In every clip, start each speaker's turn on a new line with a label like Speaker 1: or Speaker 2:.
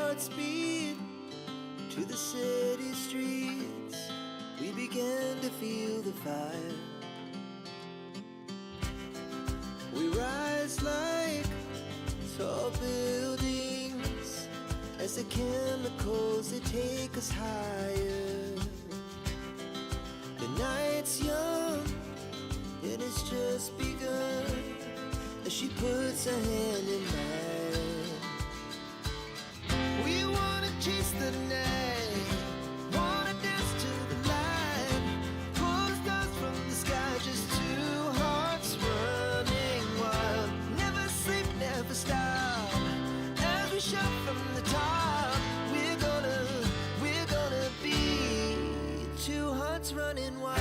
Speaker 1: hearts beat to the city streets. We began to feel the fire. We rise like tall buildings as the chemicals, they take us higher. The night's young and it's just begun as she puts her hand in mine. We wanna chase the night, wanna dance to the light, pull stars from the sky, just two hearts running wild. Never sleep, never stop, as we shout from the top. We're gonna be two hearts running wild.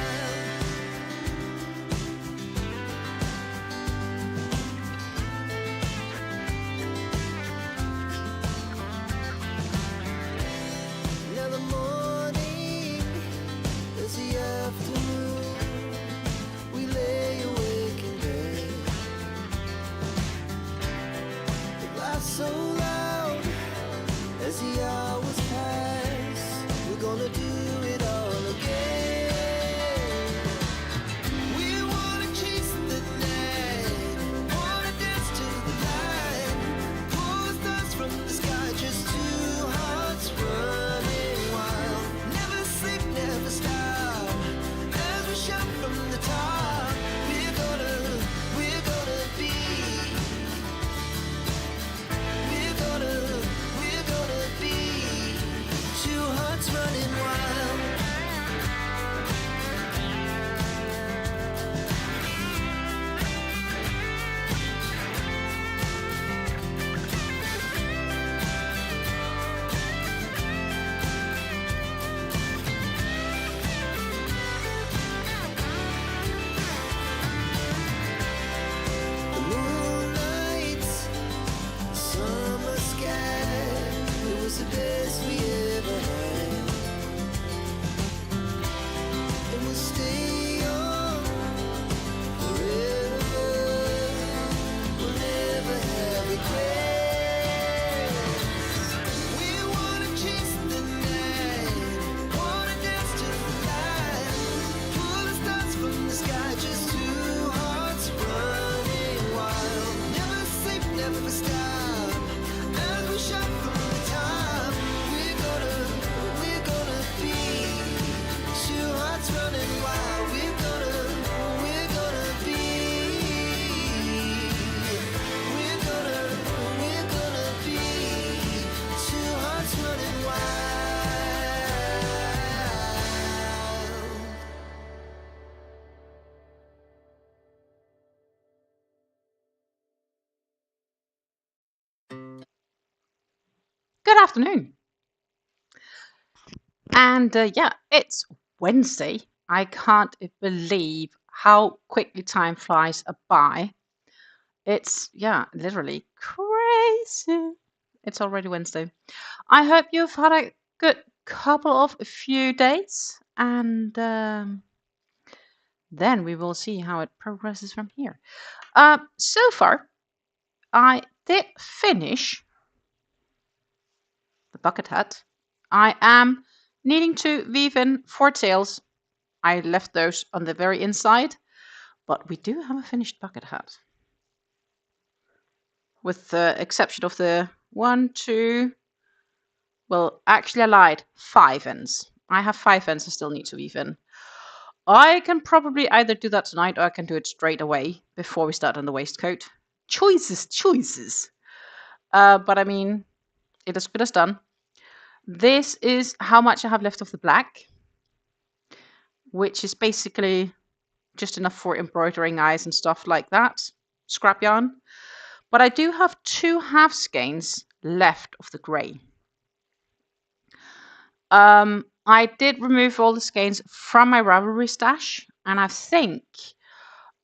Speaker 1: Now the morning is the afternoon. We lay awake in bed. It laughs so loud as the hours pass. We're gonna do it all again. We wanna chase the night, wanna dance to the light, pull stars from the sky, just two hearts running wild. Never sleep, never stop, as we shout from the top. We're gonna be, we're gonna be two hearts running wild. The moonlight, summer sky, it was the best we ever had. And we'll stay young forever. We'll never have regrets. We wanna chase the night, wanna dance to the light, pull the stars from the sky, just two hearts running wild. Never sleep, never stop, as we shout from the top. We're gonna be two hearts running wild. We're gonna be, we're gonna be two hearts running wild.
Speaker 2: Good afternoon. And yeah, it's Wednesday. I can't believe how quickly time flies by. It's, yeah, literally crazy. It's already Wednesday. I hope you've had a good few days, and then we will see how it progresses from here. So far, I did finish the bucket hat. I am needing to weave in 4 tails. I left those on the very inside, but we do have a finished bucket hat. With the exception of the 1, 2, well, actually I lied, 5 ends. I have 5 ends I still need to weave in. I can probably either do that tonight or I can do it straight away before we start on the waistcoat. Choices. But I mean, it is good as done. This is how much I have left of the black, which is basically just enough for embroidering eyes and stuff like that. Scrap yarn. But I do have 2 half skeins left of the grey. I did remove all the skeins from my Ravelry stash, and I think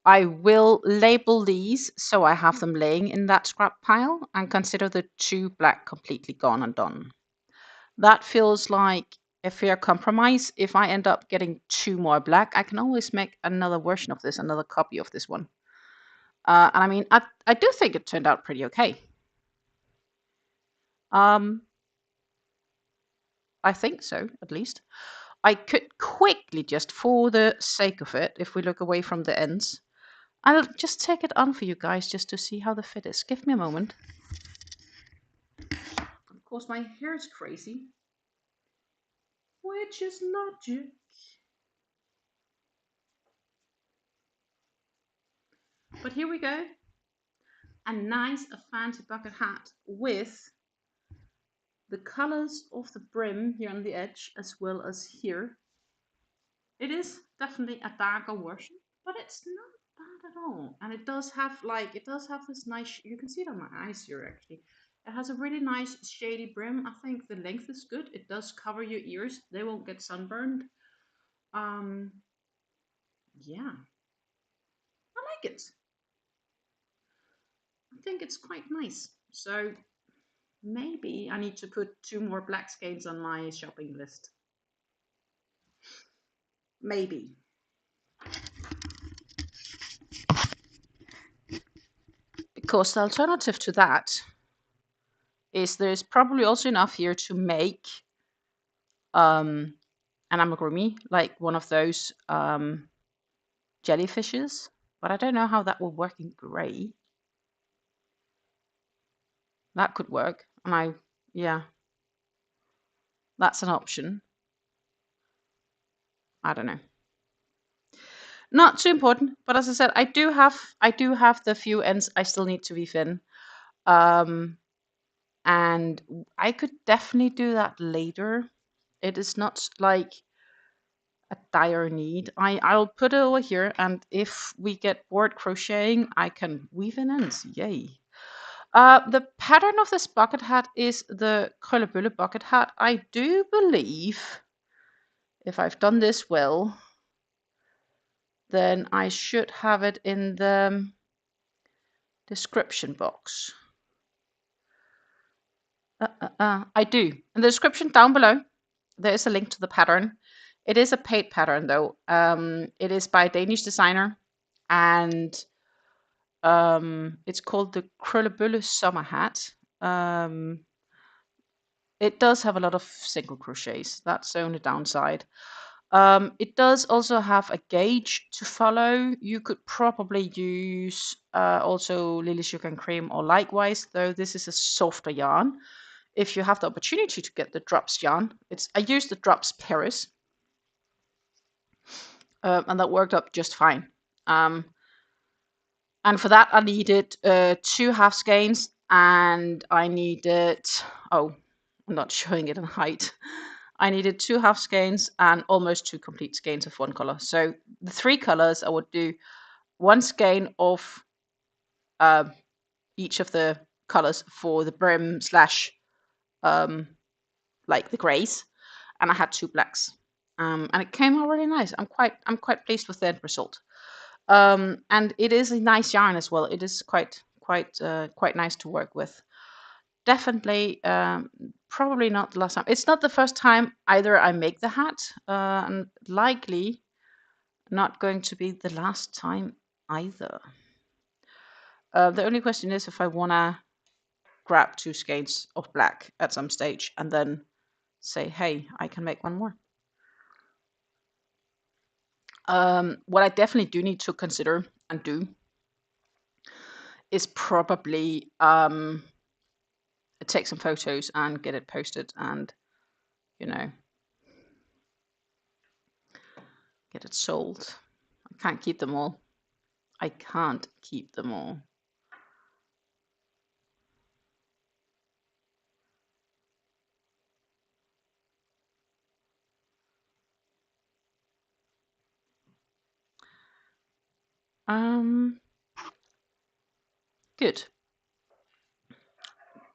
Speaker 2: I will label these so I have them laying in that scrap pile and consider the 2 black completely gone and done. That feels like a fair compromise. If I end up getting 2 more black, I can always make another version of this, another copy of this one. And I mean, I do think it turned out pretty okay. I think so, at least. I could quickly, just for the sake of it, if we look away from the ends, I'll just take it on for you guys just to see how the fit is. Give me a moment. Of course, my hair is crazy, which is logic. But here we go. A nice, fancy bucket hat with the colors of the brim here on the edge as well as here. It is definitely a darker version, but it's not bad at all. And it does have this nice, you can see it on my eyes here actually. It has a really nice shady brim. I think the length is good. It does cover your ears. They won't get sunburned. Yeah, I like it. I think it's quite nice. So maybe I need to put 2 more black skeins on my shopping list. Maybe. Because the alternative to that is there's probably also enough here to make an amigurumi, like one of those jellyfishes. But I don't know how that will work in grey. That could work. And yeah, that's an option. I don't know. Not too important, but as I said, I do have the few ends I still need to weave in. And I could definitely do that later. It is not like a dire need. I'll put it over here, and if we get bored crocheting, I can weave in ends. Yay. The pattern of this bucket hat is the Krølle Bølle bucket hat. I do believe, if I've done this well, then I should have it in the description box. I do. In the description down below, there is a link to the pattern. It is a paid pattern though. It is by a Danish designer, and it's called the Krølle Bølle Summer Hat. It does have a lot of single crochets. That's the only downside. It does also have a gauge to follow. You could probably use also Lily Sugar and Cream or likewise, though this is a softer yarn. If you have the opportunity to get the drops yarn, I used the drops Paris, and that worked up just fine. And for that, I needed 2 half skeins, and I needed, oh, I'm not showing it in height. I needed 2 half skeins and almost 2 complete skeins of one color. So the 3 colors, I would do 1 skein of each of the colors for the brim slash like the grays, and I had 2 blacks, and it came out really nice. I'm quite pleased with the end result, and it is a nice yarn as well. It is quite nice to work with. Definitely, probably not the last time. It's not the first time either I make the hat, and likely not going to be the last time either. The only question is if I wanna grab 2 skeins of black at some stage and then say, hey, I can make one more. What I definitely do need to consider and do is probably take some photos and get it posted and, you know, get it sold. I can't keep them all. I can't keep them all. Good.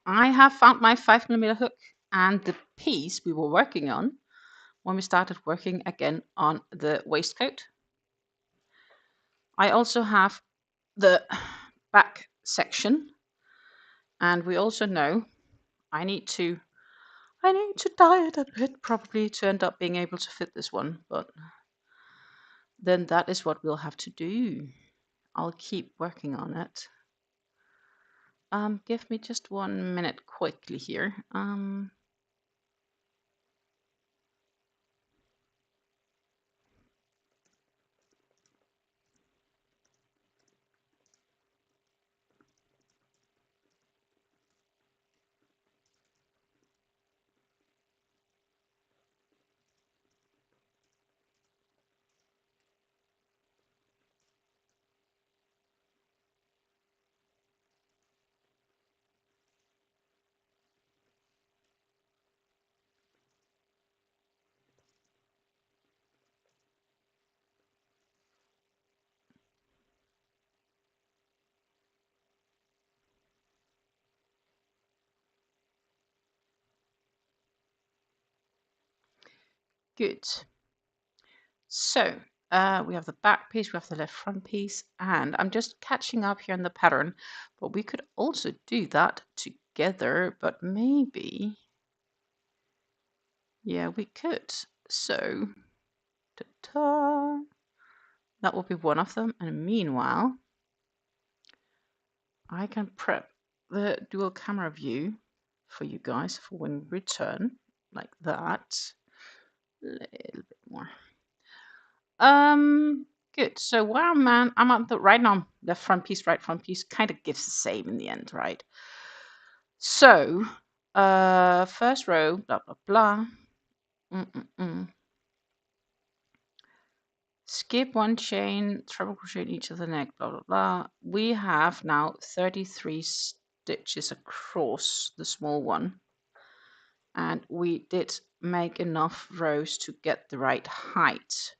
Speaker 2: I have found my 5mm hook and the piece we were working on when we started working again on the waistcoat. I also have the back section, and we also know I need to dye it a bit probably to end up being able to fit this one, but then that is what we'll have to do. I'll keep working on it. Give me just 1 minute quickly here. Good. So we have the back piece, we have the left front piece, and I'm just catching up here in the pattern, but we could also do that together, but maybe, yeah, we could. So, ta-ta, that will be one of them, and meanwhile, I can prep the dual camera view for you guys for when we return, like that. A little bit more. Good. So where I'm at the right now, left front piece, right front piece, kind of gives the same in the end, right? So, first row, blah blah blah. Skip one chain, treble crochet in each of the neck, blah blah blah. We have now 33 stitches across the small one, and we did make enough rows to get the right height,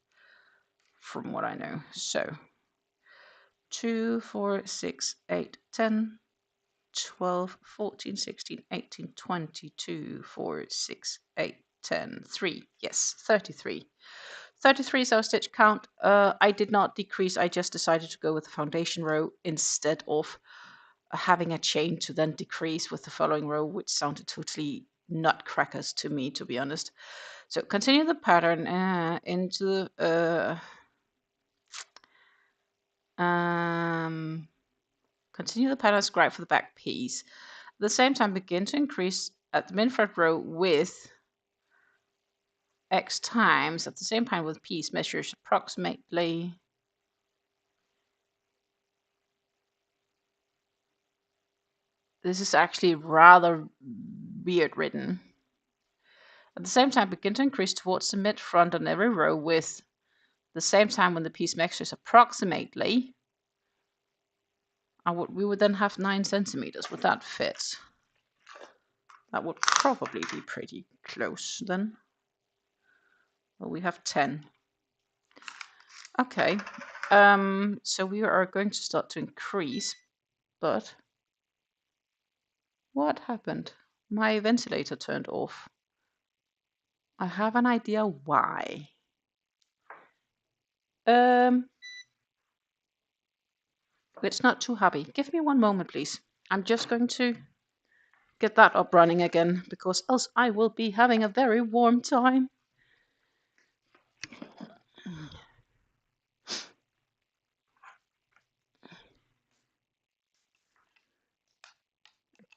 Speaker 2: from what I know. So 2, 4, 6, 8, 10, 12, 14, 16, 18, 22, 4, 6, 8, 10, 3. Yes, 33. 33 is our stitch count. I did not decrease. I just decided to go with the foundation row instead of having a chain to then decrease with the following row, which sounded totally nutcrackers to me, to be honest. So continue the pattern into continue the pattern scribe for the back piece. At the same time, begin to increase at the min front row with X times. At the same time, with piece measures approximately. This is actually rather weird written. At the same time, begin to increase towards the mid front on every row with the same time when the piece measures approximately. We would then have 9 centimeters. Would that fit? That would probably be pretty close then. Well, we have 10. Okay. So we are going to start to increase, but what happened? My ventilator turned off. I have an idea why. It's not too happy. Give me one moment, please. I'm just going to get that up running again, because else I will be having a very warm time.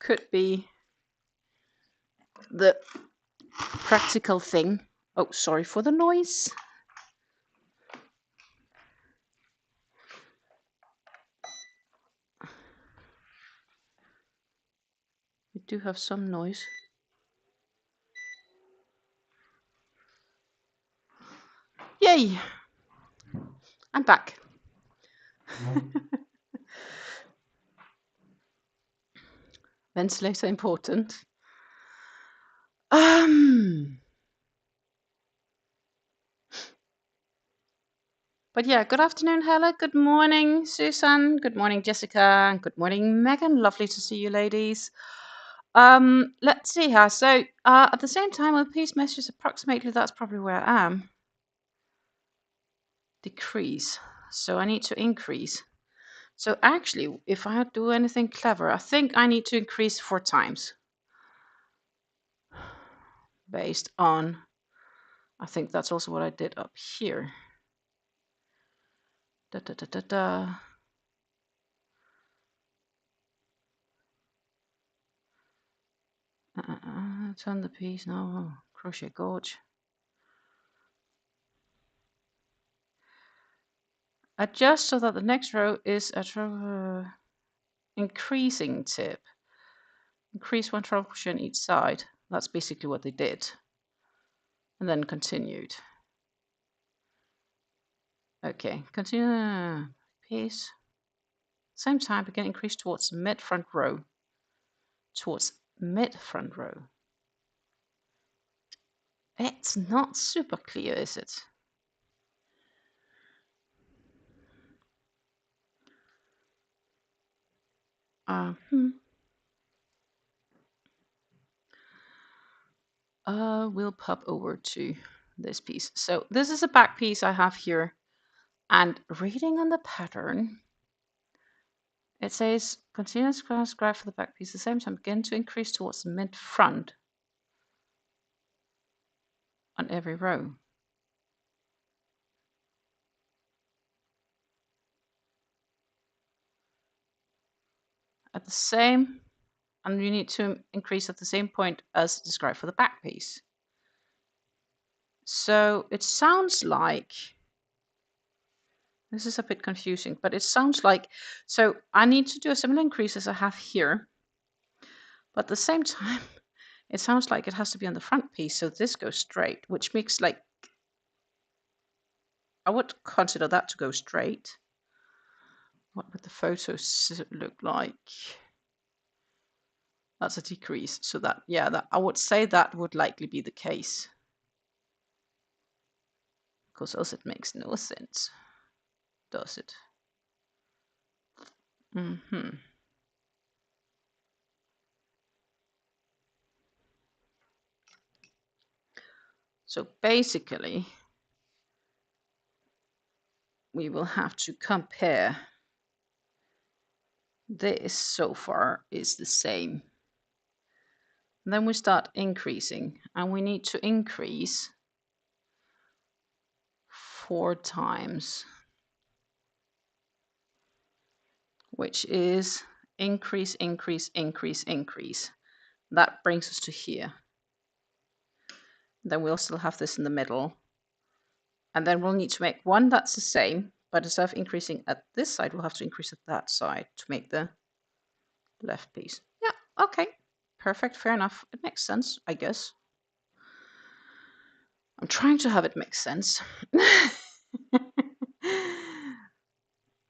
Speaker 2: Could be the practical thing. Oh, sorry for the noise. We do have some noise. Yay! I'm back. Ventilator important. But yeah, good afternoon, Hella. Good morning, Susan. Good morning, Jessica. And good morning, Megan. Lovely to see you, ladies. Let's see here. So at the same time, with piece measures approximately, that's probably where I am. Decrease. So I need to increase. So actually, if I do anything clever, I think I need to increase 4 times. Based on, I think that's also what I did up here. Da, da, da, da, da. Turn the piece, no, crochet gauge. Adjust so that the next row is a increasing tip. Increase 1 treble crochet on each side. That's basically what they did. And then continued. Okay, continue piece. Same time, again, increase towards mid front row. Towards mid front row. It's not super clear, is it? We'll pop over to this piece. So this is a back piece I have here, and reading on the pattern, it says continue to scribe for the back piece. At the same time, begin to increase towards the mid front on every row. At the same, and you need to increase at the same point as described for the back piece. So it sounds like, this is a bit confusing, but it sounds like, so I need to do a similar increase as I have here, but at the same time, it sounds like it has to be on the front piece, so this goes straight, which makes like, I would consider that to go straight. What would the photos look like? That's a decrease, so that, yeah, that I would say that would likely be the case. Because else it makes no sense, does it? So basically, we will have to compare. This so far is the same. And then we start increasing, and we need to increase 4 times, which is increase, increase, increase, increase. That brings us to here. Then we'll still have this in the middle. And then we'll need to make one that's the same, but instead of increasing at this side, we'll have to increase at that side to make the left piece. Yeah, okay. Perfect, fair enough. It makes sense, I guess. I'm trying to have it make sense.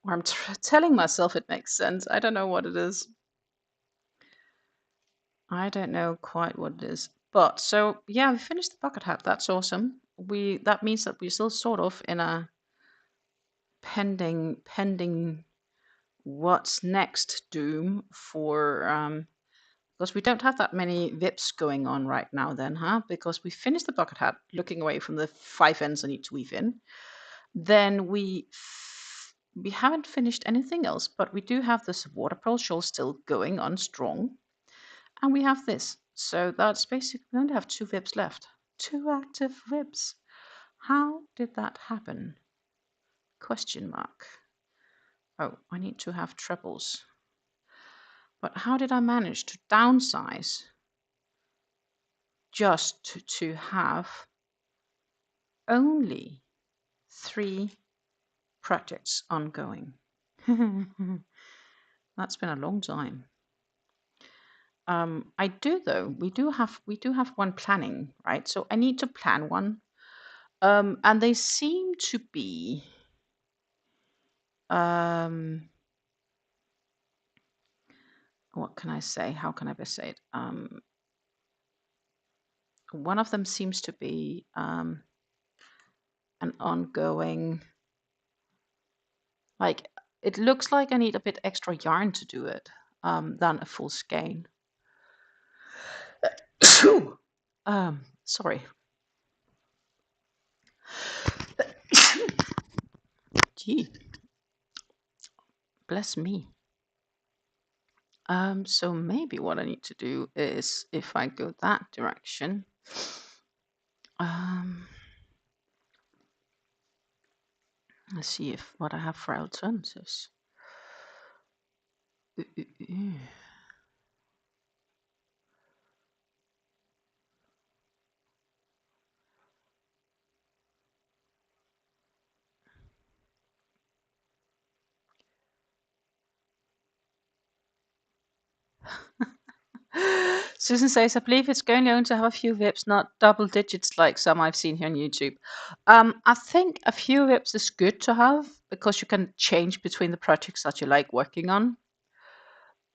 Speaker 2: Or I'm telling myself it makes sense. I don't know what it is. I don't know quite what it is. But so yeah, we finished the bucket hat. That's awesome. That means that we're still sort of in a pending what's next doom for because we don't have that many VIPs going on right now then, huh? Because we finished the bucket hat, looking away from the 5 ends I need to weave in. Then we haven't finished anything else, but we do have this water pearl shawl still going on strong. And we have this. So that's basically, we only have 2 VIPs left. 2 active VIPs. How did that happen? Question mark. Oh, I need to have trebles. But how did I manage to downsize just to have only 3 projects ongoing? That's been a long time. I do though. We do have one planning, right? So I need to plan one, and they seem to be what can I say? How can I best say it? One of them seems to be an ongoing, like it looks like I need a bit extra yarn to do it than a full skein. Sorry. Gee, bless me. So maybe what I need to do is, if I go that direction, let's see what I have for alternatives. Susan says, I believe it's going to have a few VIPs, not double digits like some I've seen here on YouTube. I think a few VIPs is good to have because you can change between the projects that you like working on.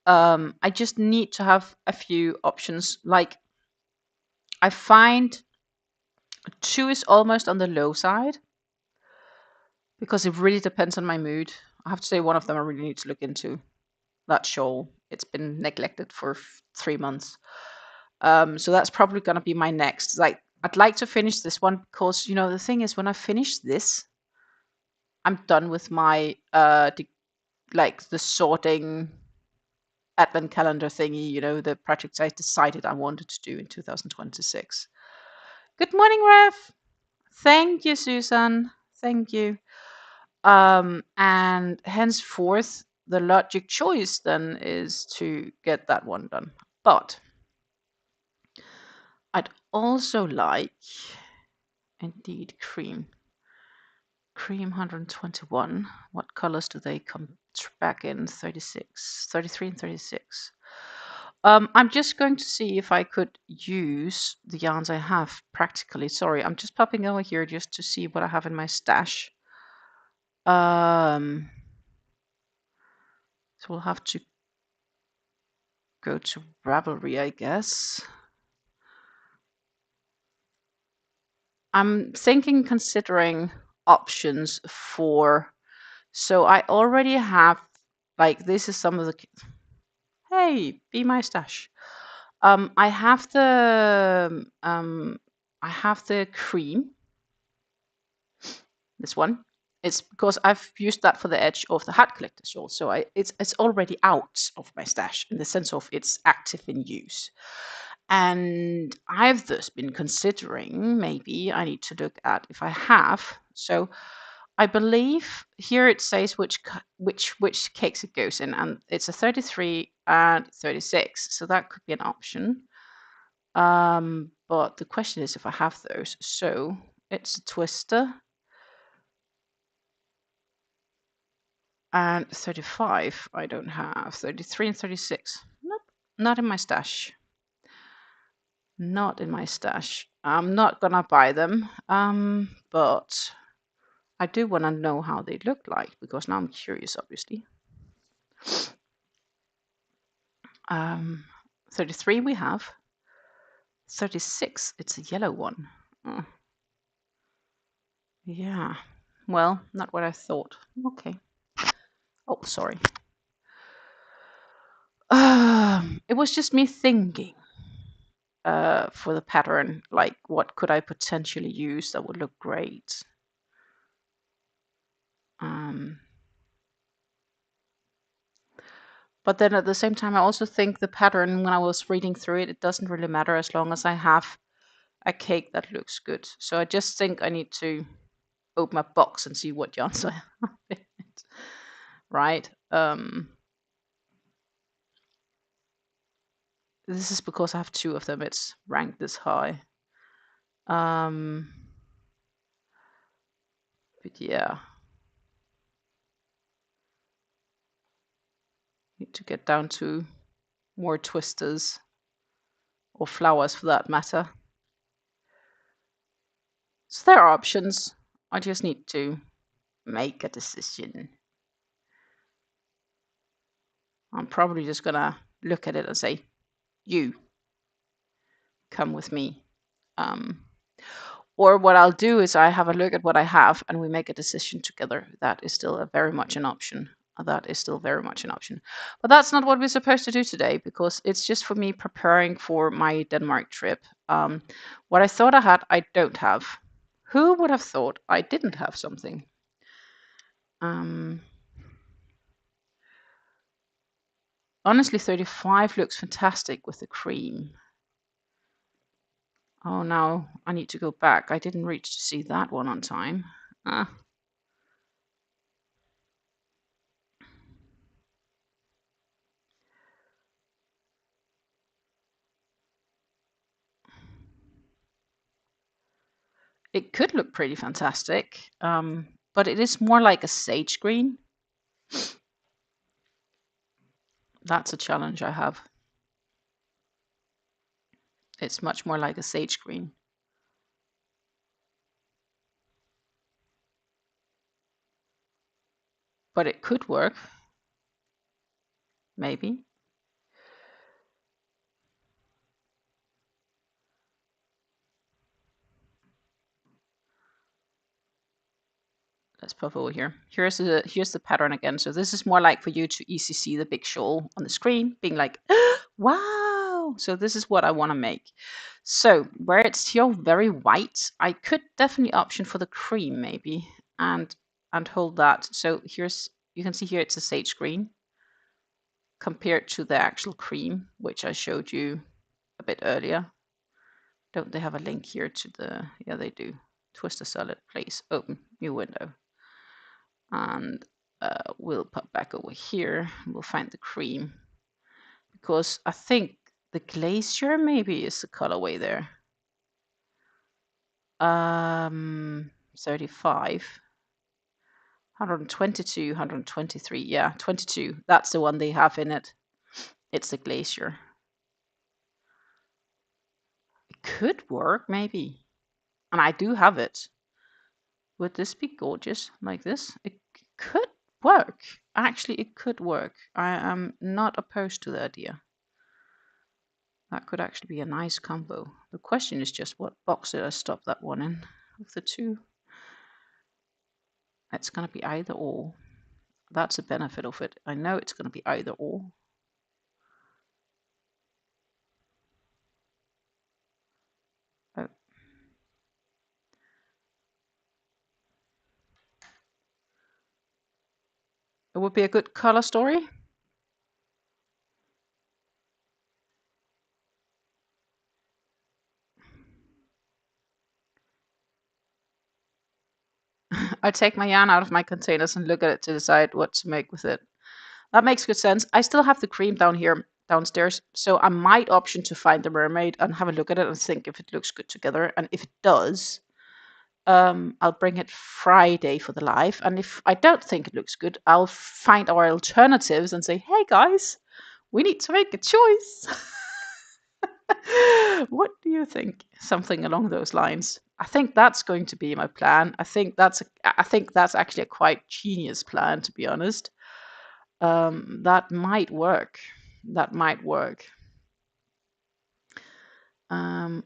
Speaker 2: I just need to have a few options. Like, I find 2 is almost on the low side because it really depends on my mood. I have to say one of them I really need to look into. That shawl. It's been neglected for 3 months. So that's probably going to be my next. Like, I'd like to finish this one because, you know, the thing is when I finish this, I'm done with my like the sorting advent calendar thingy, you know, the projects I decided I wanted to do in 2026. Good morning, Rev. Thank you, Susan. Thank you. And henceforth, the logic choice then is to get that one done. But I'd also like, indeed, cream 121. What colors do they come back in? 36, 33 and 36. I'm just going to see if I could use the yarns I have practically. Sorry, I'm just popping over here just to see what I have in my stash. So we'll have to go to Ravelry, I guess. I'm considering options for, so I already have, like, this is some of the, hey, be my stash. I have the cream, this one. It's because I've used that for the edge of the hat collector shawl, so it's already out of my stash in the sense of it's active in use. And I've thus been considering maybe I need to look at if I have. So I believe here it says which cakes it goes in, and it's a 33 and 36, so that could be an option. But the question is if I have those. So it's a twister and 35 I don't have. 33 and 36. Nope, not in my stash. Not in my stash. I'm not gonna buy them, but I do want to know how they look like because now I'm curious, obviously. 33 we have. 36, it's a yellow one. Oh. Yeah, well, not what I thought. Okay. Oh, sorry. It was just me thinking for the pattern, like what could I potentially use that would look great. But then at the same time, I also think the pattern, when I was reading through it, it doesn't really matter as long as I have a cake that looks good. So I just think I need to open my box and see what yarns I have in it. Right? This is because I have two of them. It's ranked this high. But yeah. Need to get down to more twisters or flowers for that matter. So there are options. I just need to make a decision. I'm probably just gonna look at it and say, you come with me. Or what I'll do is I have a look at what I have and we make a decision together. That is still very much an option. That is still very much an option. But that's not what we're supposed to do today because it's just for me preparing for my Denmark trip. What I thought I had, I don't have. Who would have thought I didn't have something? Honestly, 35 looks fantastic with the cream. Oh, now I need to go back. I didn't reach to see that one on time. It could look pretty fantastic, but it is more like a sage green. That's a challenge I have. It's much more like a sage green. But it could work. Maybe. Let's pop over here. Here's the pattern again. So this is more like for you to easily see the big shawl on the screen, being like, wow, go. So this is what I want to make. So where it's still very white, I could definitely option for the cream maybe and hold that. So here's, you can see here it's a sage green compared to the actual cream, which I showed you a bit earlier. Don't they have a link here to the, yeah, they do. Twist a solid, place, open, new window. And we'll pop back over here. We'll find the cream. Because I think the glacier maybe is the colorway there. 35. 122, 123. Yeah, 22. That's the one they have in it. It's the glacier. It could work, maybe. And I do have it. Would this be gorgeous like this? It could work. Actually, it could work. I am not opposed to the idea. That could actually be a nice combo. The question is just what box did I stop that one in of the two? It's going to be either or. That's a benefit of it. I know it's going to be either or. Oh. It would be a good color story. I take my yarn out of my containers and look at it to decide what to make with it. That makes good sense. I still have the cream down here downstairs, so I might option to find the mermaid and have a look at it and think if it looks good together. And if it does, I'll bring it Friday for the live. And if I don't think it looks good, I'll find our alternatives and say, hey guys, we need to make a choice. What do you think? Something along those lines. I think that's going to be my plan. I think that's actually a quite genius plan, to be honest. That might work. That might work. Oh.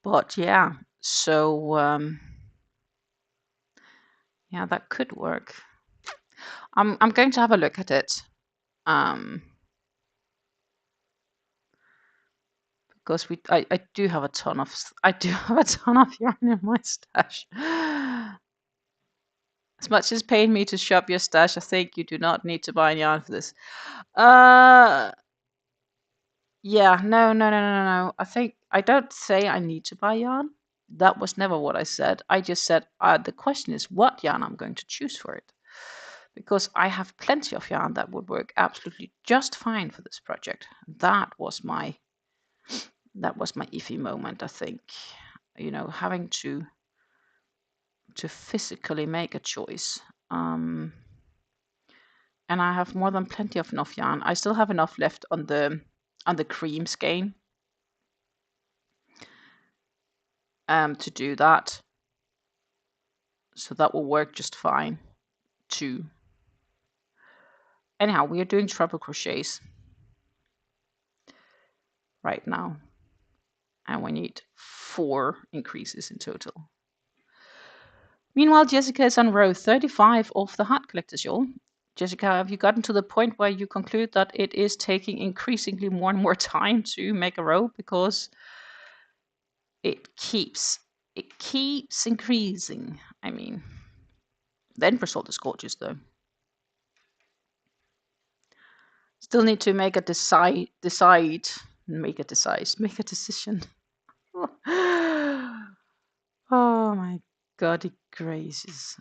Speaker 2: But yeah, so yeah, that could work. I'm going to have a look at it. Because I do have a ton of yarn in my stash. As much as paying me to shop your stash, I think you do not need to buy yarn for this. Yeah, no. I don't say I need to buy yarn. That was never what I said. I just said the question is what yarn I'm going to choose for it. Because I have plenty of yarn that would work absolutely just fine for this project. That was my iffy moment, I think. You know, having to physically make a choice. And I have more than plenty of enough yarn. I still have enough left on the cream skein to do that. So that will work just fine too. Anyhow, we are doing treble crochets right now. And we need 4 increases in total. Meanwhile, Jessica is on row 35 of the Hat Collectors, y'all. Jessica, have you gotten to the point where you conclude that it is taking increasingly more and more time to make a row because it keeps increasing? I mean, the end result is gorgeous, though. Still need to make a make a decision. Oh my God, gracious.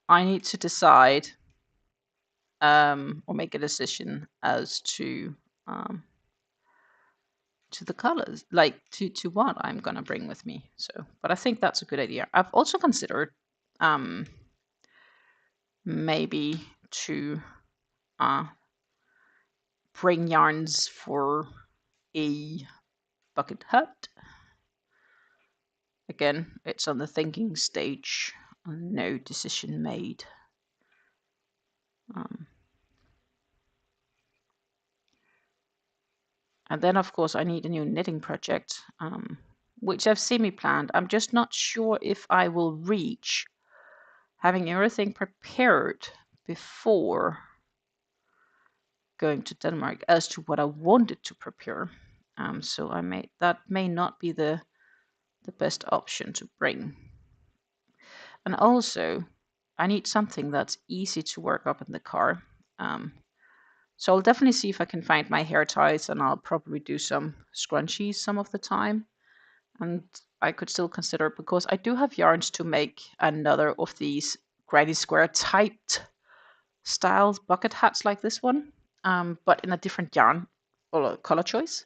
Speaker 2: I need to decide or make a decision as to the colors, like to what I'm gonna bring with me. So, but I think that's a good idea. I've also considered maybe to bring yarns for a bucket hat. Again, it's on the thinking stage, no decision made. And then, of course, I need a new knitting project, which I've semi-planned. I'm just not sure if I will reach having everything prepared before going to Denmark as to what I wanted to prepare. So that may not be the best option to bring. And also, I need something that's easy to work up in the car. So I'll definitely see if I can find my hair ties, and I'll probably do some scrunchies some of the time. And I could still consider, because I do have yarns to make another of these granny square typed styles bucket hats like this one, but in a different yarn or color choice.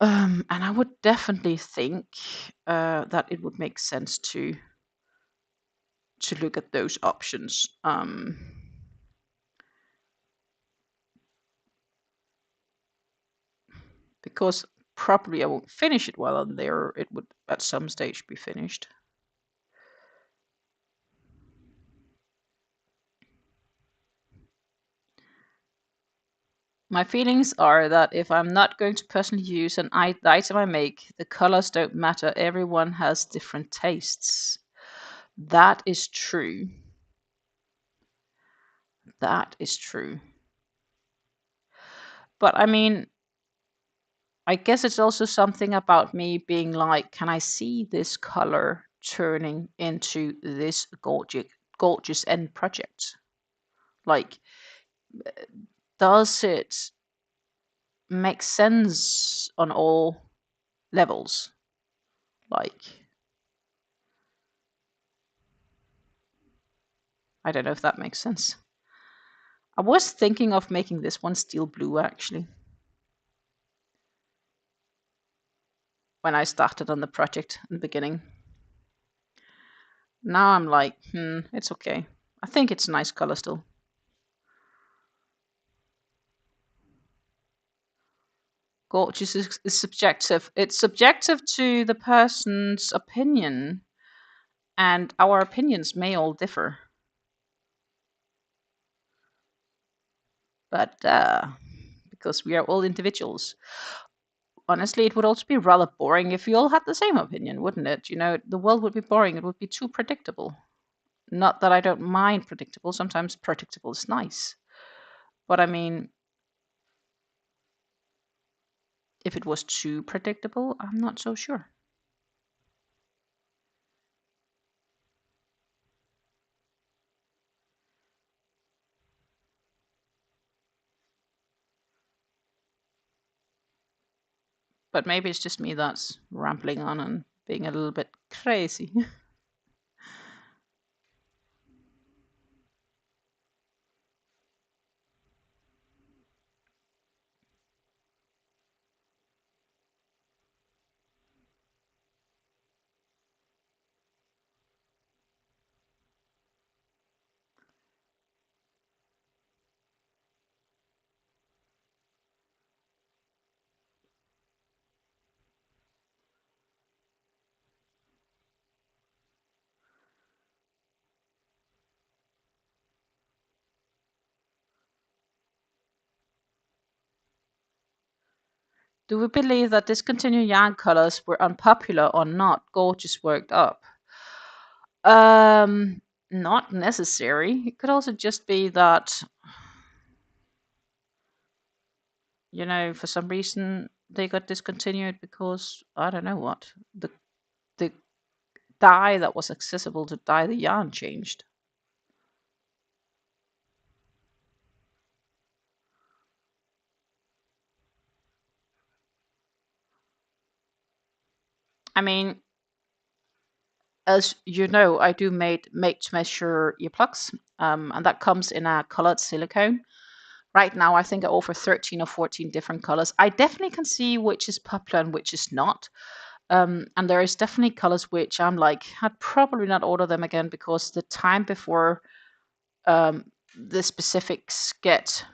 Speaker 2: And I would definitely think that it would make sense to look at those options. Because probably I won't finish it while I'm there. It would at some stage be finished. My feelings are that if I'm not going to personally use the item I make, the colors don't matter. Everyone has different tastes. That is true. That is true. But I mean, I guess it's also something about me being like, can I see this color turning into this gorgeous end project? Like, does it make sense on all levels? Like, I don't know if that makes sense. I was thinking of making this one steel blue, actually, when I started on the project in the beginning. Now I'm like, it's okay. I think it's a nice color still. Gorgeous is subjective. It's subjective to the person's opinion, and our opinions may all differ. But because we are all individuals. Honestly, it would also be rather boring if we all had the same opinion, wouldn't it? You know, the world would be boring. It would be too predictable. Not that I don't mind predictable. Sometimes predictable is nice. But I mean, if it was too predictable, I'm not so sure. But maybe it's just me that's rambling on and being a little bit crazy. Do we believe that discontinued yarn colors were unpopular or not gorgeous worked up? Not necessary. It could also just be that, you know, for some reason they got discontinued because I don't know what. The dye that was accessible to dye the yarn changed. I mean, as you know, I do make to measure earplugs, and that comes in a colored silicone. Right now, I think I offer 13 or 14 different colors. I definitely can see which is popular and which is not. And there is definitely colors which I'm like, I'd probably not order them again, because the time before the specifics get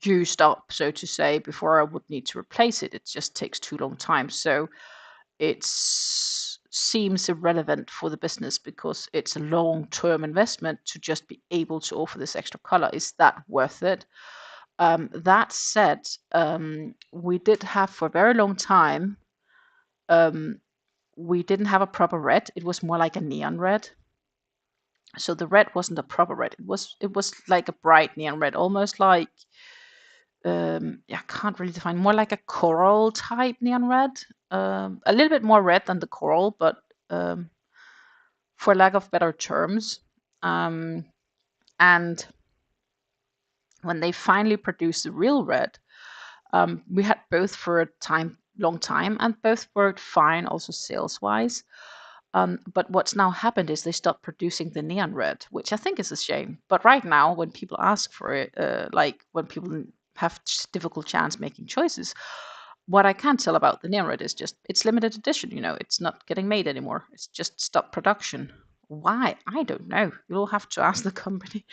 Speaker 2: used up, so to say, before I would need to replace it. It just takes too long time. So it seems irrelevant for the business because it's a long-term investment to just be able to offer this extra color. Is that worth it? That said, we did have for a very long time, we didn't have a proper red. It was more like a neon red. So the red wasn't a proper red. It was like a bright neon red, almost like I can't really define, more like a coral type neon red. A little bit more red than the coral, but for lack of better terms. And when they finally produced the real red, we had both for a long time, and both worked fine, also sales wise. But what's now happened is they stopped producing the neon red, which I think is a shame. But right now, when people ask for it, like when people have difficult chance making choices, what I can tell about the neon red is just it's limited edition. It's not getting made anymore. It's just stopped production. Why? I don't know. You'll have to ask the company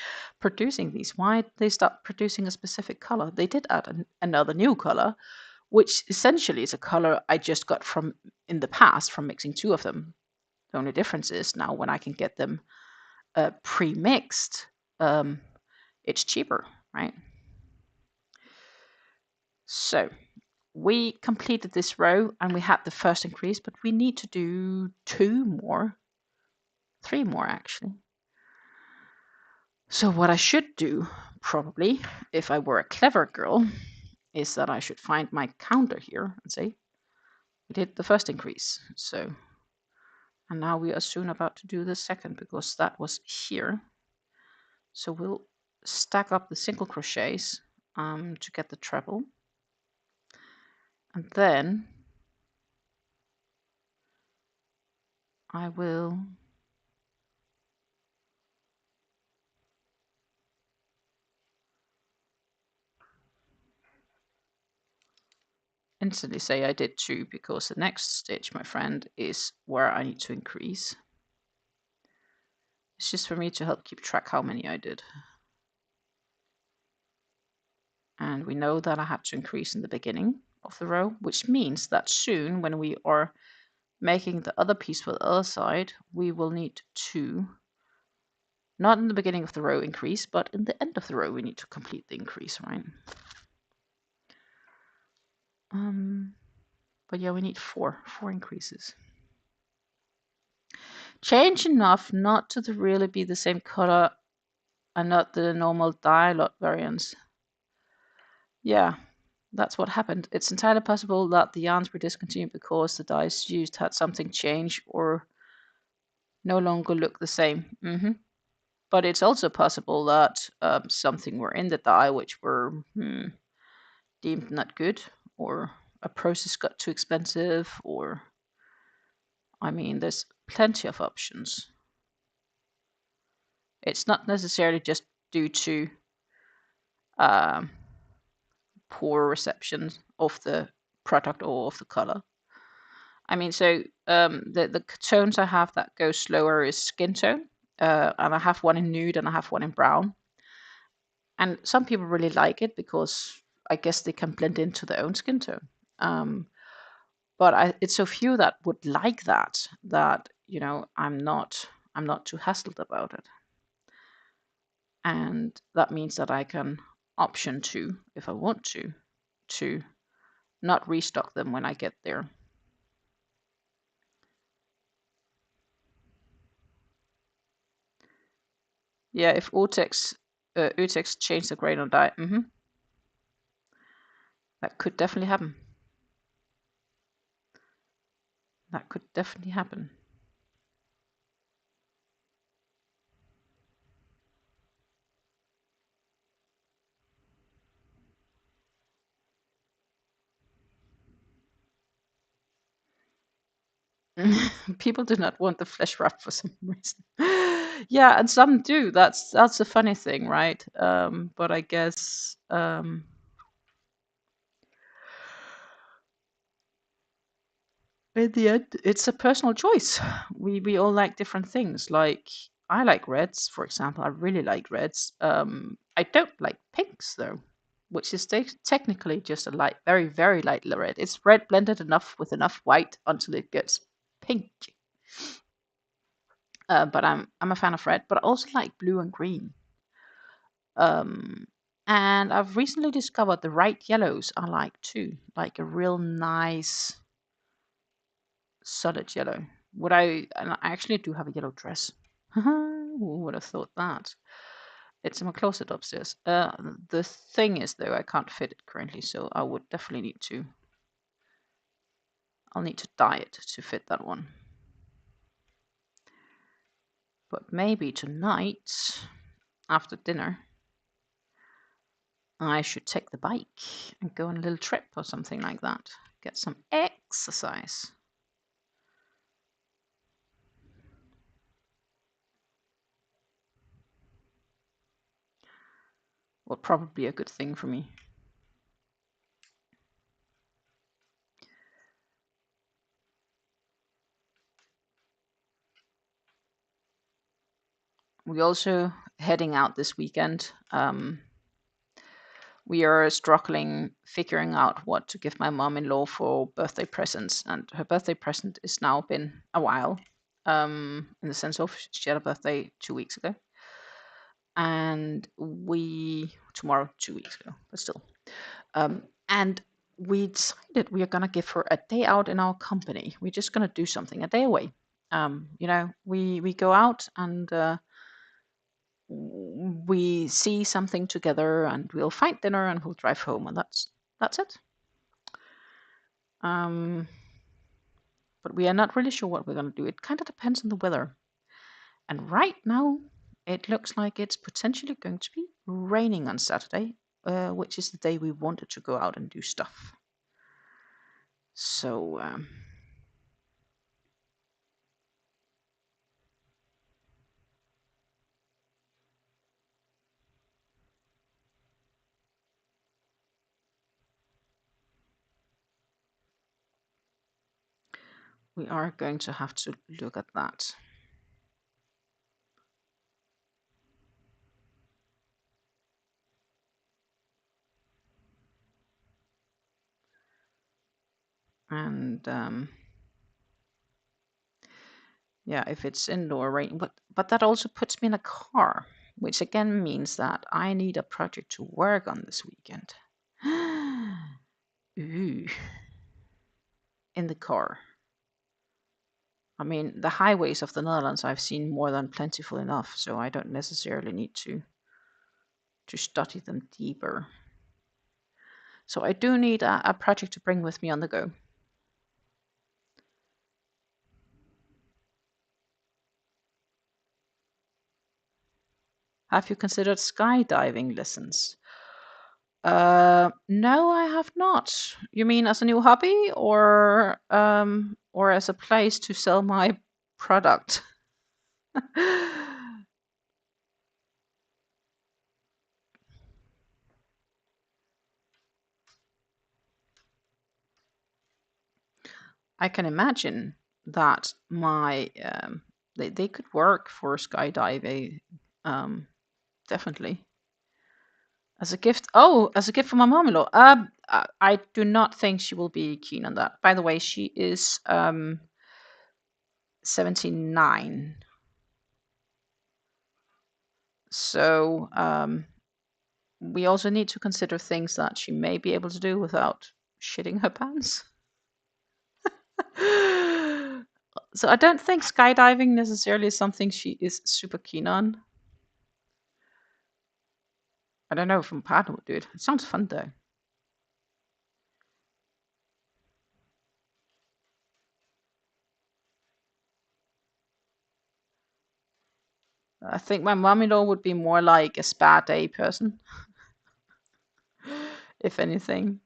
Speaker 2: producing these. Why they stopped producing a specific color? They did add another new color, which essentially is a color I just got from in the past from mixing two of them. The only difference is now when I can get them pre-mixed, it's cheaper, right? So we completed this row and we had the first increase, but we need to do 3 more actually. So what I should do, probably, if I were a clever girl, is that I should find my counter here and say, we did the first increase. So, and now we are soon about to do the second because that was here. So we'll stack up the single crochets to get the treble. And then I will instantly say I did 2 because the next stitch, my friend, is where I need to increase. It's just for me to help keep track how many I did. And we know that I had to increase in the beginning of the row, which means that soon when we are making the other piece for the other side, we will need to, not in the beginning of the row increase, but in the end of the row we need to complete the increase, right? But yeah, we need four increases. Change enough not to really be the same color and not the normal dye lot variants. Yeah, that's what happened. It's entirely possible that the yarns were discontinued because the dyes used had something change or no longer look the same. But it's also possible that something were in the dye which were deemed not good, or a process got too expensive, or I mean, there's plenty of options. It's not necessarily just due to poor reception of the product or of the color. I mean, so the tones I have that go slower is skin tone, and I have one in nude and I have one in brown. And some people really like it because I guess they can blend into their own skin tone. But it's so few that would like that I'm not too hassled about it. And that means that I can option to, if I want to not restock them when I get there. Yeah, if Utex changed the grain on dye, that could definitely happen. That could definitely happen. People do not want the flesh wrap for some reason. Yeah, and some do. That's a funny thing, right? But I guess in the end, it's a personal choice. We all like different things. Like I like reds, for example. I really like reds. I don't like pinks though, which is technically just a light, very, very light red. It's red blended enough with enough white until it gets pink. But I'm a fan of red, but I also like blue and green. And I've recently discovered the right yellows I like too, like a real nice solid yellow. And I actually do have a yellow dress. Who would have thought that? It's in my closet upstairs. The thing is, though, I can't fit it currently, so I would definitely need to. I'll need to dye it to fit that one. But maybe tonight, after dinner, I should take the bike and go on a little trip or something like that. Get some exercise. Well, probably a good thing for me. We're also heading out this weekend. We are struggling figuring out what to give my mom-in-law for birthday presents, and her birthday present is now been a while. In the sense of she had a birthday 2 weeks ago, and tomorrow 2 weeks ago, but still. And we decided we are gonna give her a day out in our company. We're just gonna do something, a day away. We go out and we see something together, and we'll find dinner and we'll drive home, and that's it. But we are not really sure what we're going to do. It kind of depends on the weather, and right now it looks like it's potentially going to be raining on Saturday, which is the day we wanted to go out and do stuff. So we are going to have to look at that. And yeah, if it's indoor rain, but that also puts me in a car, which again means that I need a project to work on this weekend. Ooh. In the car. I mean, the highways of the Netherlands I've seen more than plentiful enough, so I don't necessarily need to study them deeper. So I do need a project to bring with me on the go. Have you considered skydiving lessons? No, I have not. You mean as a new hobby, or as a place to sell my product? I can imagine that my they could work for skydiving, definitely as a gift. Oh, as a gift for my mom-in-law. I do not think she will be keen on that. By the way, she is 79, so we also need to consider things that she may be able to do without shitting her pants. So I don't think skydiving necessarily is something she is super keen on. I don't know if my partner would do it. It sounds fun though. I think my mom-in-law would be more like a spa day person, if anything.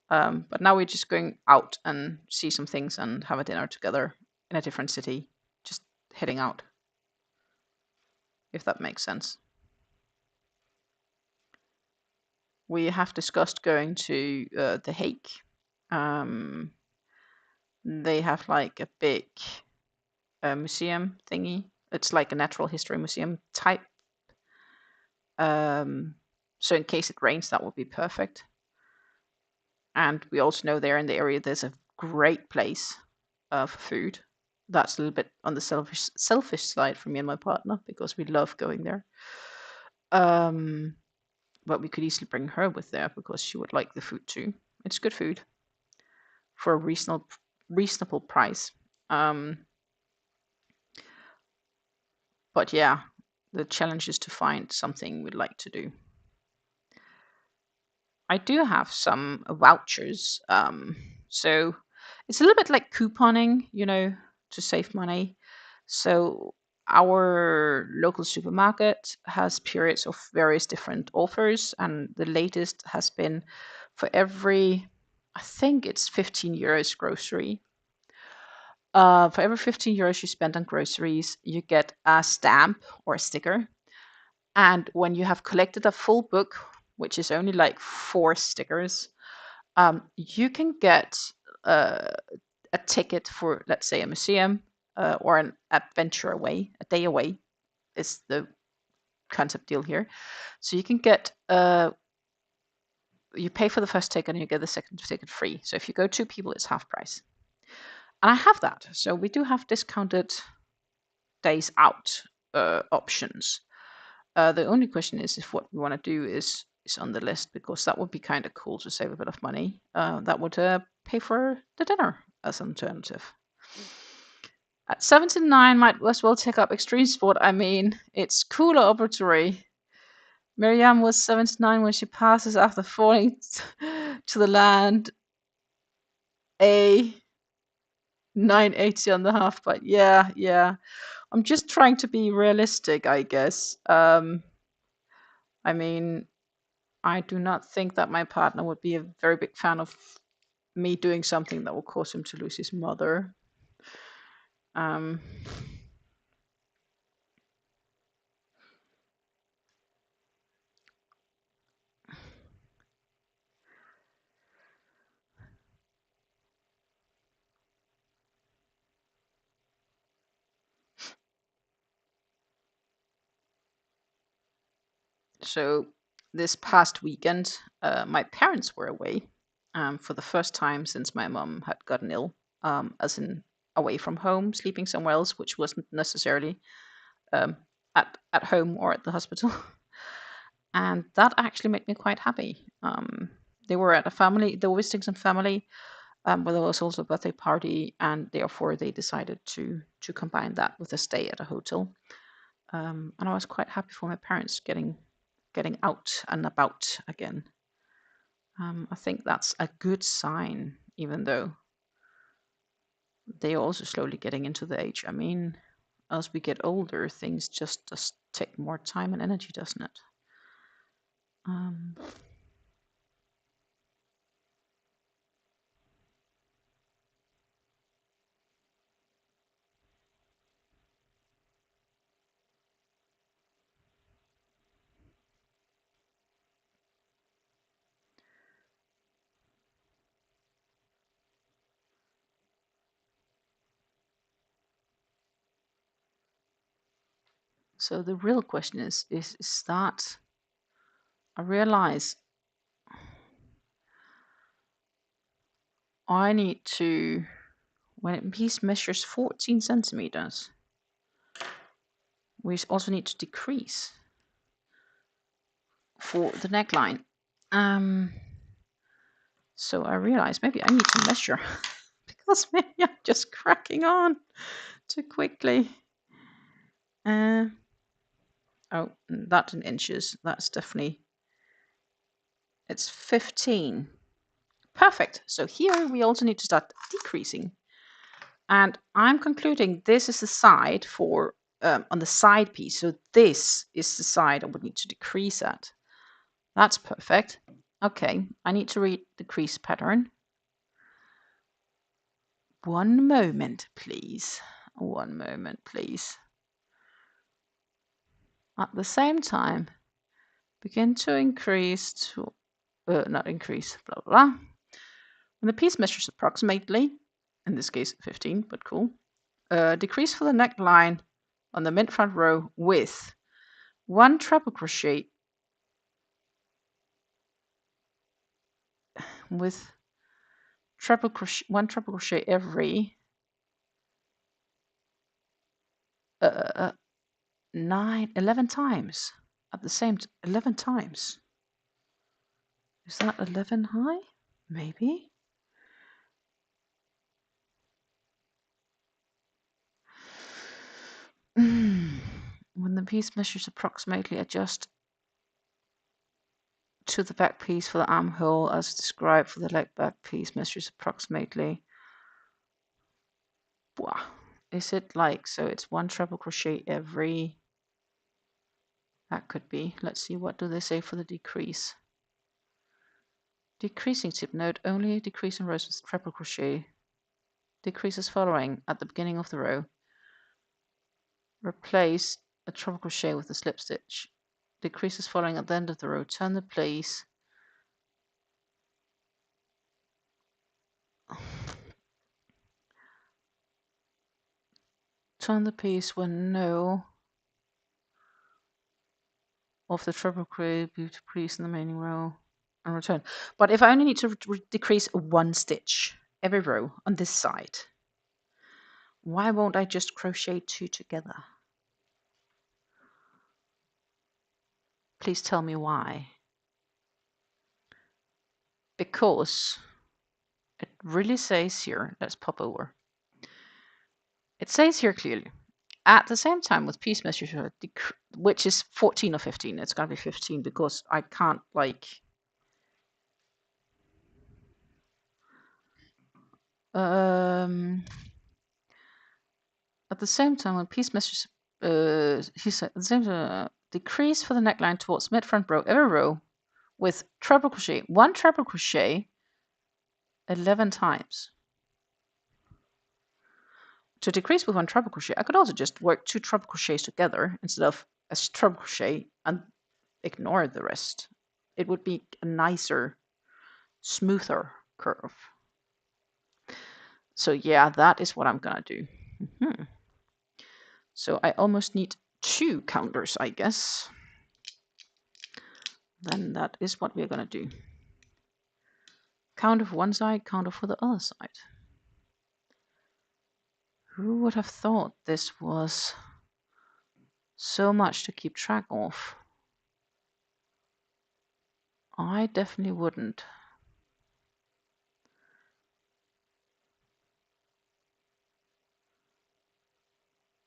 Speaker 2: But now we're just going out and see some things and have a dinner together in a different city. Just heading out, if that makes sense. We have discussed going to The Hague. They have like a big museum thingy. It's like a natural history museum type. So in case it rains, that would be perfect. And we also know there in the area there's a great place for food. That's a little bit on the selfish side for me and my partner because we love going there. But we could easily bring her with there because she would like the food too. It's good food for a reasonable price. But yeah, the challenge is to find something we'd like to do. I do have some vouchers. So it's a little bit like couponing, you know, to save money. So our local supermarket has periods of various different offers, and the latest has been for every, I think it's 15 euros grocery. For every 15 euros you spend on groceries, you get a stamp or a sticker. And when you have collected a full book, which is only like 4 stickers, you can get a ticket for, let's say, a museum or an adventure away, a day away is the concept deal here. So you can get, you pay for the first ticket and you get the second ticket free. So if you go 2 people, it's half price. And I have that. So we do have discounted days out options. The only question is if what we want to do is on the list, because that would be kind of cool to save a bit of money. That would pay for the dinner as an alternative. At 79, might as well take up extreme sport. I mean, it's cooler operatory. Miriam was 79 when she passes after falling to the land. A 980 on the half pipe. Yeah. I'm just trying to be realistic, I guess. I mean, I do not think that my partner would be a very big fan of me doing something that will cause him to lose his mother. So this past weekend, my parents were away for the first time since my mom had gotten ill, as in away from home, sleeping somewhere else, which wasn't necessarily at home or at the hospital. And that actually made me quite happy. They were at a family, they were visiting some family, where there was also a birthday party, and therefore they decided to combine that with a stay at a hotel. And I was quite happy for my parents getting out and about again. I think that's a good sign, even though they are also slowly getting into the age. I mean, as we get older, things just take more time and energy, doesn't it? So the real question is that I realize I need to, when a piece measures 14 centimeters, we also need to decrease for the neckline. So I realize maybe I need to measure because maybe I'm just cracking on too quickly. Oh, that in inches. That's definitely, it's 15. Perfect. So here we also need to start decreasing. And I'm concluding this is the side for, on the side piece. So this is the side I would need to decrease at. That's perfect. Okay, I need to read the crease pattern. One moment, please. One moment, please. At the same time, begin to increase to, not increase, blah, blah, blah. When the piece measures approximately, in this case 15, but cool, decrease for the neckline on the mid front row with 1 treble crochet with one treble crochet every 11 times at the same 11 times. Is that 11 high? Maybe. When the piece measures approximately, adjust to the back piece for the armhole as described for the leg back piece measures approximately. Wow. Is it like, so it's one treble crochet every, that could be. Let's see, what do they say for the decrease? Decreasing tip note, only decrease in rows with treble crochet. Decreases following at the beginning of the row. Replace a treble crochet with a slip stitch. Decreases following at the end of the row. Turn the piece. Turn the piece when no of the treble crochet be decreased in the remaining row and return. But if I only need to decrease one stitch every row on this side, why won't I just crochet 2 together? Please tell me why. Because it really says here, let's pop over. It says here clearly, at the same time with piece measure, which is 14 or 15. It's going to be 15 because I can't like... at the same time when piece measures, he said, at the same time, decrease for the neckline towards mid front row, every row with treble crochet, one treble crochet 11 times. To decrease with one treble crochet, I could also just work 2 treble crochets together instead of a treble crochet and ignore the rest. It would be a nicer, smoother curve. So yeah, that is what I'm gonna do. So I almost need 2 counters, I guess. Then that is what we're gonna do. Counter for one side, counter for the other side. Who would have thought this was so much to keep track of? I definitely wouldn't.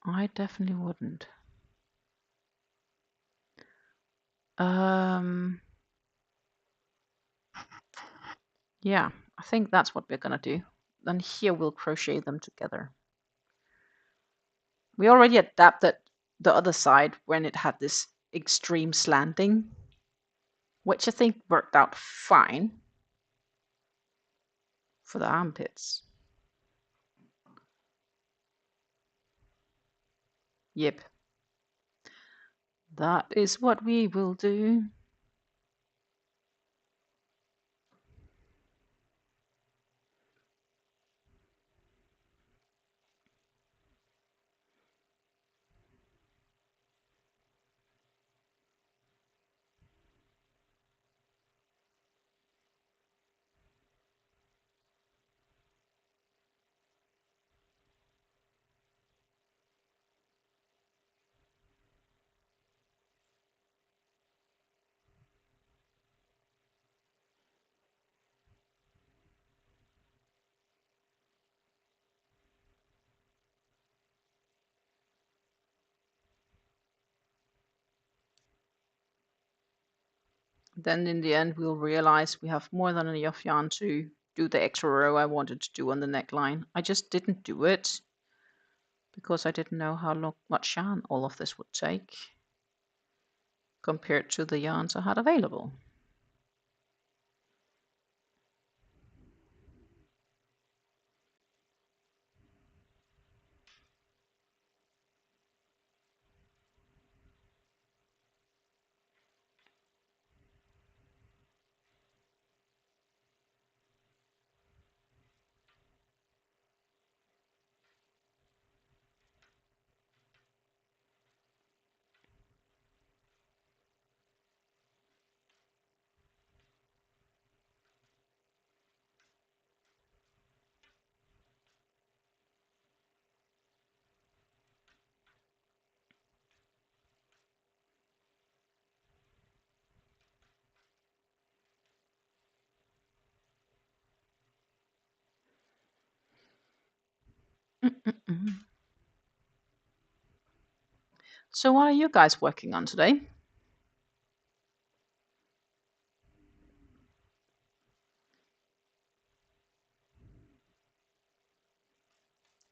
Speaker 2: I definitely wouldn't. Yeah, I think that's what we're gonna do. Then here we'll crochet them together. We already adapted the other side when it had this extreme slanting, which I think worked out fine for the armpits. Yep. That is what we will do. Then in the end, we'll realize we have more than enough yarn to do the extra row I wanted to do on the neckline. I just didn't do it because I didn't know how much yarn all of this would take compared to the yarns I had available. Mm-mm-mm. So what are you guys working on today?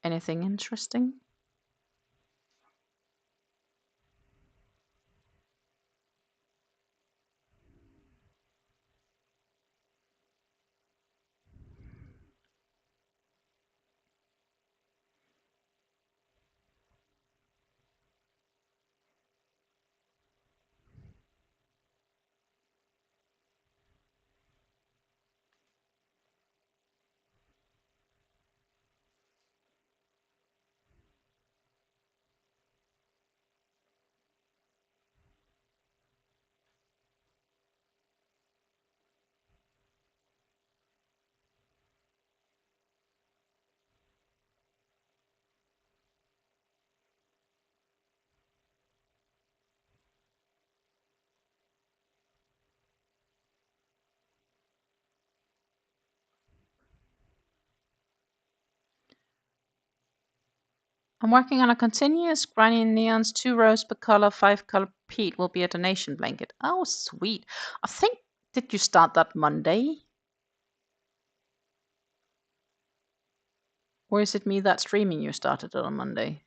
Speaker 2: Anything interesting? I'm working on a continuous grinding neons, 2 rows per color, 5 color repeat will be a donation blanket. Oh, sweet. I think, did you start that Monday? Or is it me that's streaming you started it on Monday?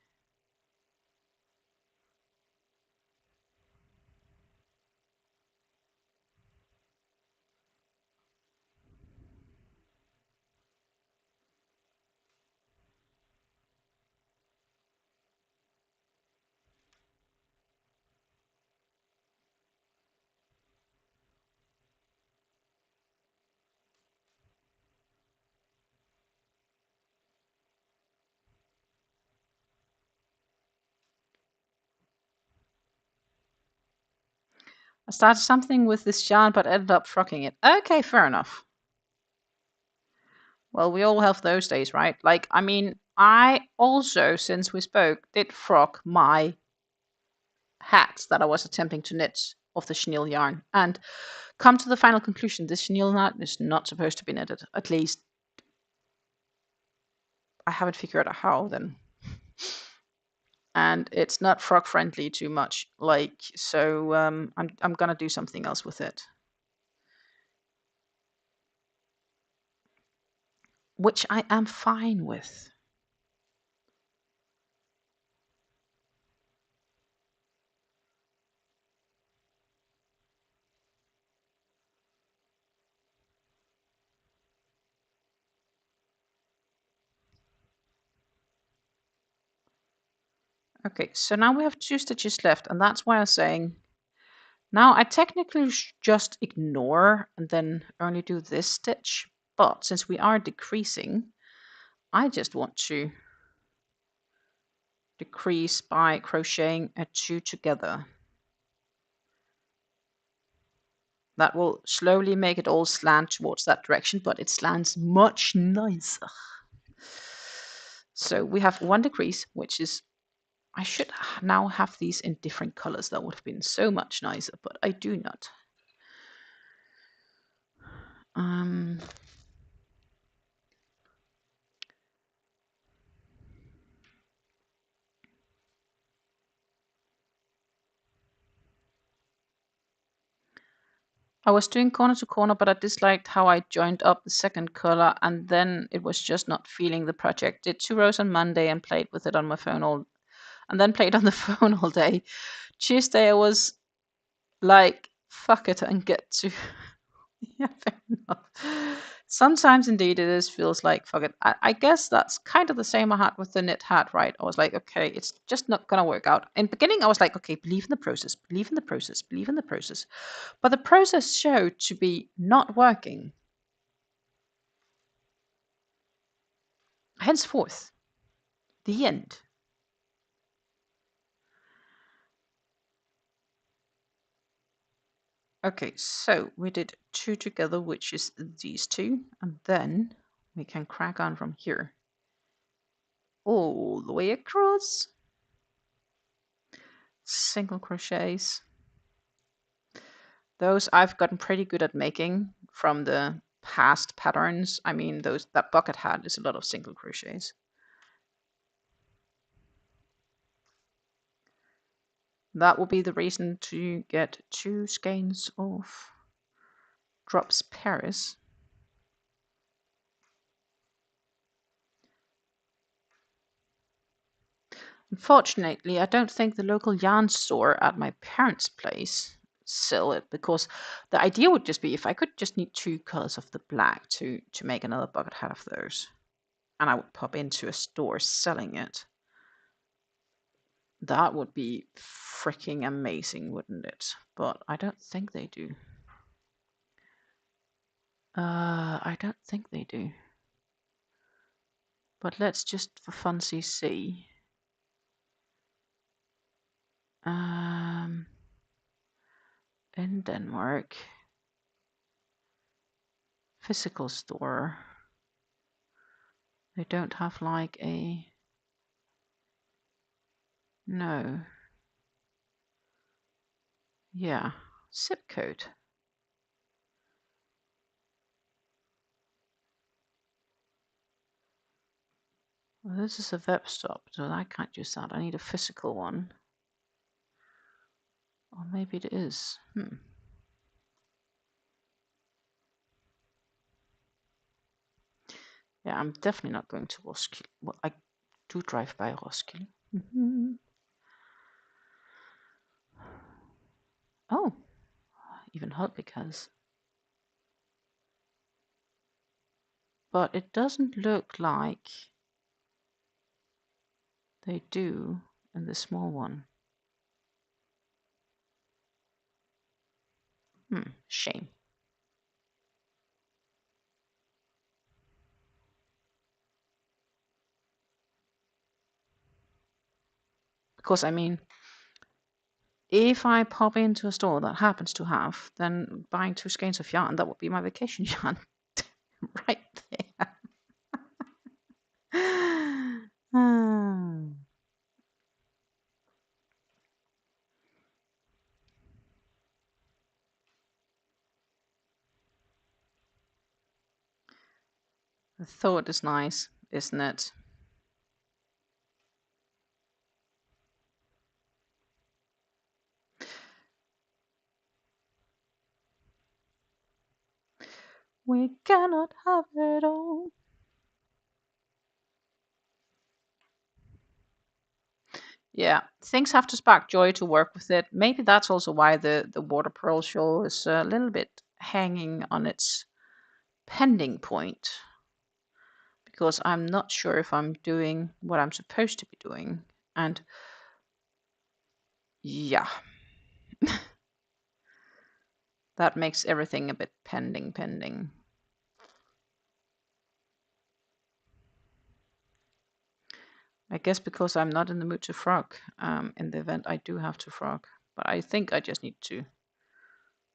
Speaker 2: I started something with this yarn but ended up frocking it. Okay, fair enough. Well, we all have those days, right? Like, I mean, I also, since we spoke, did frock my hats that I was attempting to knit of the chenille yarn. And come to the final conclusion, this chenille knot is not supposed to be knitted. At least I haven't figured out how then. And it's not frog friendly too much. Like, so I'm gonna do something else with it. Which I am fine with. Okay, so now we have 2 stitches left, and that's why I'm saying now I technically just ignore and then only do this stitch, but since we are decreasing, I just want to decrease by crocheting a 2 together. That will slowly make it all slant towards that direction, but it slants much nicer. So we have 1 decrease, which is, I should now have these in different colors. That would have been so much nicer, but I do not. I was doing corner to corner, but I disliked how I joined up the second color, and then it was just not feeling the project. Did 2 rows on Monday and played with it on my phone and then played on the phone all day. Tuesday I was like, fuck it and get to yeah, fair enough. Sometimes indeed it is feels like fuck it. I guess that's kind of the same I had with the knit hat, right? I was like, okay, it's just not gonna work out. In the beginning I was like, okay, believe in the process, believe in the process, believe in the process. But the process showed to be not working. Henceforth, the end. Okay, so we did 2 together, which is these 2, and then we can crack on from here all the way across. Single crochets. Those I've gotten pretty good at making from the past patterns. I mean, that bucket hat is a lot of single crochets. That will be the reason to get 2 skeins of Drops Paris. Unfortunately, I don't think the local yarn store at my parents' place sell it, because the idea would just be if I could just need 2 colors of the black to make another bucket hat of those, and I would pop into a store selling it. That would be freaking amazing, wouldn't it? But I don't think they do. I don't think they do. But let's just for funsies see. In Denmark, physical store. They don't have like a... No. Yeah, zip code. Well, this is a web stop, so I can't use that. I need a physical one. Or maybe it is. Yeah, I'm definitely not going to Roskilde. Well, I do drive by Roskilde. Oh, even Holbæk has. But it doesn't look like they do in the small one. Shame. Because I mean, if I pop into a store that happens to have, then buying 2 skeins of yarn, that would be my vacation yarn right there. The thought is nice, isn't it? We cannot have it all. Yeah, things have to spark joy to work with it. Maybe that's also why the water pearl shawl is a little bit hanging on its pending point, because I'm not sure if I'm doing what I'm supposed to be doing. And yeah, that makes everything a bit pending. I guess because I'm not in the mood to frog. In the event I do have to frog, but I think I just need to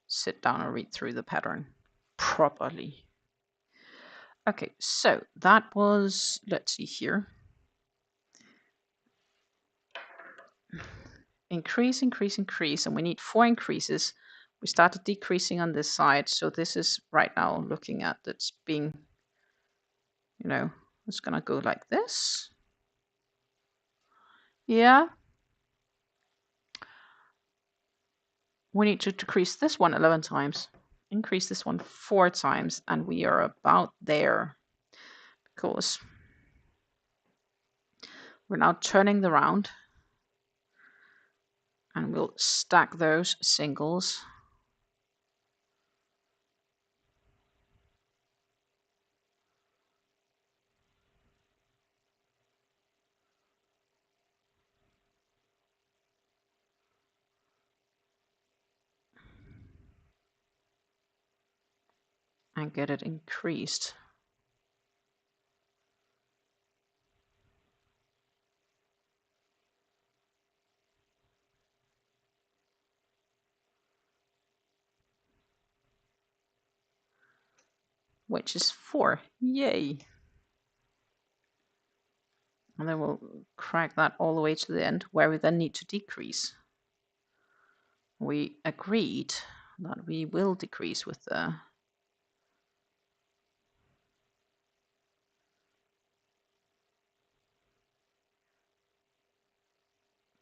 Speaker 2: sit down and read through the pattern properly. Okay, so that was, let's see here. Increase, and we need 4 increases. We started decreasing on this side, so this is right now looking at it's being, it's gonna go like this. Yeah. We need to decrease this one 11 times, increase this one 4 times, and we are about there, because we're now turning the round, and we'll stack those singles. And get it increased. Which is 4. Yay. And then we'll crack that all the way to the end, where we then need to decrease. We agreed that we will decrease with the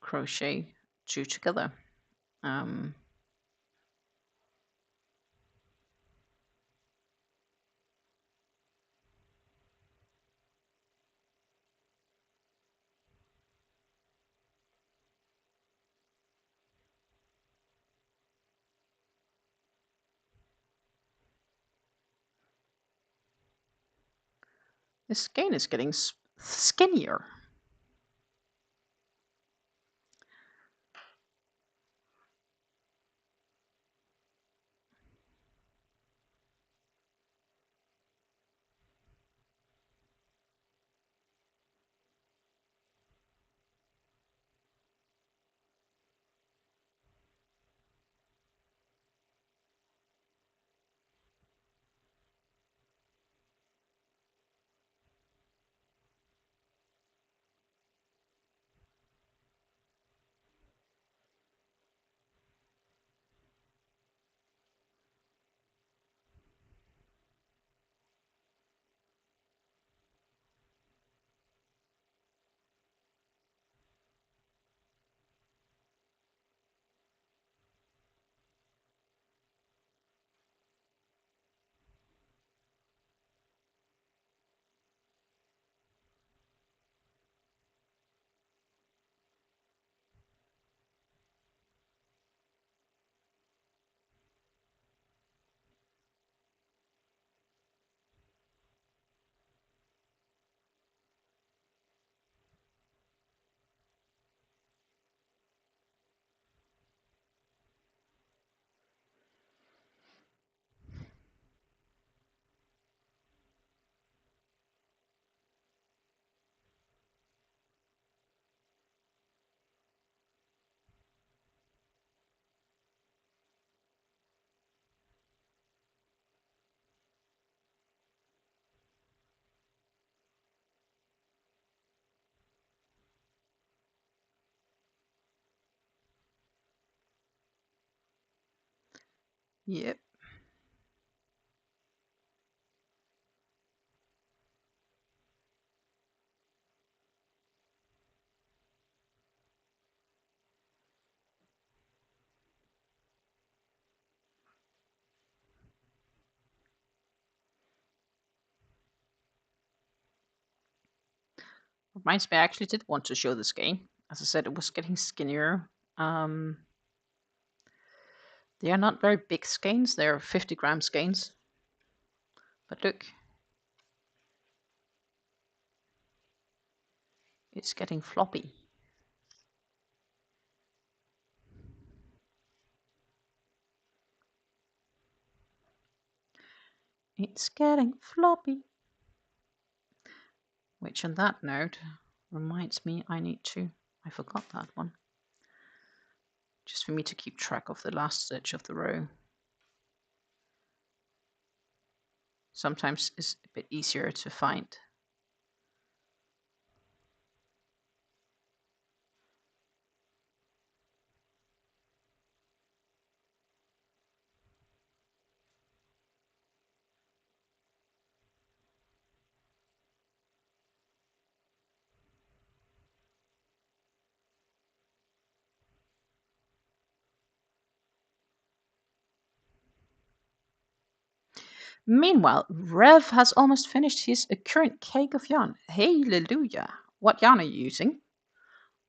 Speaker 2: crochet two together. This skein is getting skinnier. Yep. Reminds me, I actually did want to show the skein. As I said, it was getting skinnier. They are not very big skeins. They're 50-gram skeins. But look, it's getting floppy. It's getting floppy. Which on that note reminds me I forgot that one. Just for me to keep track of the last stitch of the row. Sometimes it's a bit easier to find. Meanwhile, Rev has almost finished his current cake of yarn. Hallelujah! What yarn are you using?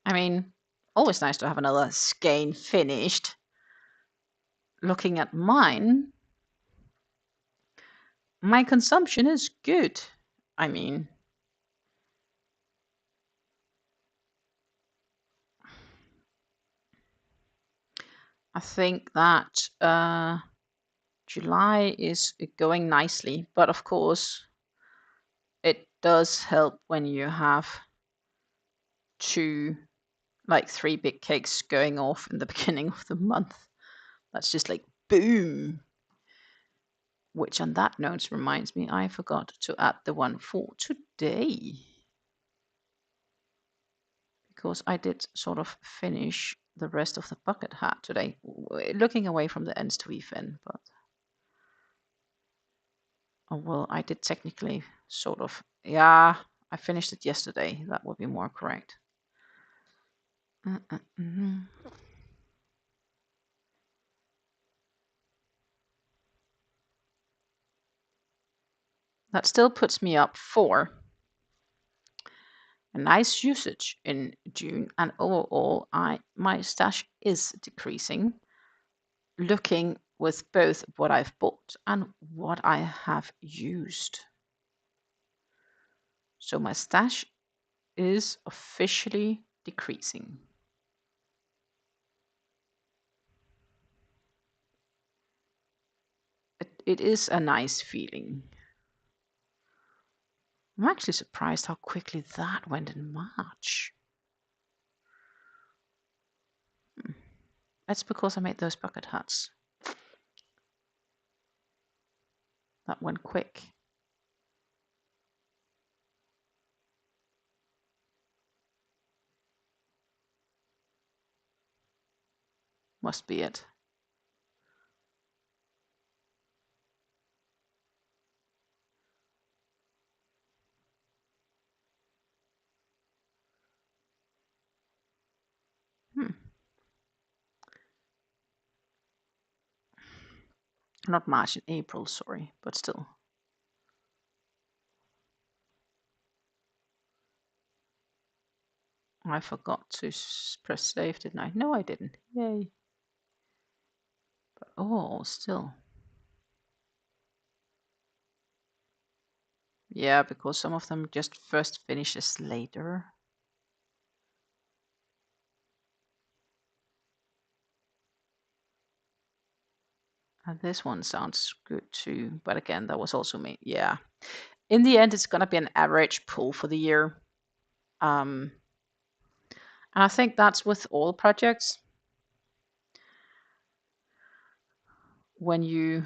Speaker 2: I mean, always nice to have another skein finished. Looking at mine, my consumption is good. I mean, I think that July is going nicely, but of course, it does help when you have three big cakes going off in the beginning of the month. That's just like boom. Which on that note reminds me, I forgot to add the one for today. Because I did sort of finish the rest of the bucket hat today. Looking away from the ends to weave in, but well, I did technically sort of, yeah, I finished it yesterday. That would be more correct. That still puts me up for a nice usage in June, and overall my stash is decreasing, looking with both what I've bought and what I have used. So my stash is officially decreasing. It is a nice feeling. I'm actually surprised how quickly that went in March. That's because I made those bucket hats. That went quick. Must be it. Not March, in April, sorry, but still. I forgot to press save, didn't I? No, I didn't. Yay. But oh, still. Yeah, because some of them just first finishes later. And this one sounds good too. But again, that was also me. Yeah. In the end, it's going to be an average pull for the year. And I think that's with all projects. When you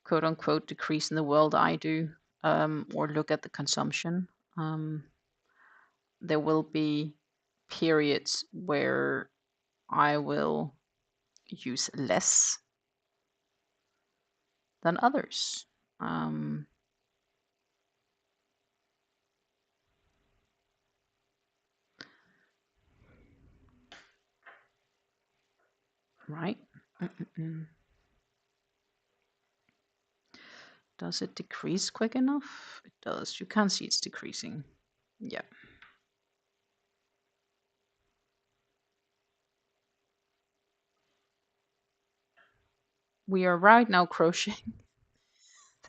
Speaker 2: quote unquote decrease in the world, I do, or look at the consumption, there will be periods where I will use less than others. Right? Does it decrease quick enough? It does. You can see it's decreasing. Yeah. We are right now crocheting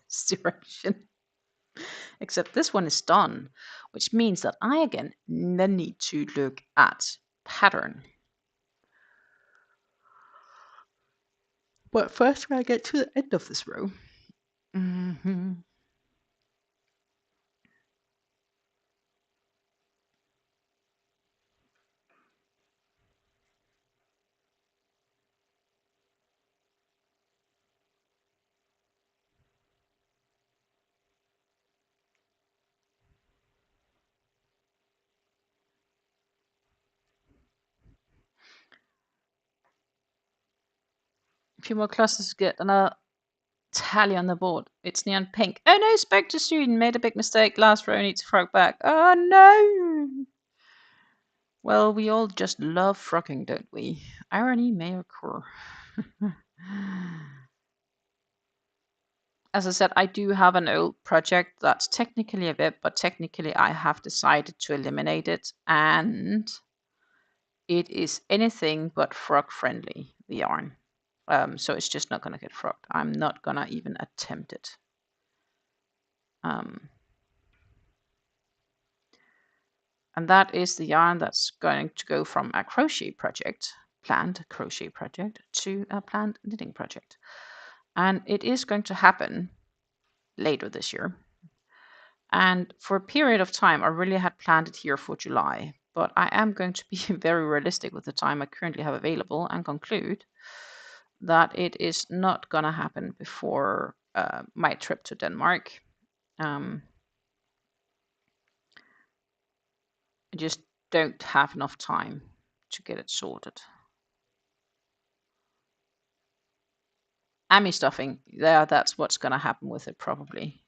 Speaker 2: this direction. Except this one is done, which means that I again then need to look at pattern. But first, when I get to the end of this row, a few more clusters to get another tally on the board. It's neon pink. Oh no, spoke to student, made a big mistake. Last row needs to frog back. Oh no! Well, we all just love frogging, don't we? Irony may occur. As I said, I do have an old project that's technically a bit, but technically I have decided to eliminate it, and it is anything but frog friendly, the yarn. So it's just not going to get frogged. I'm not going to even attempt it. And that is the yarn that's going to go from a crochet project, planned crochet project, to a planned knitting project. And it is going to happen later this year. And for a period of time, I really had planned it here for July, but I am going to be very realistic with the time I currently have available and conclude that it is not going to happen before my trip to Denmark. I just don't have enough time to get it sorted. Ami stuffing, yeah, that's what's going to happen with it probably.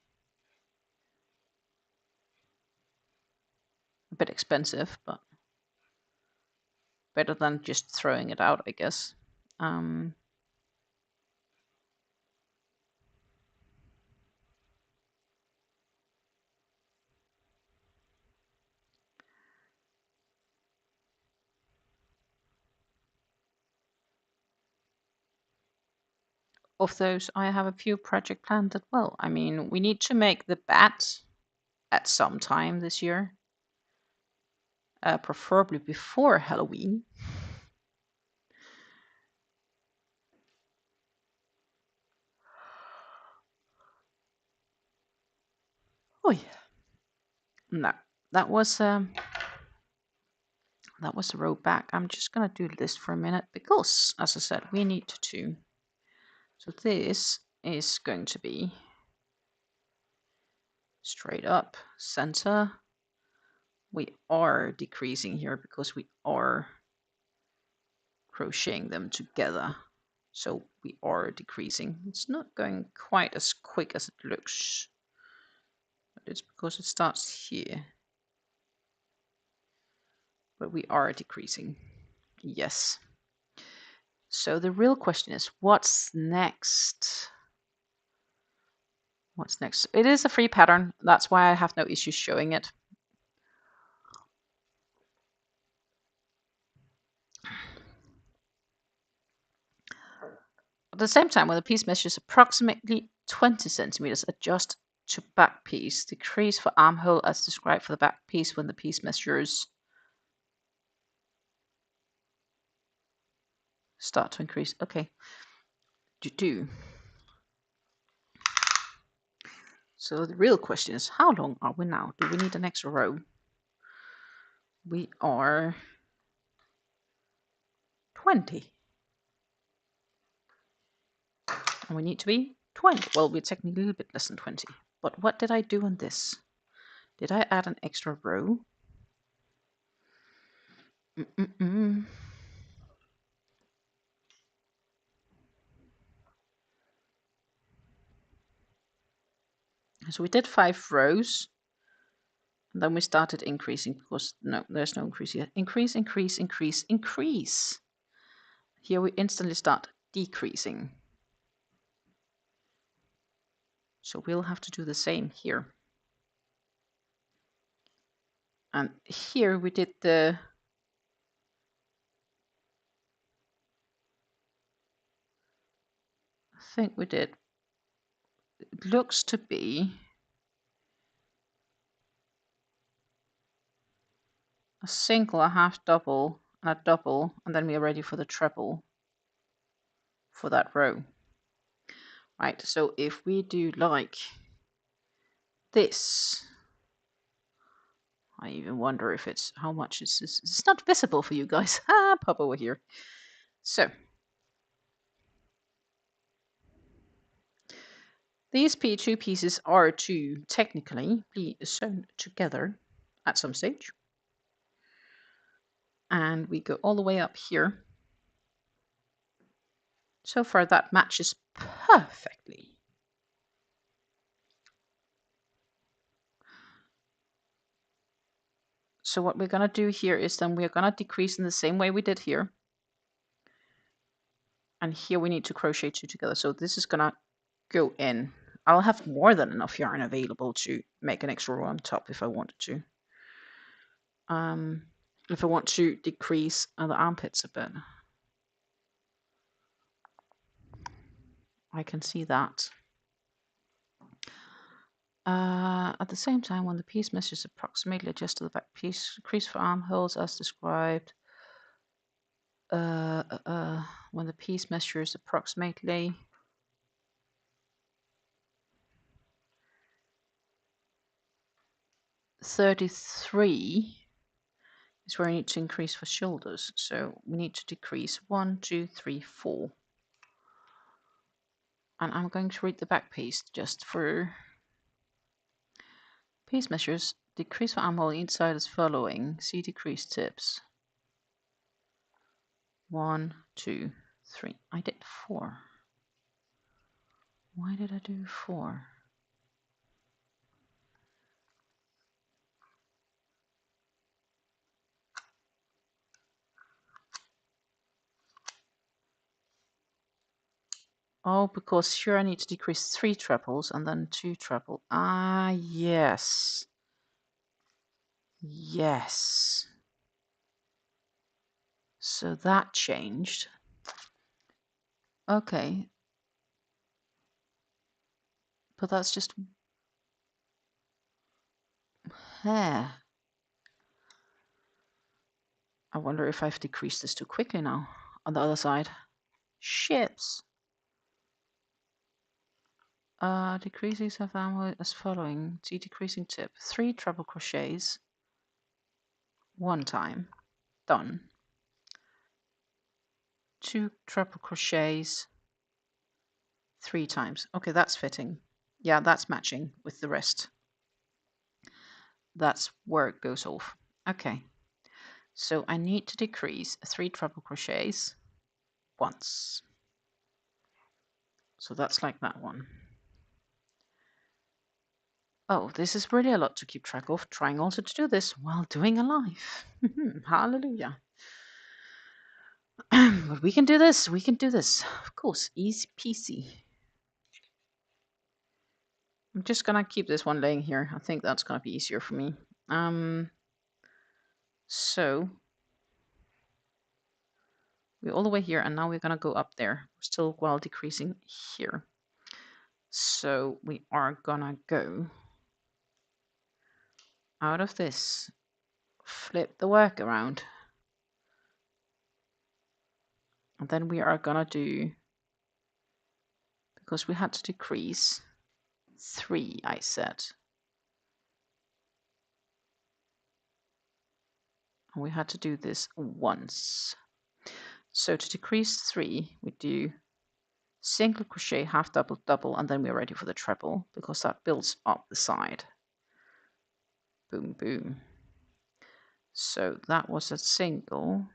Speaker 2: A bit expensive, but better than just throwing it out, I guess. of those, I have a few project planned as well. I mean, we need to make the bat at some time this year, preferably before Halloween. Oh yeah. No, that was the row back. I'm just gonna do this for a minute because, as I said, we need to. So this is going to be straight up center. We are decreasing here because we are crocheting them together. So we are decreasing. It's not going quite as quick as it looks, but it's because it starts here. But we are decreasing. Yes. So the real question is, what's next? What's next? It is a free pattern. That's why I have no issues showing it. At the same time, when the piece measures approximately 20 centimeters, adjust to back piece. Decrease for armhole as described for the back piece when the piece measures start to increase. Okay. Do. So the real question is, how long are we now? Do we need an extra row? We are 20. And we need to be 20. Well, we're technically a little bit less than 20. But what did I do on this? Did I add an extra row? So we did 5 rows. And then we started increasing because no, there's no increase yet. Increase, increase, increase, increase. Here we instantly start decreasing. So we'll have to do the same here. And here we did the I think we did. It looks to be a single, a half double, and a double, and then we are ready for the treble for that row. Right, so if we do like this, I even wonder if it's how much is this. It's not visible for you guys. Pop over here. So these two pieces are to technically be sewn together at some stage. And we go all the way up here. So far that matches perfectly. So what we're going to do here is then we're going to decrease in the same way we did here. And here we need to crochet 2 together. So this is going to go in. I'll have more than enough yarn available to make an extra row on top if I wanted to. If I want to decrease the armpits a bit. I can see that. At the same time, when the piece measures approximately adjust to the back piece, decrease for armholes as described. When the piece measures approximately 33 is where I need to increase for shoulders. So we need to decrease 1, 2, 3, 4. And I'm going to read the back piece just for piece measures. Decrease for armhole inside as following. See decrease tips. 1, 2, 3. I did 4. Why did I do 4? Oh, because here I need to decrease 3 trebles and then 2 treble. Ah, yes. Yes. So that changed. Okay. But that's just hair. I wonder if I've decreased this too quickly now. On the other side. Ships. Decreasing self-ammo as following. See decreasing tip. 3 treble crochets. 1 time. Done. 2 treble crochets. 3 times. Okay, that's fitting. Yeah, that's matching with the rest. That's where it goes off. Okay. So I need to decrease 3 treble crochets once. So that's like that one. Oh, this is really a lot to keep track of. Trying also to do this while doing a live. Hallelujah. But we can do this. We can do this. Of course, easy peasy. I'm just gonna keep this one laying here. I think that's gonna be easier for me. So we're all the way here, and now we're gonna go up there. We're still while decreasing here. So we are gonna go out of this, flip the work around, and then we are gonna do, because we had to decrease 3, I said, and we had to do this once. So to decrease 3, we do single crochet, half double, double, and then we're ready for the treble, because that builds up the side. Boom, boom. So that was a single,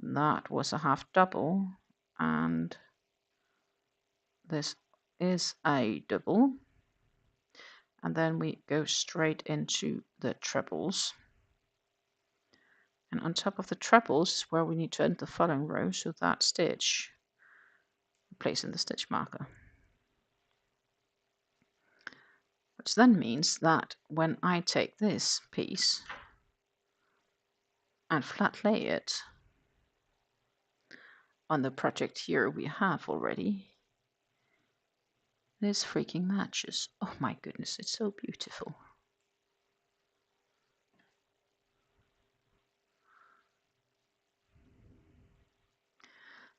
Speaker 2: that was a half double, and this is a double. And then we go straight into the trebles. And on top of the trebles is where we need to end the following row, so that stitch, place in the stitch marker. Which then means that when I take this piece and flat lay it on the project here we have already, this freaking matches. Oh my goodness, it's so beautiful.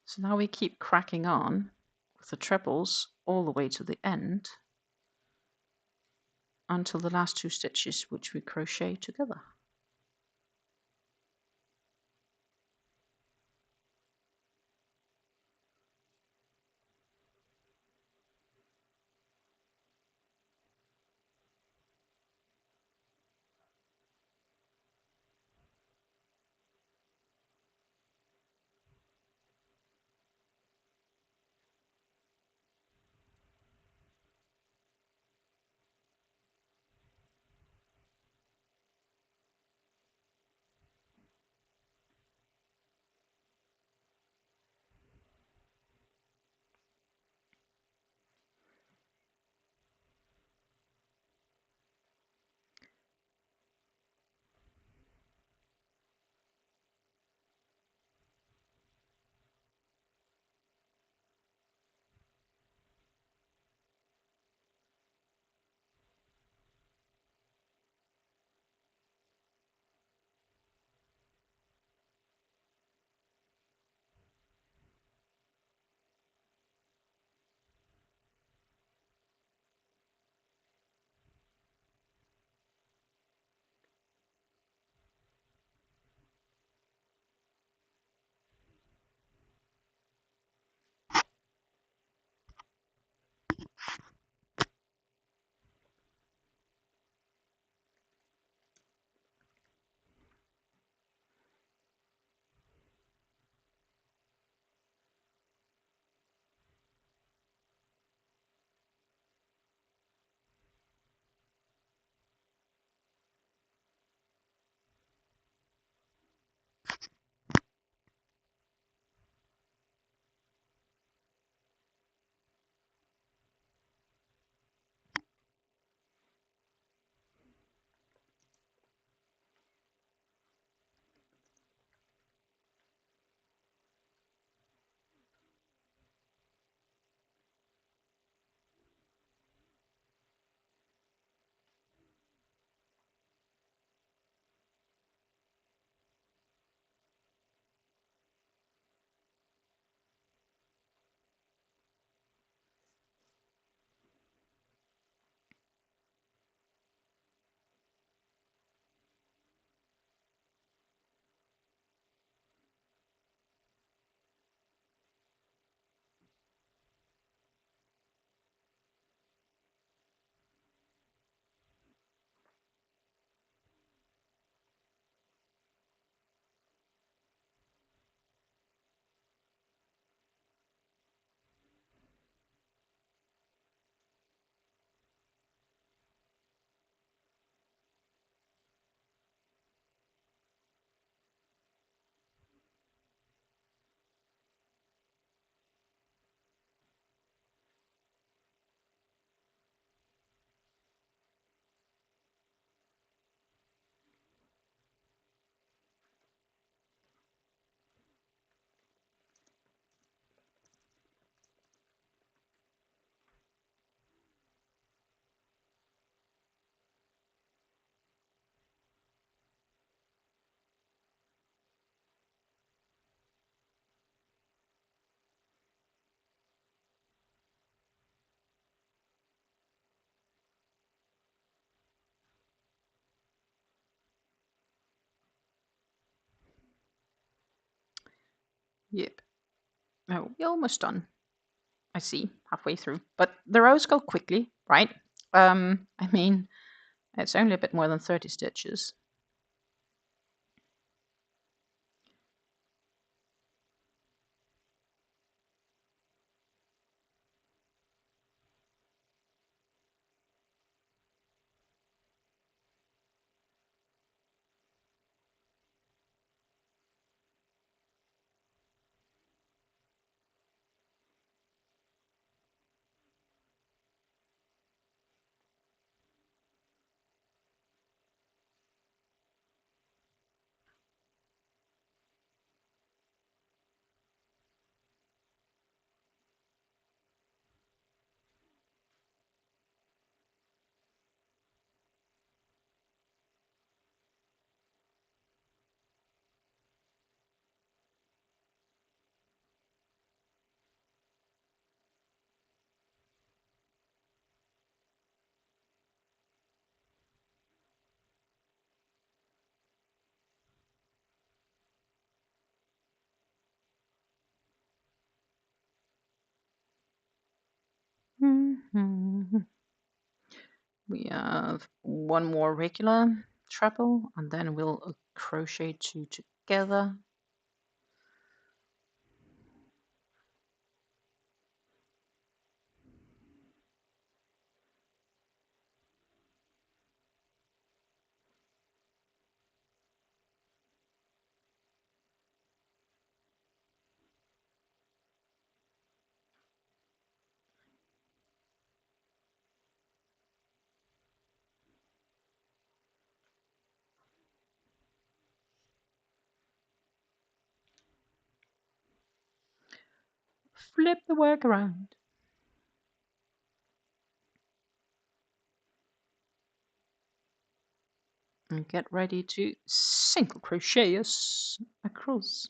Speaker 2: So now we keep cracking on with the trebles all the way to the end until the last 2 stitches, which we crochet together. Yep. Oh, we're almost done. I see, halfway through. But the rows go quickly, right? I mean, it's only a bit more than 30 stitches. We have one more regular treble, and then we'll crochet 2 together. Flip the work around. And get ready to single crochet us across.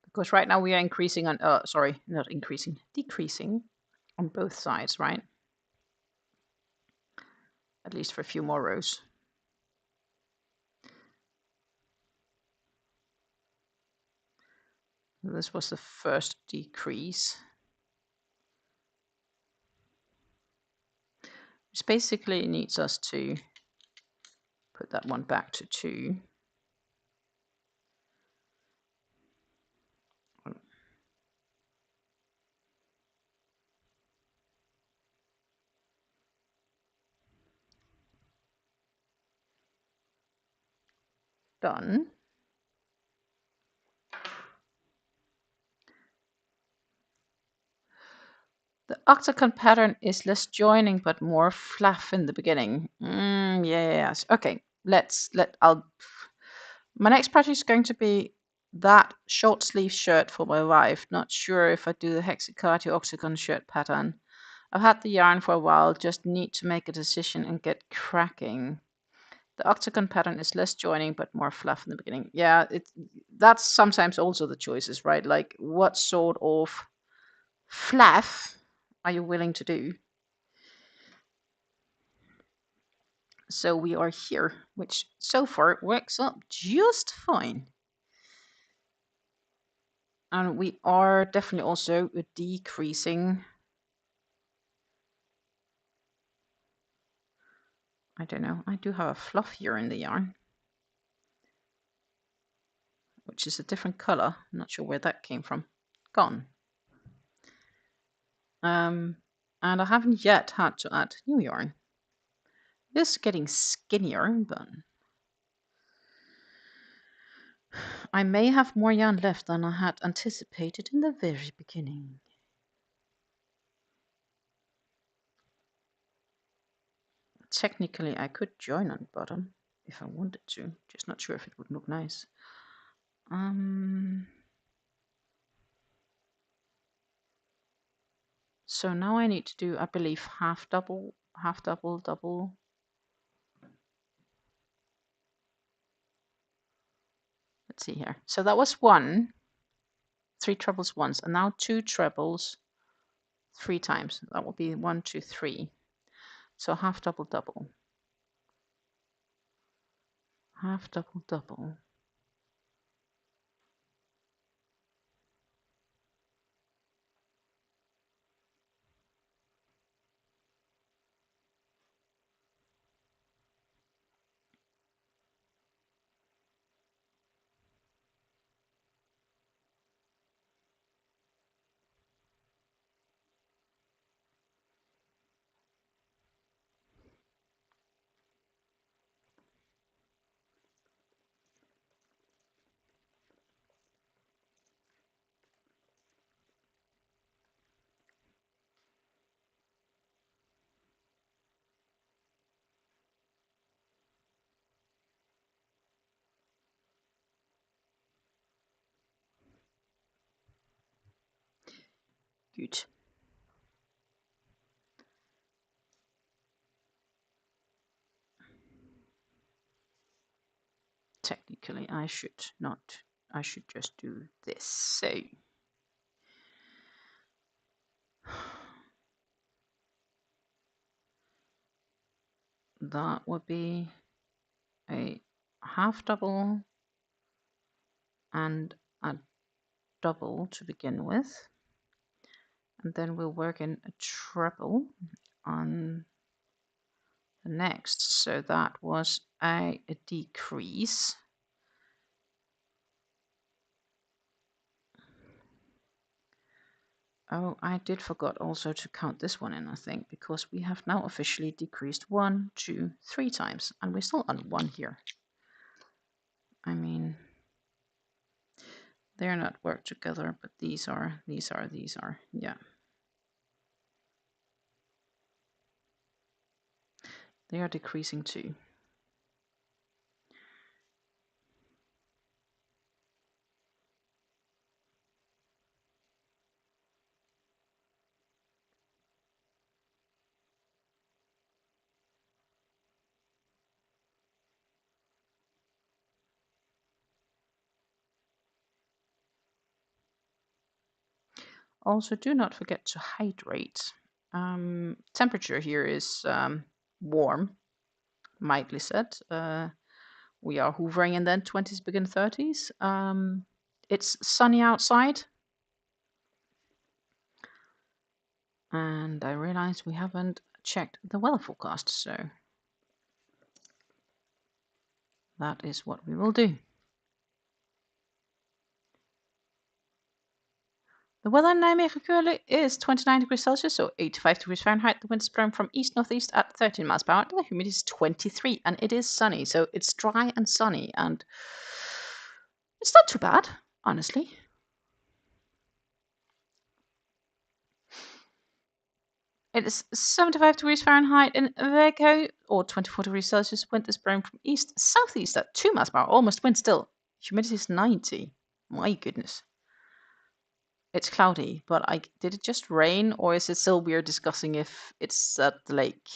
Speaker 2: Because right now we are increasing on, sorry, not increasing, decreasing on both sides, right? At least for a few more rows. This was the first decrease. Which basically needs us to put that one back to 2. Done. The octagon pattern is less joining but more fluff in the beginning. Yes. Okay. My next project is going to be that short sleeve shirt for my wife. Not sure if I do the hexacard octagon shirt pattern. I've had the yarn for a while, just need to make a decision and get cracking. The octagon pattern is less joining but more fluff in the beginning. Yeah, that's sometimes also the choices, right? Like what sort of fluff are you willing to do? So we are here, which so far works up just fine. And we are definitely also decreasing. I don't know. I do have a fluff here in the yarn, which is a different color. I'm not sure where that came from. Gone. And I haven't yet had to add new yarn. This is getting skinnier, but I may have more yarn left than I had anticipated in the very beginning. Technically, I could join on the bottom if I wanted to. Just not sure if it would look nice. So now I need to do, I believe, half double, double. Let's see here. So that was 1, 3 trebles once, and now 2 trebles 3 times. That will be 1, 2, 3. So half double, double. Half double, double. Good. Technically, I should not. I should just do this. So that would be a half double and a double to begin with. And then we'll work in a treble on the next. So that was a decrease. Oh, I did forgot also to count this one in, I think, because we have now officially decreased 1, 2, 3 times, and we're still on 1 here. I mean, they're not worked together, but these are, yeah. They are decreasing too. Also, do not forget to hydrate. Temperature here is warm, mildly said. We are hoovering in the 20s, begin 30s. It's sunny outside. And I realized we haven't checked the weather forecast, so that is what we will do. The weather in Nijmegen Krølle is 29 degrees Celsius, so 85 degrees Fahrenheit. The wind is blowing from east-northeast at 13 miles per hour. The humidity is 23, and it is sunny, so it's dry and sunny, and it's not too bad, honestly. It is 75 degrees Fahrenheit in Waistcoat, or 24 degrees Celsius. Wind is blowing from east-southeast at 2 miles per hour, almost wind still. Humidity is 90. My goodness. It's cloudy, but did it just rain, or is it still weird discussing if it's at the lake?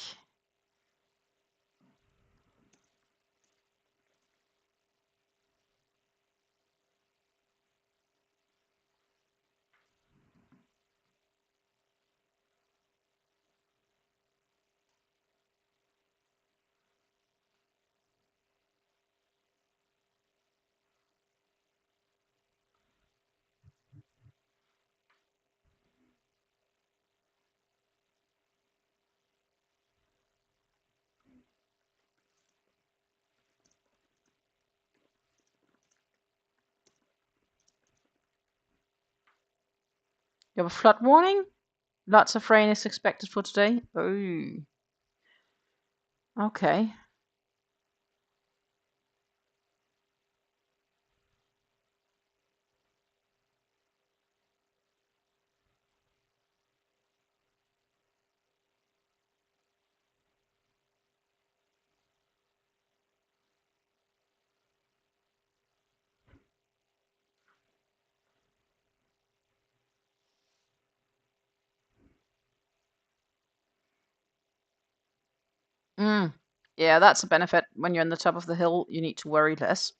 Speaker 2: You have a flood warning? Lots of rain is expected for today. Oh, okay. Mm. Yeah, that's a benefit. When you're on the top of the hill, you need to worry less.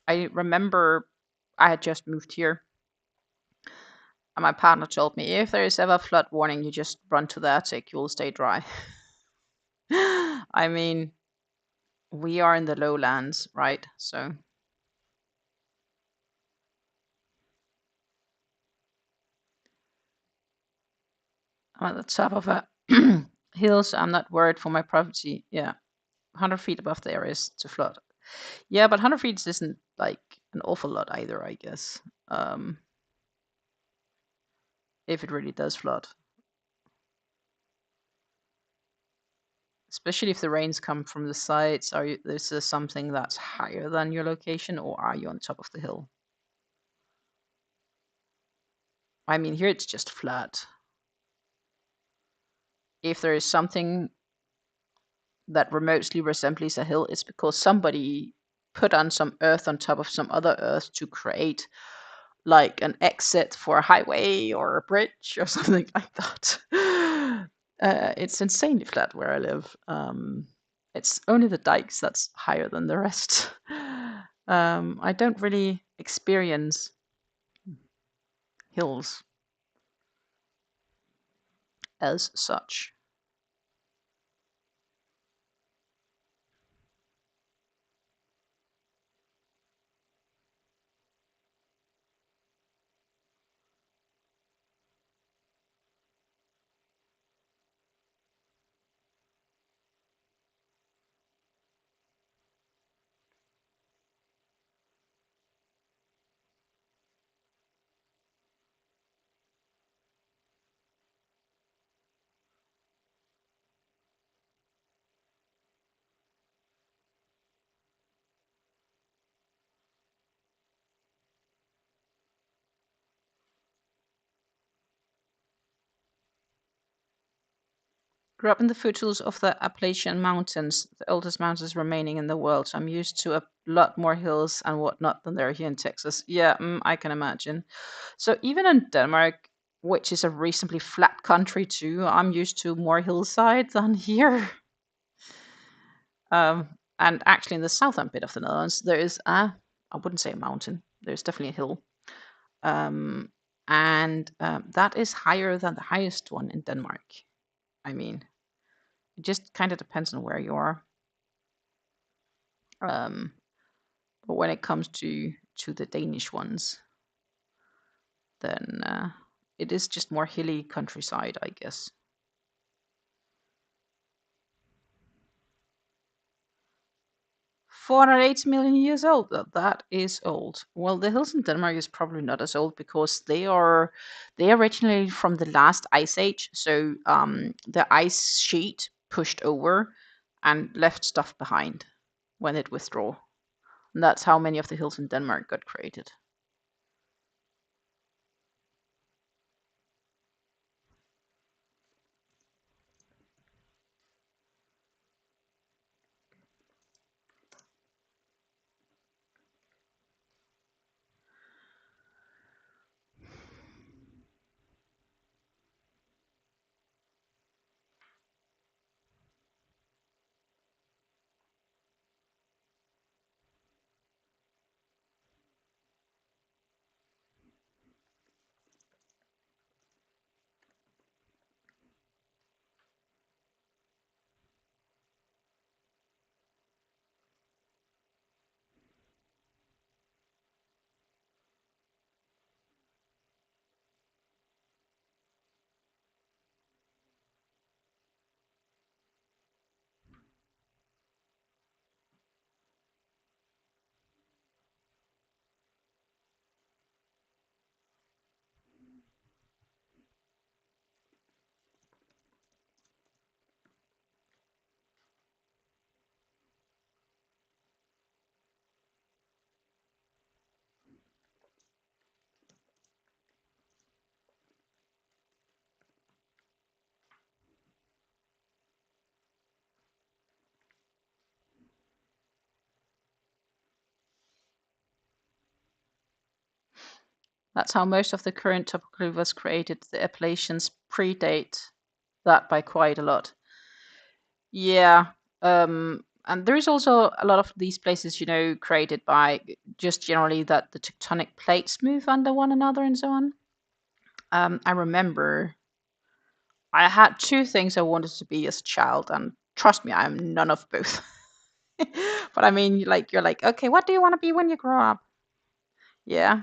Speaker 2: I remember I had just moved here, and my partner told me if there is ever a flood warning, you just run to the attic, you will stay dry. I mean, we are in the lowlands, right? So I'm at the top of a hill, so I'm not worried for my property. Yeah, 100 feet above the areas to flood. Yeah, but 100 feet isn't like an awful lot either, I guess. Um, if it really does flood, especially if the rains come from the sides. Are you? This is something that's higher than your location, or are you on top of the hill? I mean, here it's just flat. If there is something that remotely resembles a hill, it's because somebody put on some earth on top of some other earth to create like an exit for a highway or a bridge or something like that. It's insanely flat where I live. It's only the dikes that's higher than the rest. I don't really experience hills as such. Grew up in the foothills of the Appalachian Mountains, the oldest mountains remaining in the world. So I'm used to a lot more hills and whatnot than there are here in Texas. Yeah, I can imagine. So even in Denmark, which is a reasonably flat country too, I'm used to more hillside than here. And actually, in the southern bit of the Netherlands, there is I wouldn't say a mountain. There's definitely a hill, um, and that is higher than the highest one in Denmark. I mean, it just kind of depends on where you are. Um, but when it comes to the Danish ones, then it is just more hilly countryside, I guess. 480 million years old. That is old. Well, the hills in Denmark is probably not as old because they originally from the last ice age. So the ice sheet pushed over and left stuff behind when it withdrew. And that's how many of the hills in Denmark got created. That's how most of the current topography was created. The Appalachians predate that by quite a lot. Yeah. And there is also a lot of these places, you know, created by just generally that the tectonic plates move under one another and so on. I remember I had two things I wanted to be as a child, and trust me, I'm none of both. But I mean, like, you're like, okay, what do you want to be when you grow up? Yeah.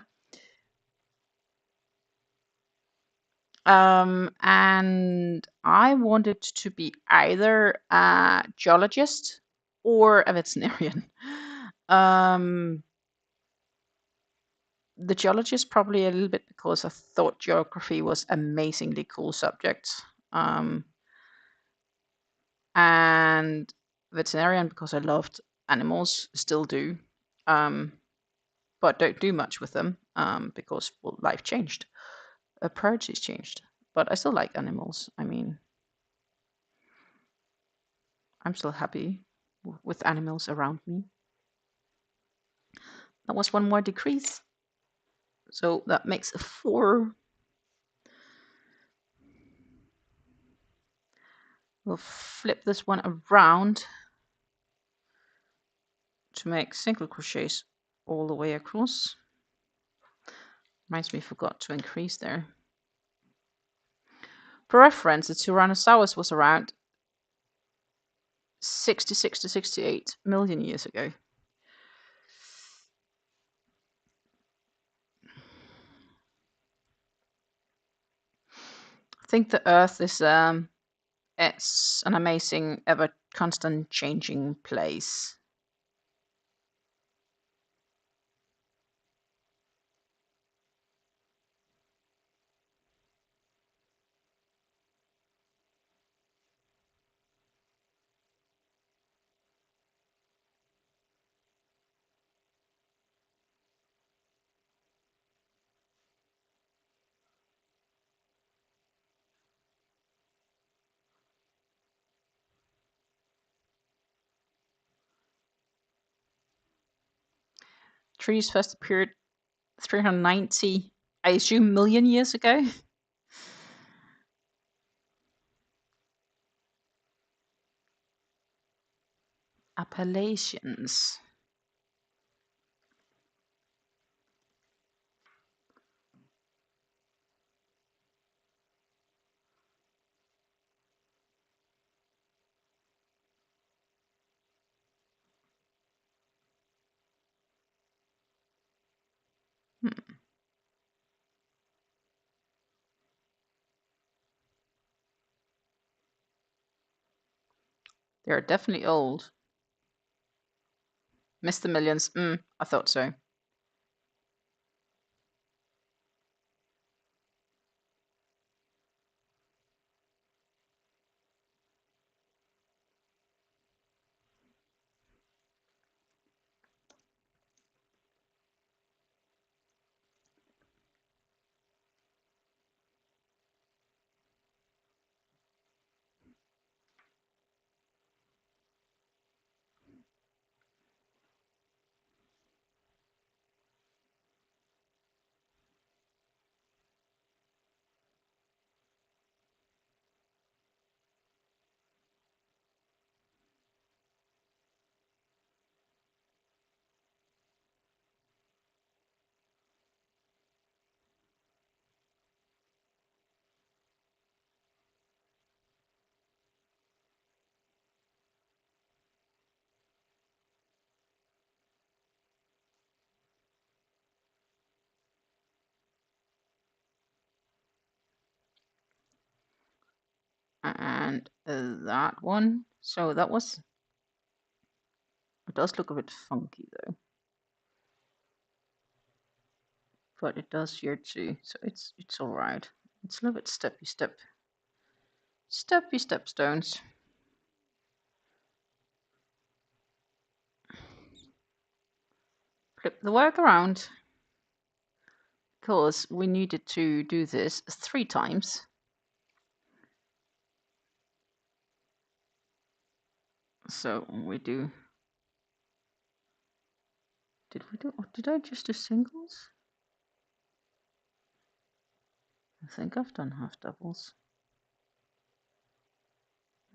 Speaker 2: And I wanted to be either a geologist or a veterinarian. Um, the geologist probably a little bit because I thought geography was amazingly cool subject. Um, and veterinarian because I loved animals, still do, but don't do much with them because well, life changed, priorities changed. But I still like animals. I mean, I'm still happy with animals around me. That was one more decrease, so that makes a 4. We'll flip this one around to make single crochets all the way across. Reminds me, I forgot to increase there. For reference, the Tyrannosaurus was around 66 to 68 million years ago. I think the Earth is it's an amazing, ever constant changing place. Trees first appeared 390, I assume, million years ago. Appalachians. Hmm. They're definitely old. Mr. Millions. I thought so. And that one. So that was. It does look a bit funky though. But it does here too, so it's all right. It's a little bit steppy step stones. Flip the work around because we needed to do this 3 times. So we do. Did we do? Or did I just do singles? I think I've done half doubles.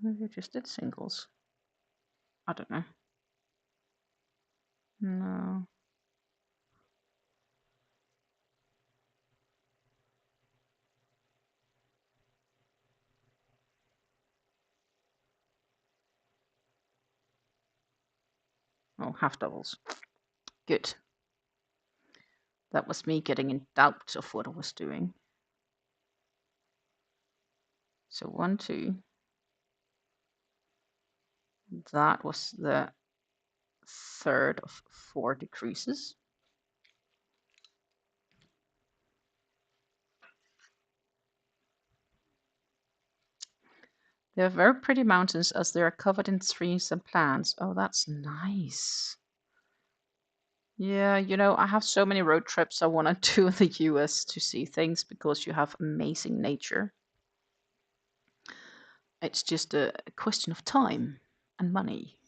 Speaker 2: Maybe I just did singles. I don't know. No. Oh, half doubles. Good. That was me getting in doubt of what I was doing. So 1, 2. That was the third of 4 decreases. They are very pretty mountains as they are covered in trees and plants. Oh, that's nice. Yeah, you know, I have so many road trips I want to do in the US to see things because you have amazing nature. It's just a question of time and money.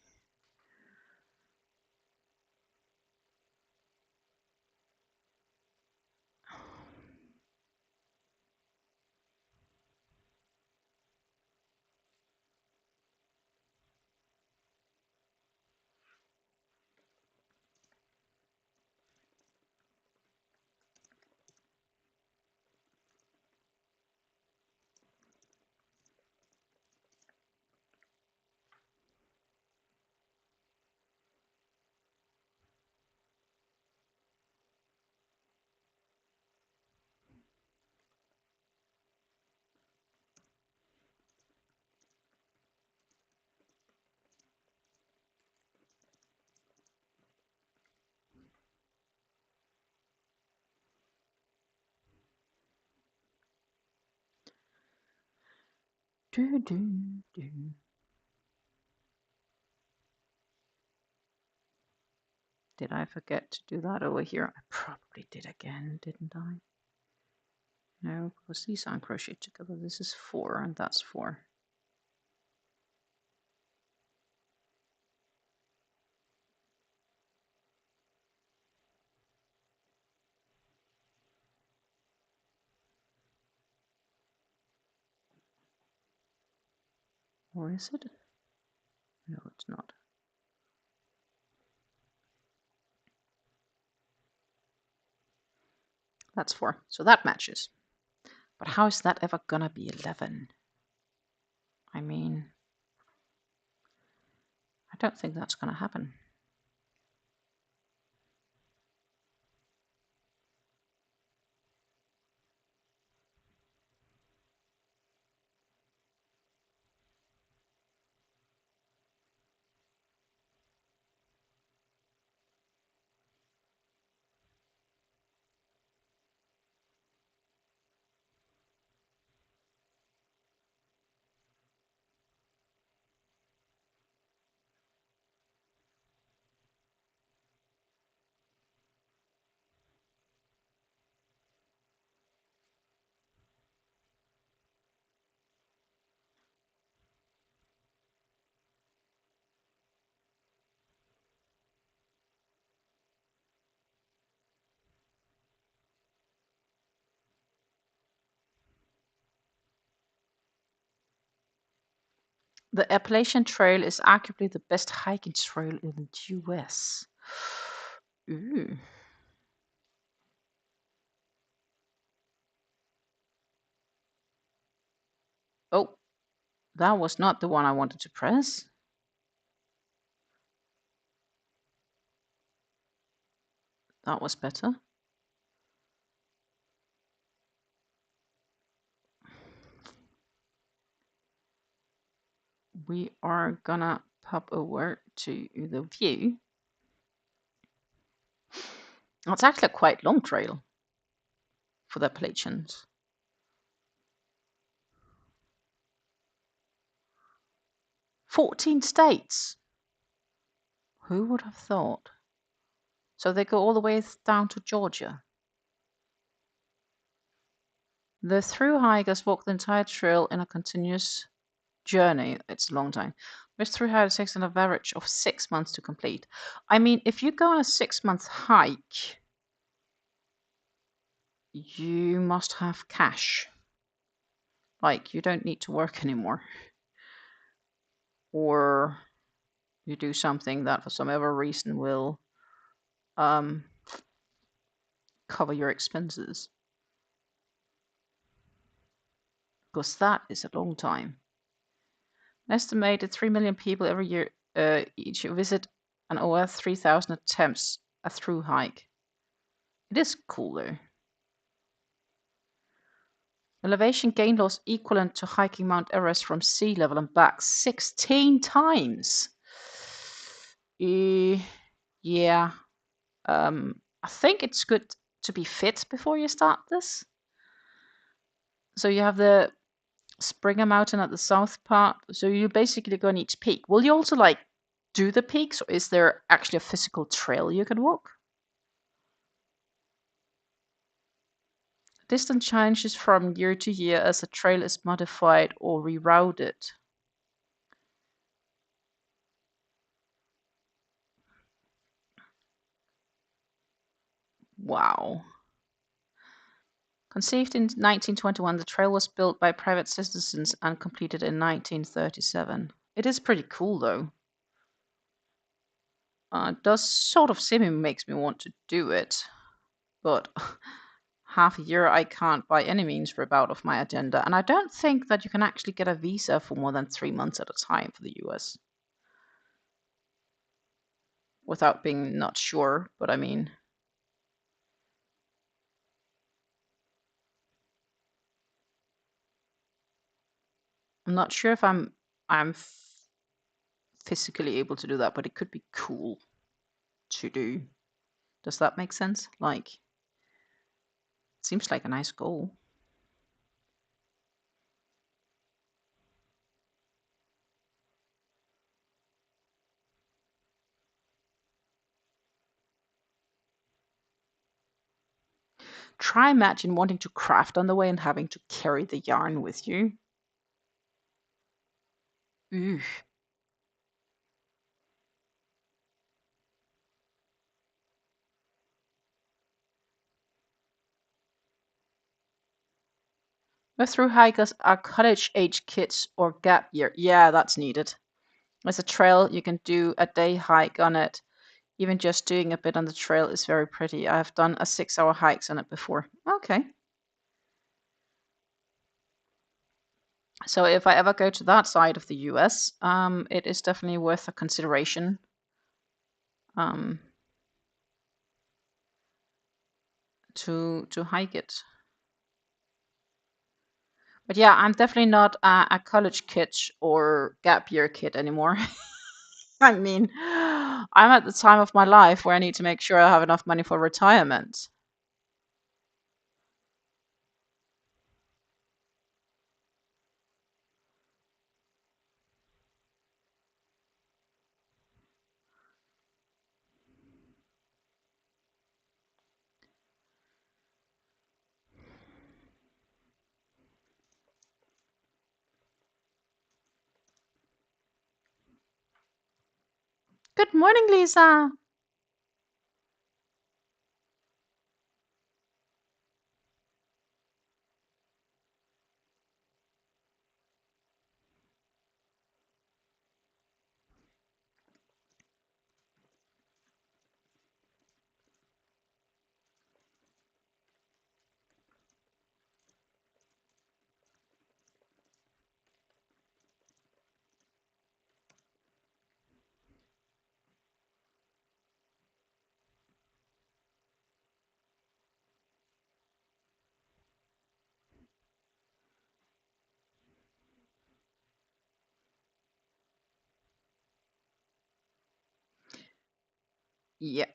Speaker 2: Do, do, do. Did I forget to do that over here? I probably did again, didn't I? No, because these aren't crocheted together. This is 4 and that's 4. Or is it? No, it's not. That's 4. So that matches. But how is that ever gonna be 11? I mean, I don't think that's gonna happen. The Appalachian Trail is arguably the best hiking trail in the US. Ooh. Oh, that was not the one I wanted to press. That was better. We are gonna pop over to the view. It's actually a quite long trail for the Appalachians. 14 states. Who would have thought? So they go all the way down to Georgia. The through hikers walk the entire trail in a continuous journey. It's a long time. Most through hikers takes an average of 6 months to complete. I mean, if you go on a 6-month hike, you must have cash. Like, you don't need to work anymore. Or you do something that for some other reason will cover your expenses. Because that is a long time. An estimated 3 million people every year each visit and over 3,000 attempts a through hike. It is cool though. Elevation gain loss equivalent to hiking Mount Everest from sea level and back 16 times. Yeah. I think it's good to be fit before you start this. So you have the Springer Mountain at the south part. So you basically go on each peak. Will you also like do the peaks, or is there actually a physical trail you can walk? Distance changes from year to year as the trail is modified or rerouted. Wow. Conceived in 1921, the trail was built by private citizens and completed in 1937. It is pretty cool though. It does sort of makes me want to do it, but half a year I can't by any means rip out of my agenda, and I don't think that you can actually get a visa for more than 3 months at a time for the US. Without being not sure, but I mean, I'm not sure if I'm physically able to do that, but it could be cool to do. Does that make sense? Like, it seems like a nice goal. Try imagine wanting to craft on the way and having to carry the yarn with you. Ooh. The through hikers are college-age kids or gap year. Yeah, that's needed. There's a trail, you can do a day hike on it. Even just doing a bit on the trail is very pretty. I've done a 6-hour hikes on it before. Okay. So if I ever go to that side of the US, it is definitely worth a consideration. To hike it. But yeah, I'm definitely not a college kid or gap year kid anymore. I mean, I'm at the time of my life where I need to make sure I have enough money for retirement. Good morning, Lisa. Yeah.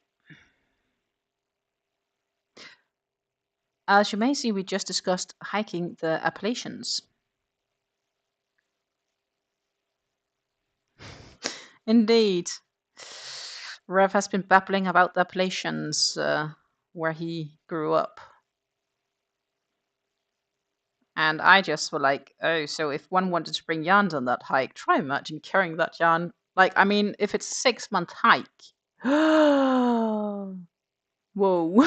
Speaker 2: As you may see, we just discussed hiking the Appalachians. Indeed. Rev has been babbling about the Appalachians, where he grew up. And I just were like, oh, so if one wanted to bring yarn on that hike, try imagine carrying that yarn. Like, I mean, if it's a 6-month hike. Whoa.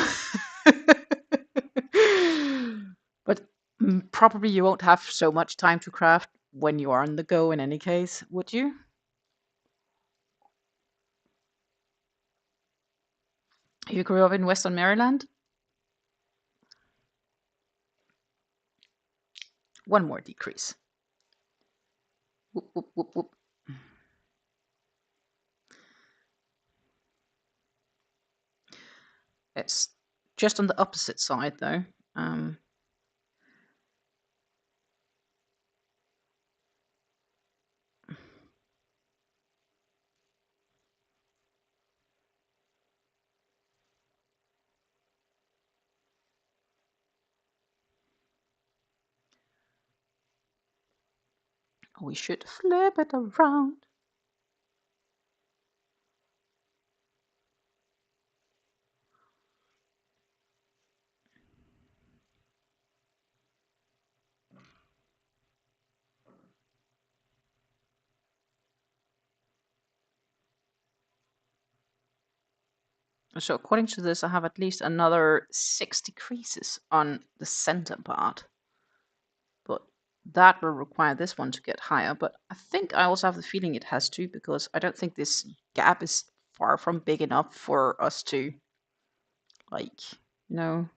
Speaker 2: Probably you won't have so much time to craft when you are on the go in any case, would you? You grew up in Western Maryland? One more decrease. Whoop, whoop, whoop, whoop. It's just on the opposite side, though. We should flip it around. So according to this, I have at least another 6 decreases on the center part. But that will require this one to get higher. But I think I also have the feeling it has to, because I don't think this gap is far from big enough for us to, like, you know.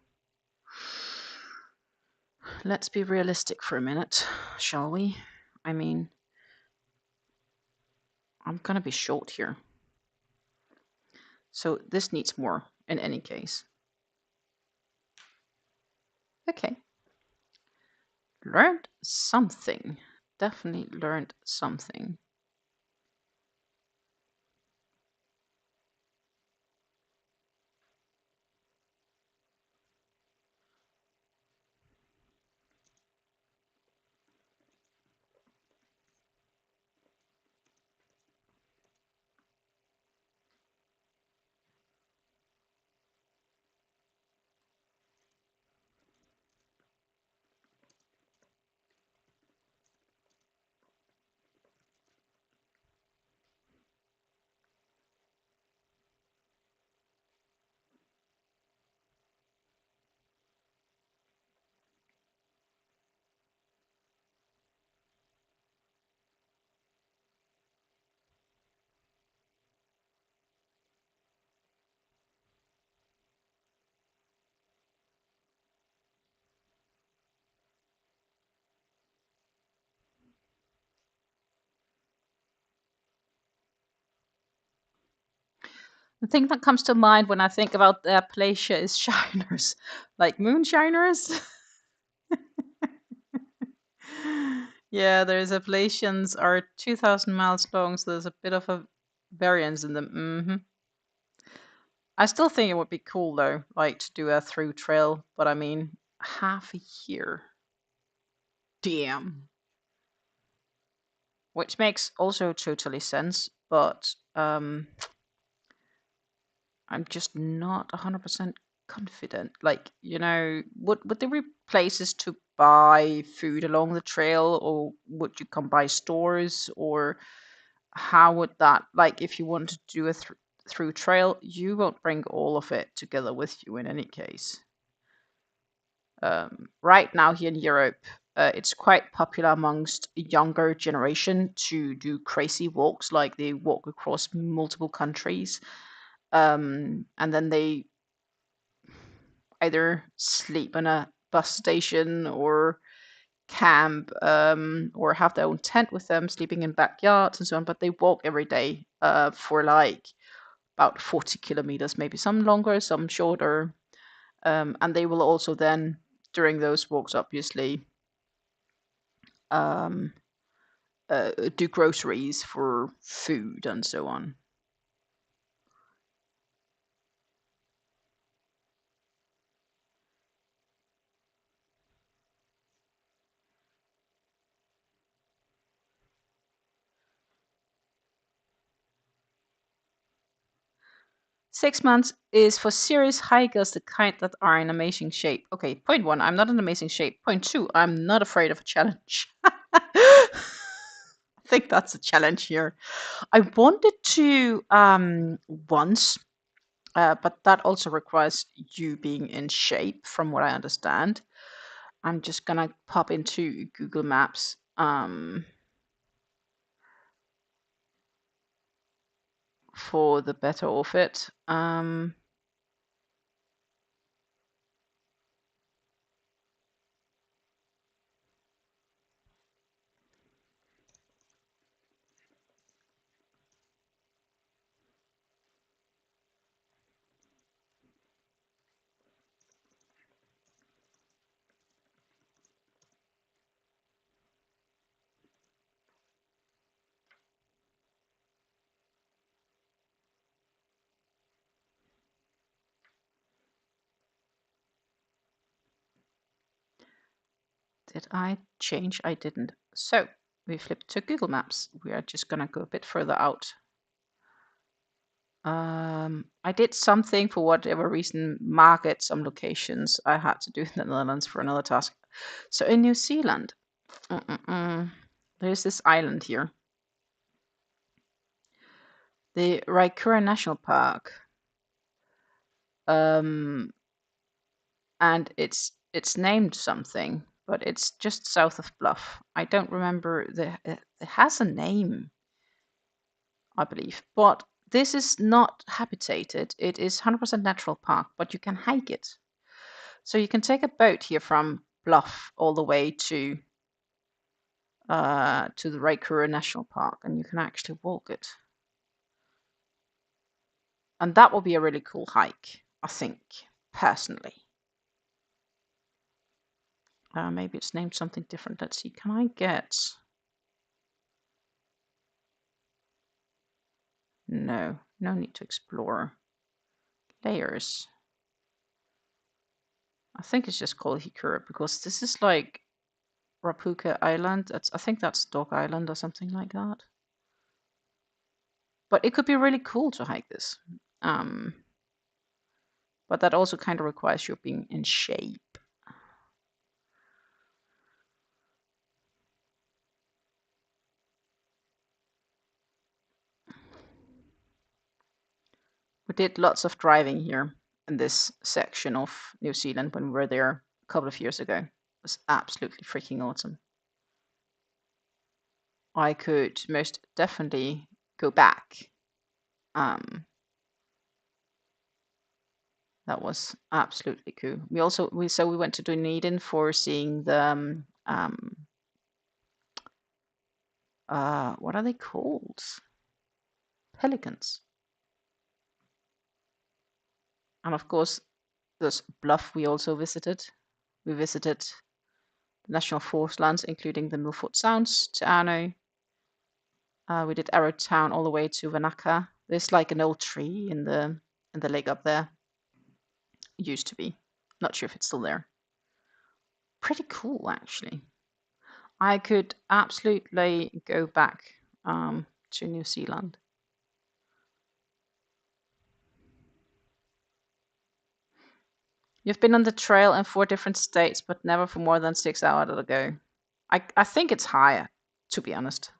Speaker 2: Let's be realistic for a minute, shall we? I mean, I'm gonna be short here. So this needs more in any case. Okay. Learned something. Definitely learned something. The thing that comes to mind when I think about the Appalachia is shiners, like moonshiners. Yeah, there's Appalachians are 2,000 miles long, so there's a bit of a variance in them. I still think it would be cool though, like to do a through trail, but I mean, half a year. Damn. Which makes also totally sense, but I'm just not 100% confident. Like, you know, would there be places to buy food along the trail, or would you come by stores, or how would that, like, if you want to do a through trail, you won't bring all of it together with you in any case. Right now here in Europe, it's quite popular amongst a younger generation to do crazy walks, like they walk across multiple countries. And then they either sleep in a bus station or camp, or have their own tent with them, sleeping in backyards and so on. But they walk every day for like about 40 kilometers, maybe some longer, some shorter. And they will also then, during those walks, obviously, do groceries for food and so on. 6 months is for serious hikers, the kind that are in amazing shape. Okay, point one, I'm not in amazing shape. Point two, I'm not afraid of a challenge. I think that's a challenge here. I wanted to once, but that also requires you being in shape, from what I understand. I'm just gonna pop into Google Maps for the better of it. Did I change? I didn't. So we flipped to Google Maps. We are just gonna go a bit further out. I did something for whatever reason, market some locations I had to do in the Netherlands for another task. So in New Zealand, there's this island here, the Raikura National Park, and it's named something, but it's just south of Bluff. I don't remember it has a name, I believe, but this is not habitated. It is 100% natural park, but you can hike it. So you can take a boat here from Bluff all the way to the Raikura National Park, and you can actually walk it. And that will be a really cool hike, I think, personally. Maybe it's named something different. Let's see. Can I get... No need to explore. Layers. I think it's just called Hikura because this is like Rapuka Island. I think that's Dog Island or something like that. But it could be really cool to hike this. But that also kind of requires you being in shape. We did lots of driving here in this section of New Zealand when we were there a couple of years ago. It was absolutely freaking awesome. I could most definitely go back. That was absolutely cool. We went to Dunedin for seeing the what are they called? Pelicans. And of course, this Bluff we also visited. We visited the National Forest lands, including the Milford Sounds, Te Ano. We did Arrowtown all the way to Wanaka. There's like an old tree in the lake up there. It used to be. Not sure if it's still there. Pretty cool, actually. I could absolutely go back to New Zealand. You've been on the trail in 4 different states, but never for more than 6 hours at a go. I think it's higher, to be honest.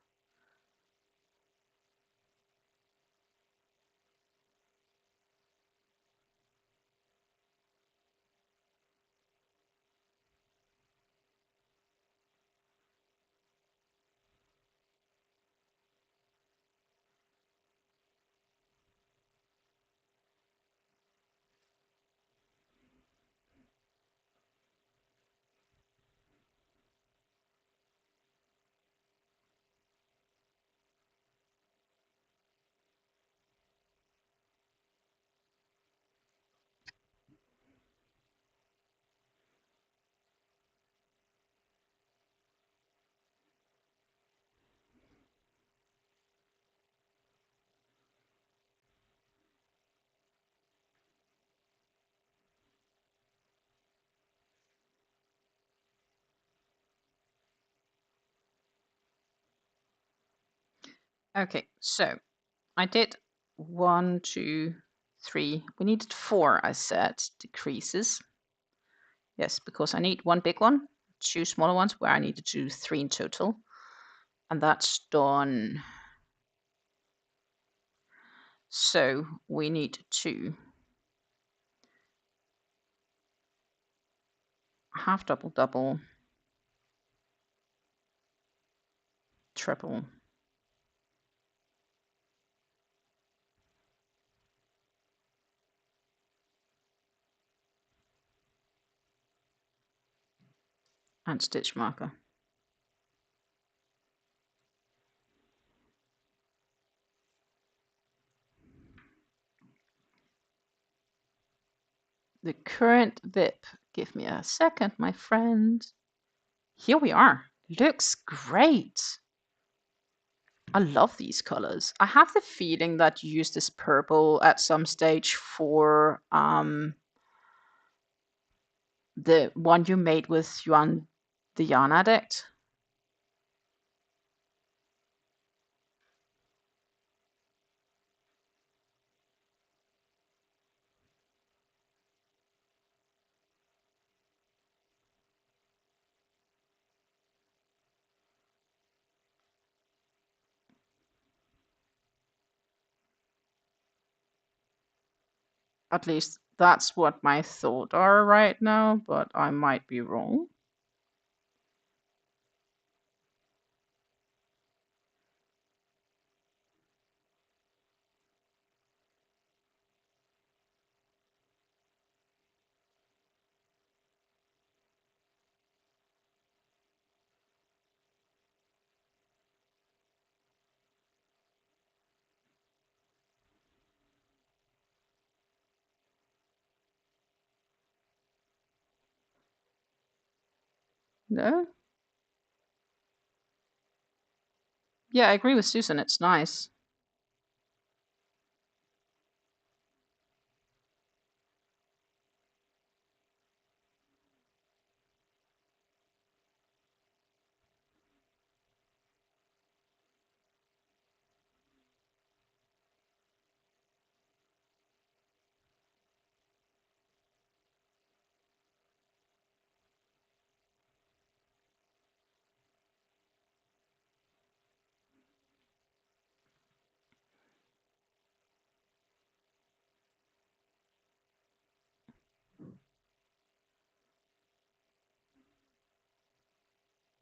Speaker 2: Okay, so I did 1, 2, 3. We needed 4, I said, decreases. Yes, because I need 1 big one, 2 smaller ones, where I need to do 3 in total. And that's done. So we need to half double, double, triple. And stitch marker. The current VIP. Give me a second, my friend. Here we are. Looks great. I love these colors. I have the feeling that you used this purple at some stage for the one you made with Yuan, the Yarn Addict. At least that's what my thoughts are right now, but I might be wrong. No? Yeah, I agree with Susan. It's nice.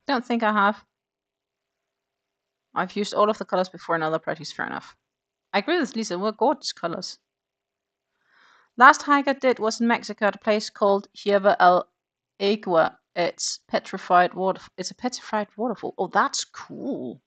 Speaker 2: Don't think I have. I've used all of the colors before in other projects, fair enough. I agree with Lisa, we're gorgeous colors. Last hike I did was in Mexico at a place called Hieva el Agua. It's petrified water. It's a petrified waterfall. Oh, that's cool.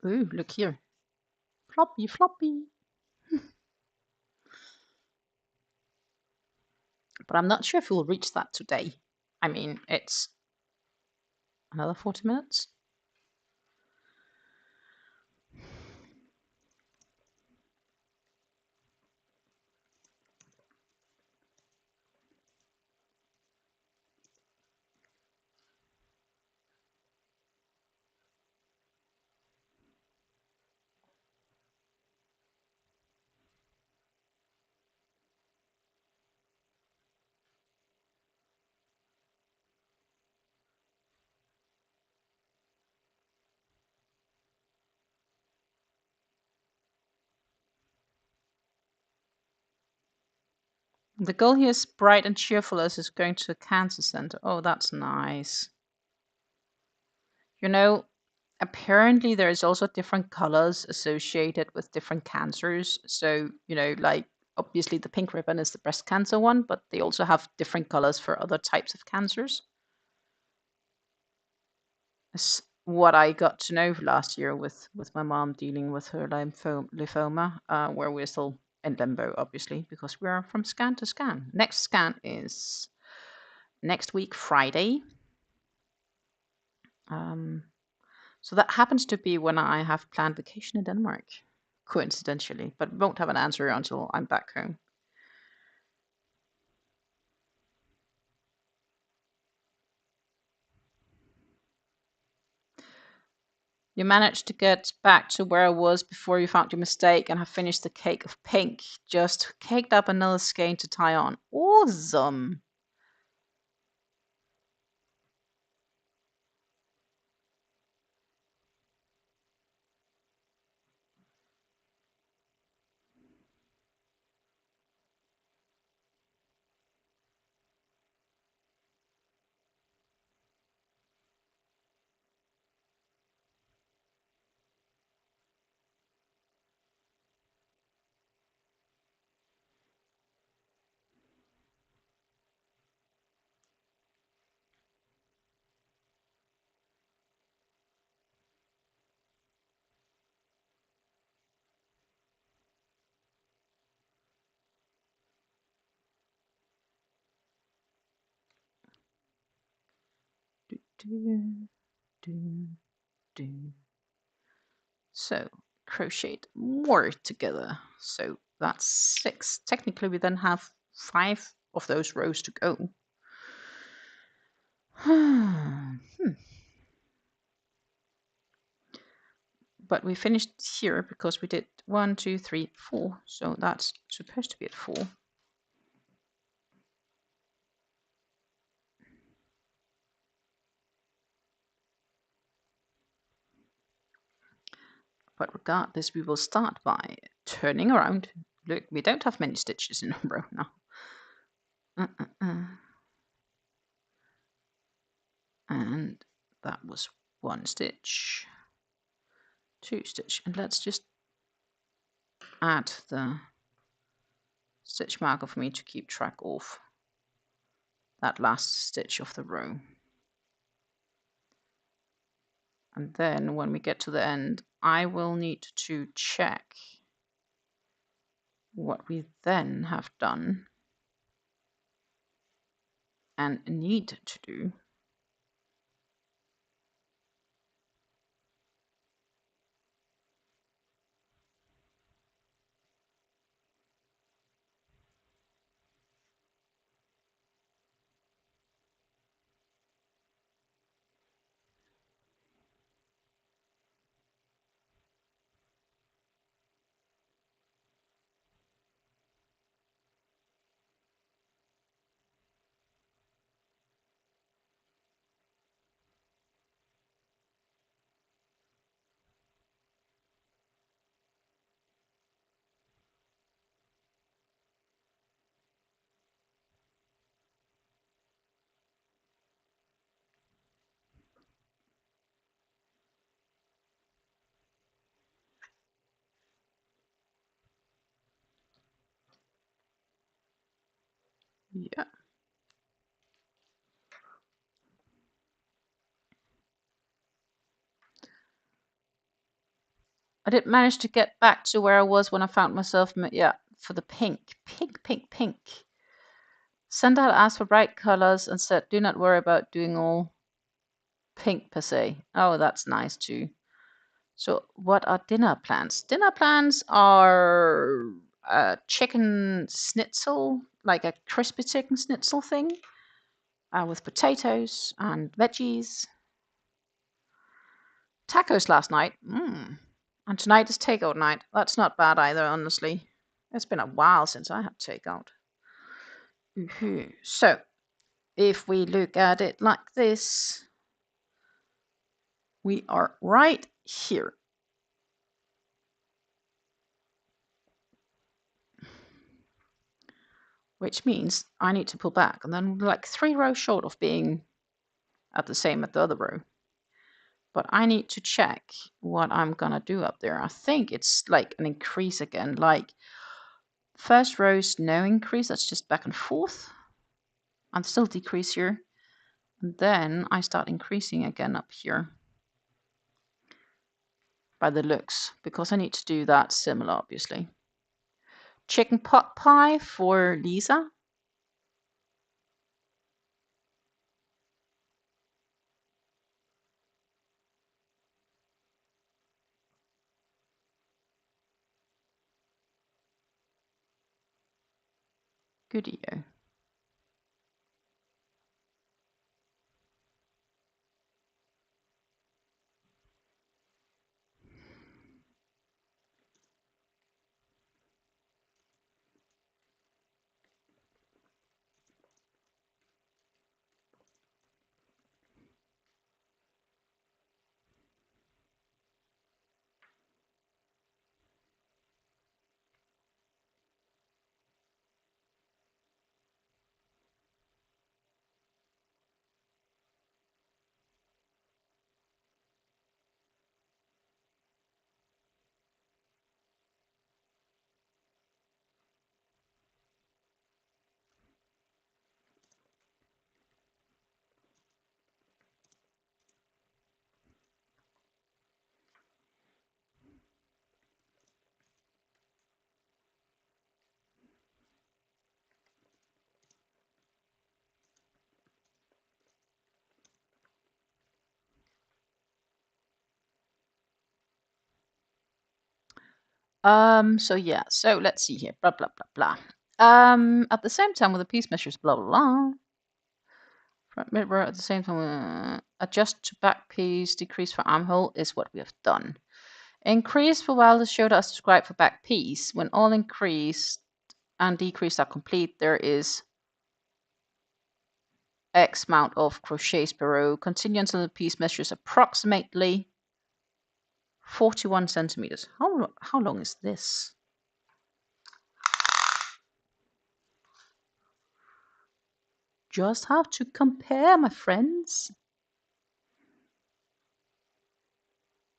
Speaker 2: Ooh, look here. Floppy, floppy. But I'm not sure if we'll reach that today. I mean, it's another 40 minutes. The girl here is bright and cheerful as is going to a cancer center. Oh, that's nice. You know, apparently there is also different colors associated with different cancers. So, you know, like obviously the pink ribbon is the breast cancer one, but they also have different colors for other types of cancers. That's what I got to know last year with my mom dealing with her lymphoma, where we're still in limbo, obviously, because we are from scan to scan. Next scan is next week, Friday. So that happens to be when I have planned vacation in Denmark, coincidentally, but won't have an answer until I'm back home. You managed to get back to where I was before you found your mistake and have finished the cake of pink. Just caked up another skein to tie on. Awesome! So crocheted more together. So that's 6. Technically, we then have 5 of those rows to go. But we finished here because we did 1, 2, 3, 4. So that's supposed to be at 4. But regardless, we will start by turning around. Look, we don't have many stitches in a row now. And that was 1 stitch, 2 stitch, and let's just add the stitch marker for me to keep track of that last stitch of the row. And then when we get to the end, I will need to check what we then have done and need to do. Yeah. I did manage to get back to where I was when I found myself, yeah, for the pink. Pink. Sandal asked for bright colors and said, do not worry about doing all pink per se. Oh, that's nice too. So what are dinner plans? Dinner plans are a chicken schnitzel, like a crispy chicken schnitzel thing, with potatoes and veggies. Tacos last night. And tonight is takeout night. That's not bad either, honestly. It's been a while since I had takeout. So, if we look at it like this, we are right here. Which means I need to pull back, and then like 3 rows short of being at the same at the other row. But I need to check what I'm gonna do up there. I think it's like an increase again, like first row's no increase, that's just back and forth. And still decrease here. And then I start increasing again up here by the looks, because I need to do that similar, obviously. Chicken pot pie for Lisa. Goodie-o. So yeah, so let's see here. Blah blah blah blah. At the same time with the piece measures, blah blah blah. Front mid-row at the same time, adjust to back piece, decrease for armhole is what we have done. Increase for while the shoulder as described for back piece. When all increased and decreased are complete, there is X amount of crochets per row. Continue until the piece measures approximately 41 centimeters. How long is this? Just have to compare, my friends.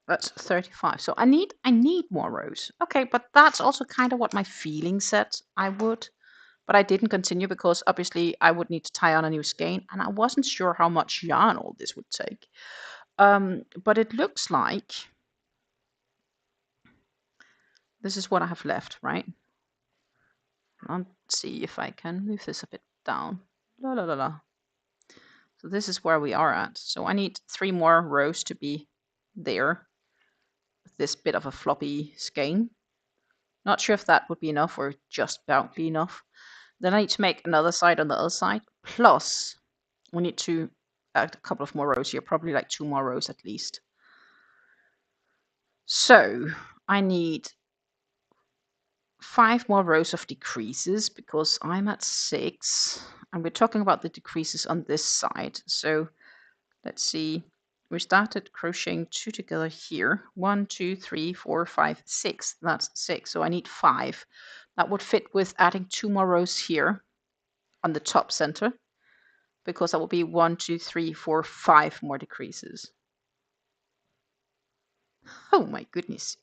Speaker 2: That's 35. So I need more rows. Okay, but that's also kind of what my feeling said I would. But I didn't continue because obviously I would need to tie on a new skein, and I wasn't sure how much yarn all this would take. But it looks like this is what I have left, right? Let's see if I can move this a bit down. La la la la. So this is where we are at. So I need 3 more rows to be there with this bit of a floppy skein. Not sure if that would be enough or just barely enough. Then I need to make another side on the other side. Plus, we need to add a couple of more rows here, probably like 2 more rows at least. So I need 5 more rows of decreases because I'm at 6. And we're talking about the decreases on this side. So let's see. We started crocheting 2 together here. 1, 2, 3, 4, 5, 6. That's 6. So I need 5. That would fit with adding 2 more rows here on the top center, because that will be 1, 2, 3, 4, 5 more decreases. Oh my goodness.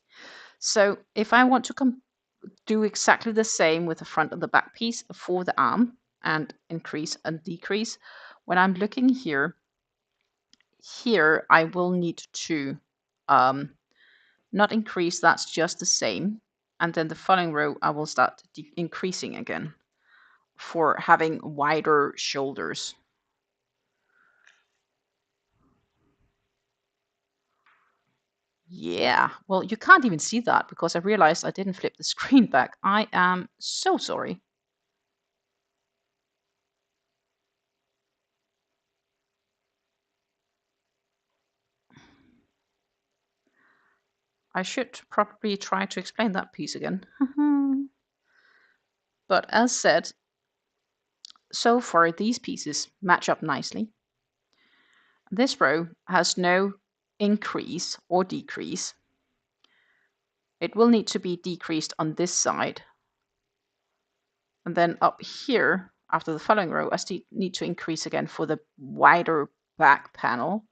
Speaker 2: So if I want to do exactly the same with the front and the back piece for the arm and increase and decrease, when I'm looking here I will need to not increase, that's just the same. And then the following row, I will start increasing again for having wider shoulders. Yeah, well, you can't even see that because I realized I didn't flip the screen back. I am so sorry. I should probably try to explain that piece again. But as said, so far these pieces match up nicely. This row has no increase or decrease. It will need to be decreased on this side. And then up here, after the following row, I need to increase again for the wider back panel,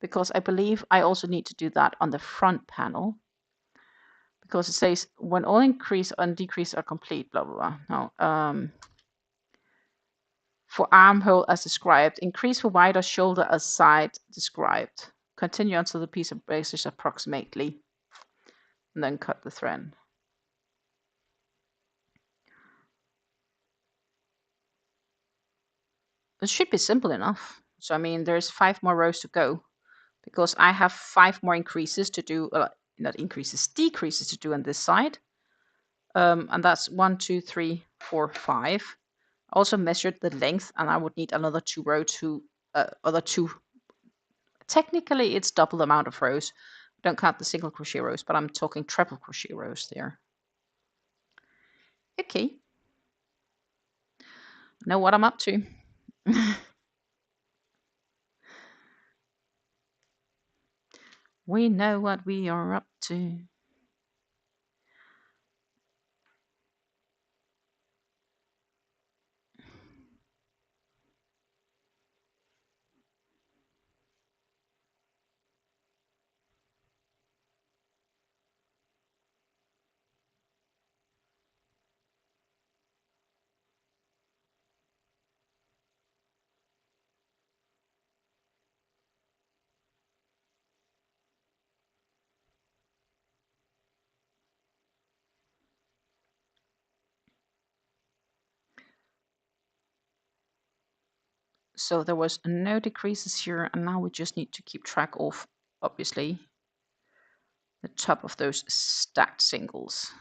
Speaker 2: because I believe I also need to do that on the front panel, because it says when all increase and decrease are complete, blah, blah, blah. No, for armhole as described, increase for wider shoulder as side described. Continue until the piece of braces approximately, and then cut the thread. It should be simple enough. So, I mean, there's 5 more rows to go, because I have 5 more increases to do, not increases, decreases to do on this side. And that's 1, 2, 3, 4, 5. I also measured the length, and I would need another 2 rows to, other 2. Technically, it's double the amount of rows. Don't count the single crochet rows, but I'm talking treble crochet rows there. Okay. Know what I'm up to. We know what we are up to. So there was no decreases here, and now we just need to keep track of, obviously, the top of those stacked singles.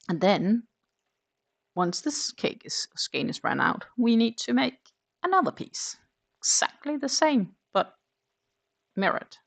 Speaker 2: And then, once this skein is run out, we need to make another piece. Exactly the same, but mirrored.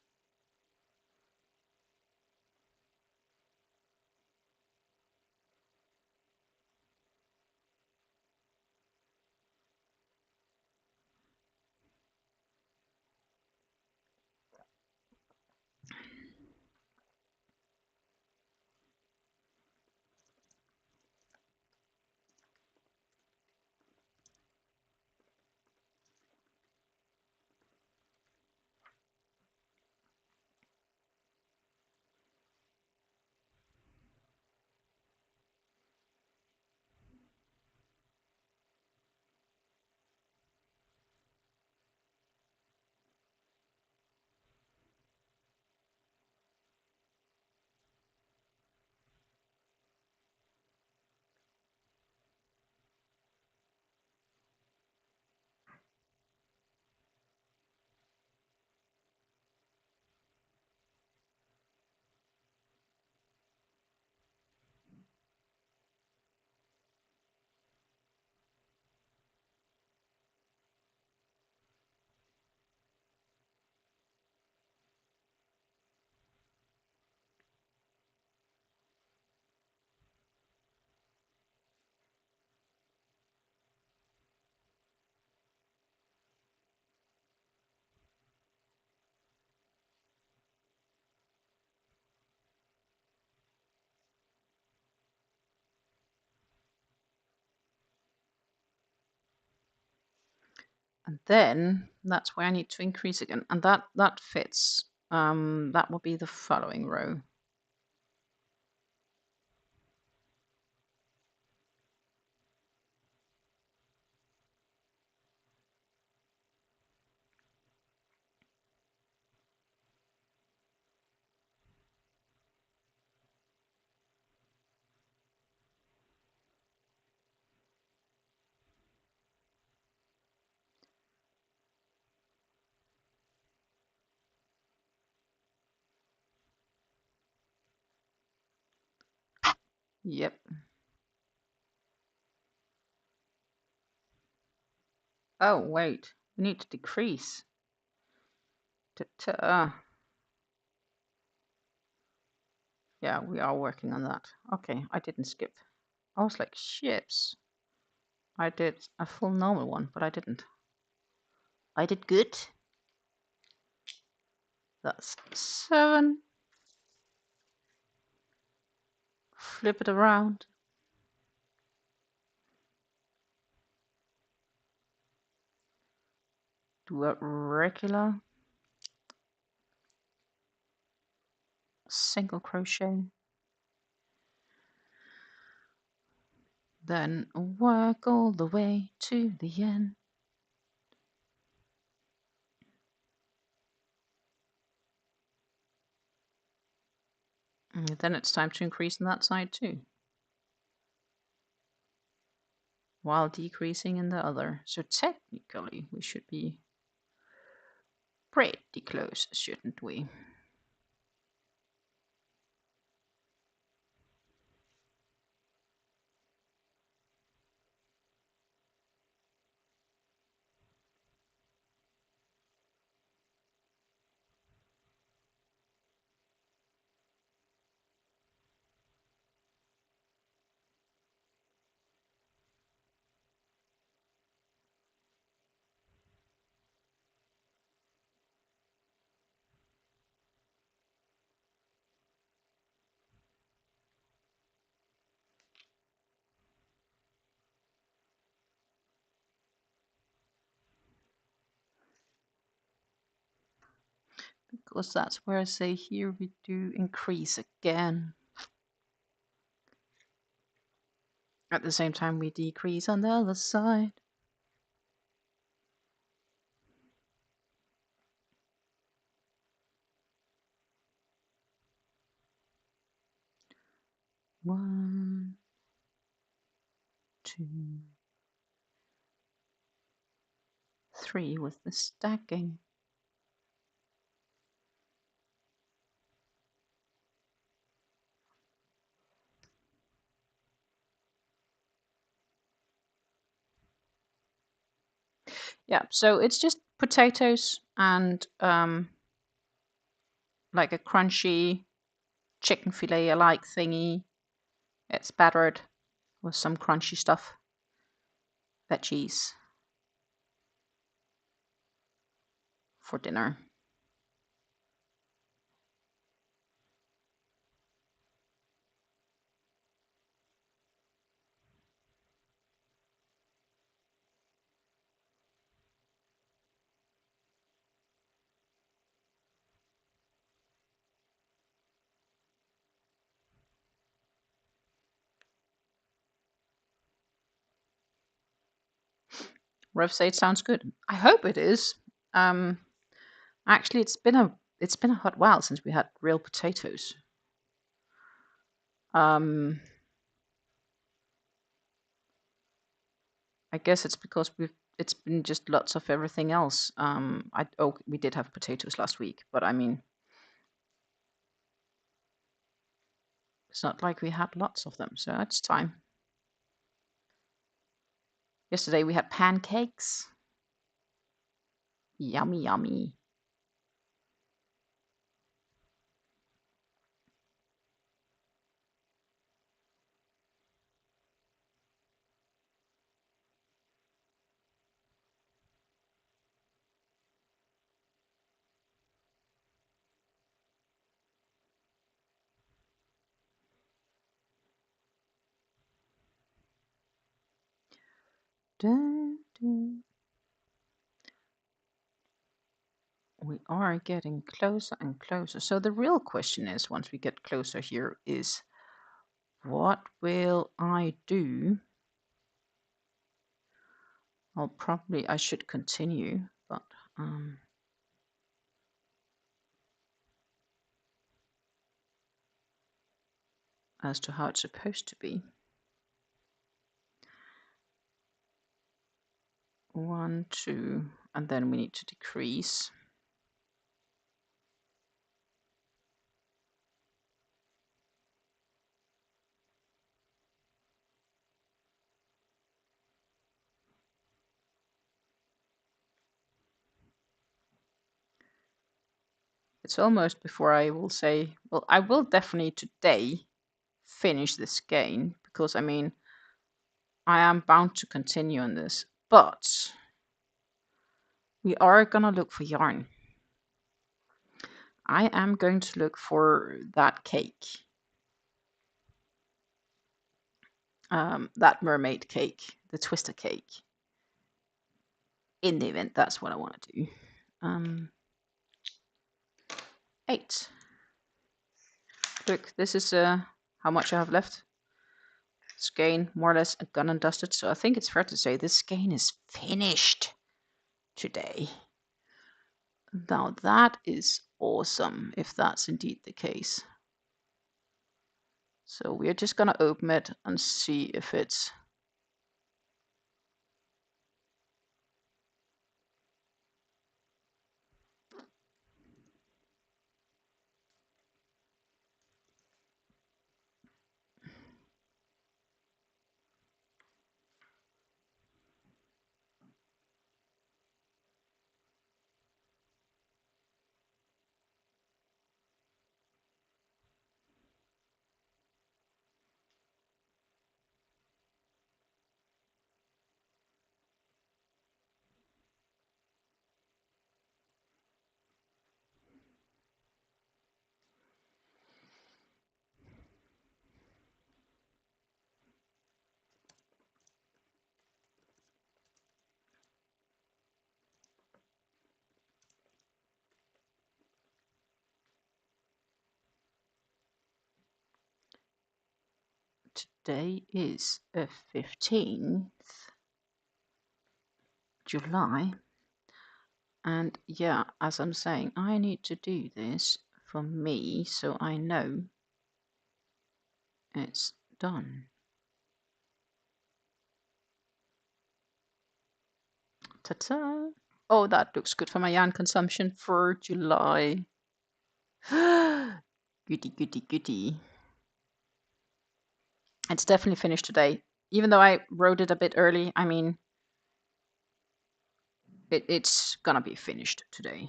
Speaker 2: And then that's where I need to increase again. And that fits. That will be the following row. Yep. Oh, wait. We need to decrease. Yeah, we are working on that. Okay, I didn't skip. I was like, ships. I did a full normal one, but I didn't. I did good. That's 7. Flip it around. Do a regular single crochet. Then work all the way to the end. And then it's time to increase on that side too, while decreasing in the other. So technically we should be pretty close, shouldn't we? Because that's where I say here we do increase again. At the same time we decrease on the other side. One, 2, 3 with the stacking. Yeah, so it's just potatoes and like a crunchy chicken fillet-alike thingy. It's battered with some crunchy stuff, veggies for dinner. Rev say it sounds good. I hope it is. Actually, it's been a hot while since we had real potatoes. I guess it's because it's been just lots of everything else. We did have potatoes last week, but I mean, it's not like we had lots of them, so it's time. Yesterday we had pancakes. Yummy, yummy. Dun, dun. we are getting closer and closer. So the real question is, once we get closer here, is what will I do? Well, probably I should continue, but as to how it's supposed to be. 1, 2, and then we need to decrease. It's almost before I will say, well, I will definitely today finish this skein, because I mean, I am bound to continue on this, but we are gonna look for yarn. I am going to look for that cake, that mermaid cake, the twister cake. In the event, that's what I want to do. 8. Look, this is how much I have left. Skein more or less done and dusted, so I think it's fair to say this skein is finished today. Now that is awesome, if that's indeed the case. So we're just gonna open it and see if it's today is a 15th July, and yeah, as I'm saying, I need to do this for me so I know it's done. Ta-ta! Oh, that looks good for my yarn consumption for July. Goody, goody, goody. It's definitely finished today. Even though I wrote it a bit early, I mean, it's gonna be finished today.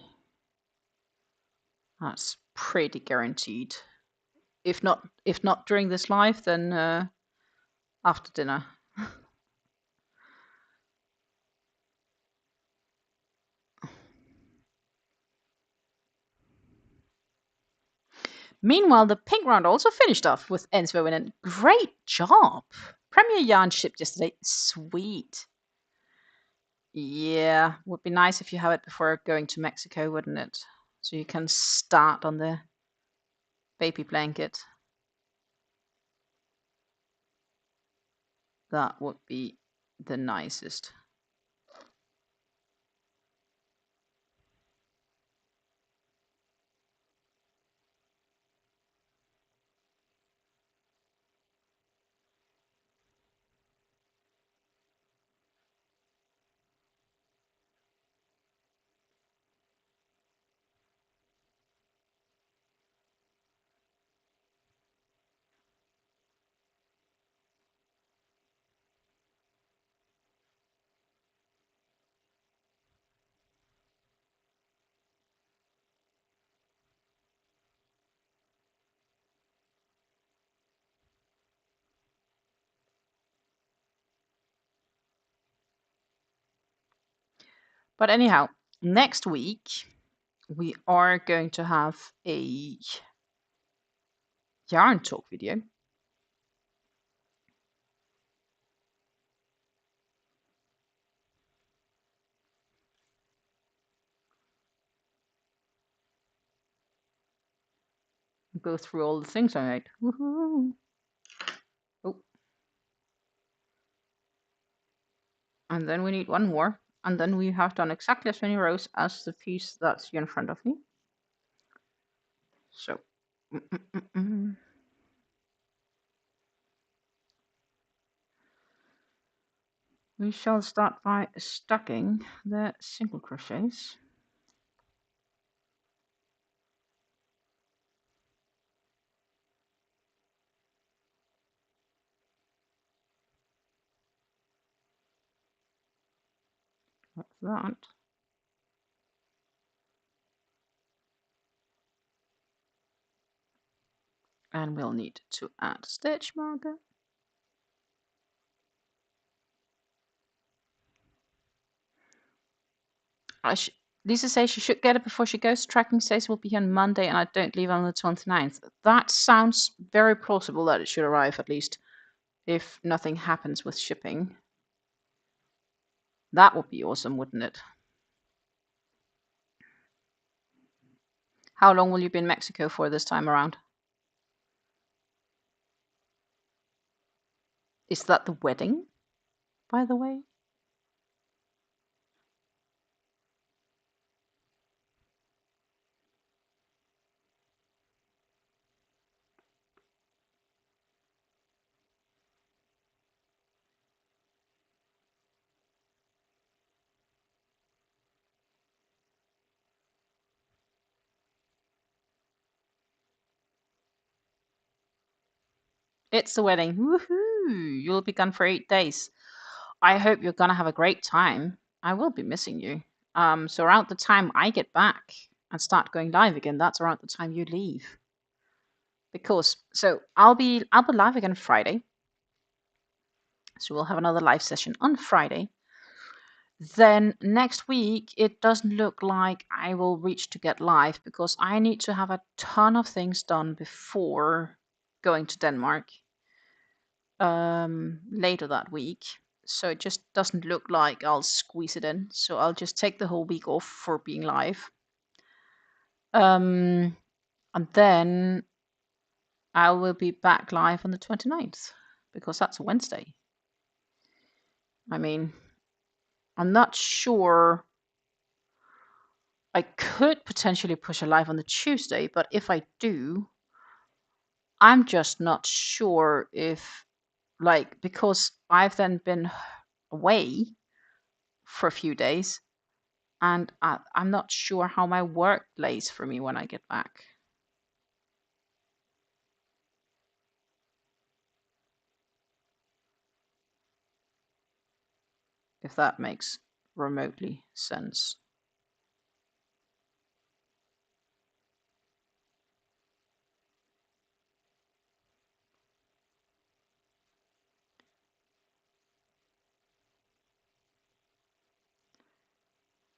Speaker 2: That's pretty guaranteed. If not during this live, then after dinner. Meanwhile, the pink round also finished off with ends woven in. Great job! Premier yarn shipped yesterday. Sweet. Yeah, would be nice if you have it before going to Mexico, wouldn't it? So you can start on the baby blanket. That would be the nicest. But anyhow, next week we are going to have a yarn talk video. go through all the things I made. Woohoo! Oh. And then we need one more. And then we have done exactly as many rows as the piece that's here in front of me. So. We shall start by stacking the single crochets. Like that. And we'll need to add stitch marker. Lisa says she should get it before she goes. Tracking says will be here on Monday and I don't leave on the 29th. That sounds very plausible that it should arrive, at least if nothing happens with shipping. That would be awesome, wouldn't it? How long will you be in Mexico for this time around? Is that the wedding, by the way? It's the wedding. Woohoo! You'll be gone for 8 days. I hope you're gonna have a great time. I will be missing you. So around the time I get back and start going live again, that's around the time you leave. Because I'll be live again Friday. So we'll have another live session on Friday. Then next week it doesn't look like I will reach to get live because I need to have a ton of things done before going to Denmark later that week. So it just doesn't look like I'll squeeze it in. So I'll just take the whole week off for being live. And then I will be back live on the 29th because that's a Wednesday. I mean, I'm not sure. I could potentially push a live on the Tuesday, but if I do, I'm just not sure if, like, because I've then been away for a few days, and I'm not sure how my work lays for me when I get back. If that makes remotely sense.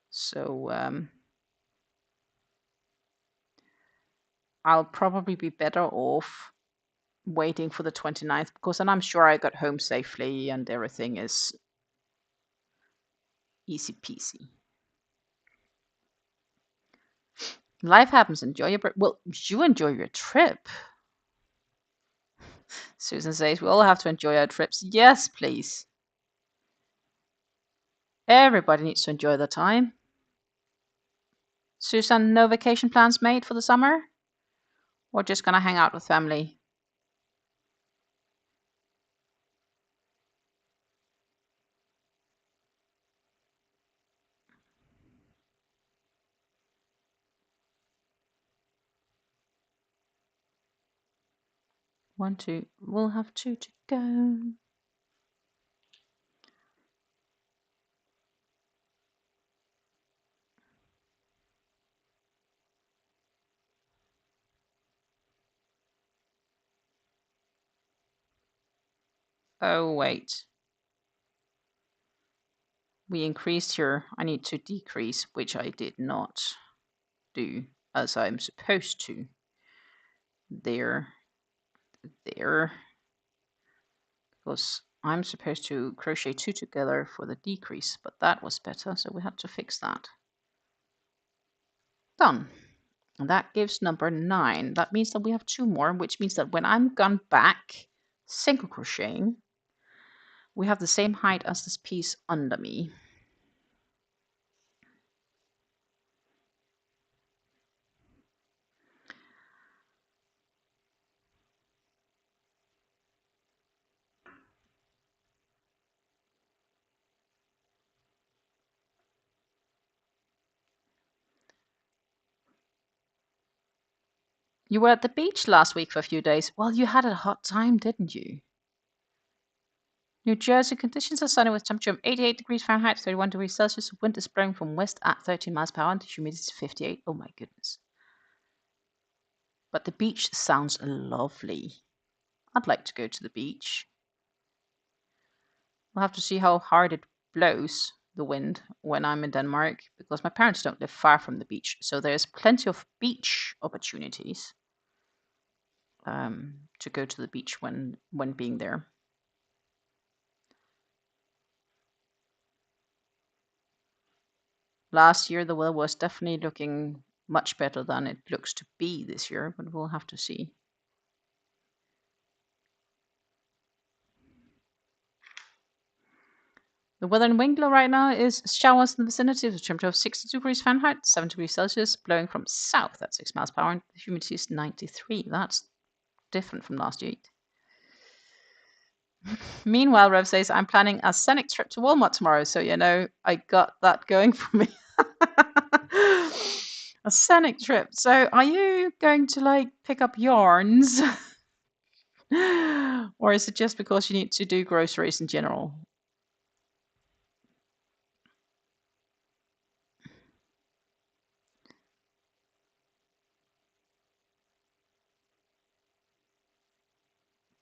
Speaker 2: So I'll probably be better off waiting for the 29th because then I'm sure I got home safely and everything is easy peasy. Life happens. Enjoy your well, you enjoy your trip. Susan says we all have to enjoy our trips. Yes, please. Everybody needs to enjoy their time. Susan, no vacation plans made for the summer? Or just gonna hang out with family? One, two. We'll have 2 to go. Oh, wait. We increased here. I need to decrease, which I did not do as I'm supposed to. There. Because I'm supposed to crochet 2 together for the decrease, but that was better, so we had to fix that. Done. And that gives number 9. That means that we have 2 more, which means that when I'm gone back single crocheting, we have the same height as this piece under me. You were at the beach last week for a few days. Well, you had a hot time, didn't you? New Jersey conditions are sunny with temperature of 88 degrees Fahrenheit, 31 degrees Celsius. Wind is blowing from west at 13 miles per hour and the humidity is 58. Oh my goodness. But the beach sounds lovely. I'd like to go to the beach. We'll have to see how hard it blows, the wind, when I'm in Denmark, because my parents don't live far from the beach. So there's plenty of beach opportunities to go to the beach when being there. Last year, the weather was definitely looking much better than it looks to be this year, but we'll have to see. The weather in Winkler right now is showers in the vicinity with a temperature of 62 degrees Fahrenheit, 7 degrees Celsius, blowing from south at 6 miles per hour, and the humidity is 93. That's different from last year. Meanwhile, Rev says, I'm planning a scenic trip to Walmart tomorrow, so you know, I got that going for me. A scenic trip. So are you going to like pick up yarns? Or is it just because you need to do groceries in general?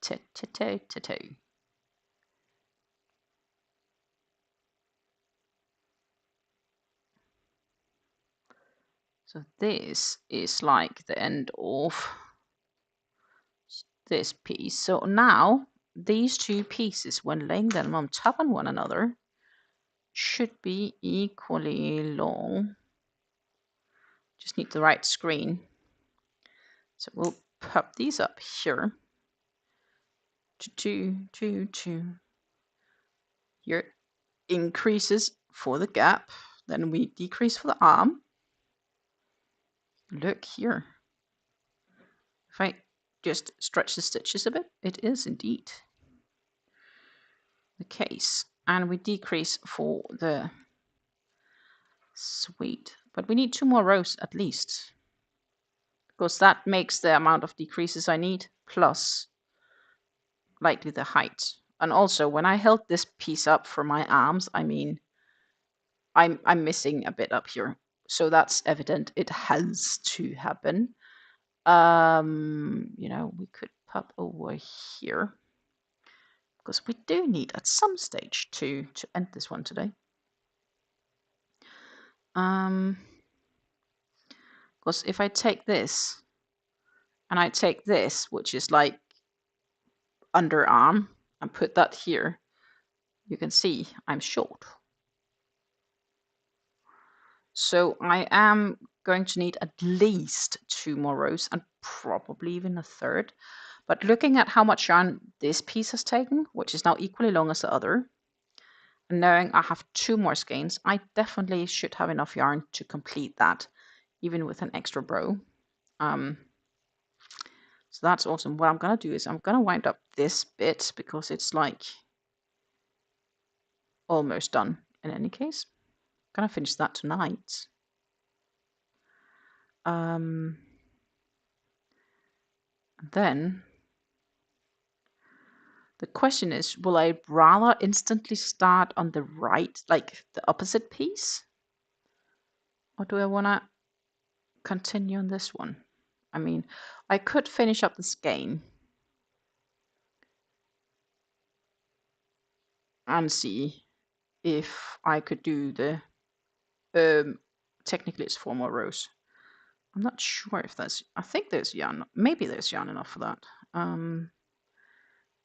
Speaker 2: Ta-ta-ta-ta-ta. So this is like the end of this piece. So now these two pieces, when laying them on top of one another, should be equally long. Just need the right screen. So we'll pop these up here. Here increases for the gap. Then we decrease for the arm. Look here. If I just stretch the stitches a bit, it is indeed the case. And we decrease for the sweet. But we need 2 more rows at least, because that makes the amount of decreases I need plus likely the height. And also when I held this piece up for my arms, I mean, I'm missing a bit up here. So that's evident. It has to happen. You know, we could pop over here because we do need at some stage to end this one today. Because if I take this and I take this, which is like underarm, and put that here, you can see I'm short. So I am going to need at least 2 more rows and probably even a third. But looking at how much yarn this piece has taken, which is now equally long as the other, and knowing I have 2 more skeins, I definitely should have enough yarn to complete that, even with an extra row. So that's awesome. What I'm going to do is I'm going to wind up this bit because it's like almost done in any case. I'm going to finish that tonight. Then the question is, will I rather instantly start on the right, like the opposite piece? Or do I want to continue on this one? I mean, I could finish up the skein and see if I could do the, technically it's 4 more rows. I'm not sure if that's, I think there's yarn, maybe there's yarn enough for that. And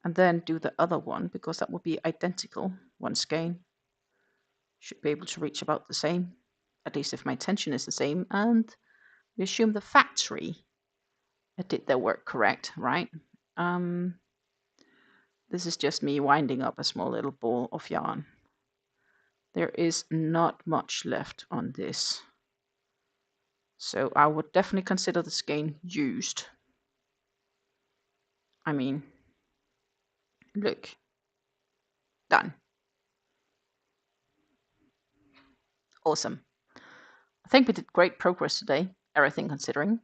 Speaker 2: then do the other one, because that would be identical. One skein should be able to reach about the same, at least if my tension is the same and We assume the factory did their work correct, right? This is just me winding up a small little ball of yarn. There is not much left on this. So I would definitely consider the skein used. I mean, look. Done. Awesome. I think we did great progress today, everything considering.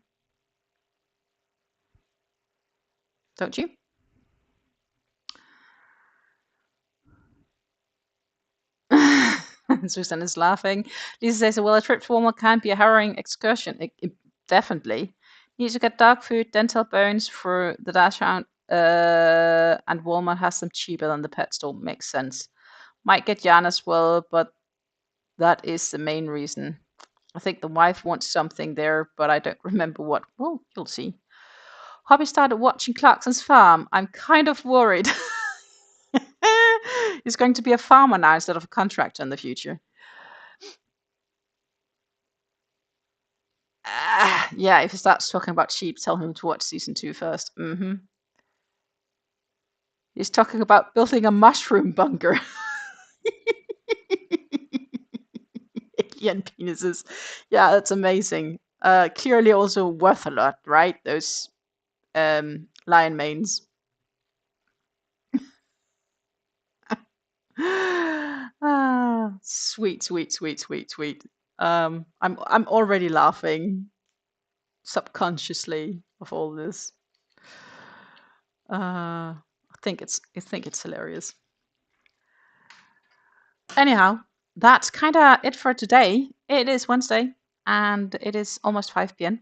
Speaker 2: Don't you? Susan is laughing. Lisa says, well, a trip to Walmart can be a harrowing excursion. It definitely. Need to get dog food, dental bones for the dash hound, and Walmart has them cheaper than the pet store. Makes sense. Might get yarn as well, but that is the main reason. I think the wife wants something there, but I don't remember what. Well, you'll see. Hobby started watching Clarkson's farm. I'm kind of worried. He's going to be a farmer now instead of a contractor in the future. Yeah, if he starts talking about sheep, tell him to watch season 2 first. He's talking about building a mushroom bunker. Alien penises. Yeah, that's amazing. Clearly also worth a lot, right? Those lion manes. Sweet. I'm already laughing subconsciously of all this. I think it's hilarious. Anyhow, that's kind of it for today. It is Wednesday and it is almost 5 p.m.,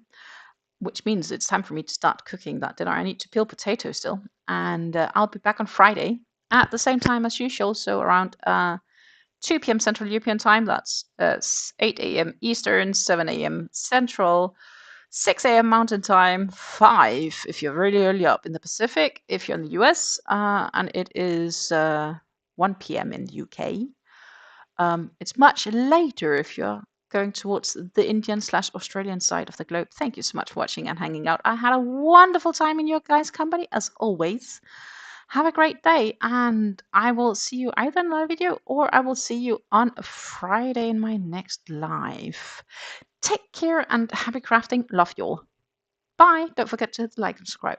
Speaker 2: which means it's time for me to start cooking that dinner. I need to peel potatoes still, and I'll be back on Friday at the same time as usual, so around 2 p.m. Central European time. That's 8 a.m. Eastern, 7 a.m. Central, 6 a.m. Mountain Time, 5 if you're really early up in the Pacific, if you're in the US, and it is 1 p.m. in the UK. It's much later if you're going towards the Indian/Australian side of the globe. Thank you so much for watching and hanging out. I had a wonderful time in your guys' company, as always. Have a great day, and I will see you either in another video or I will see you on Friday in my next live. Take care and happy crafting. Love you all. Bye. Don't forget to like and subscribe.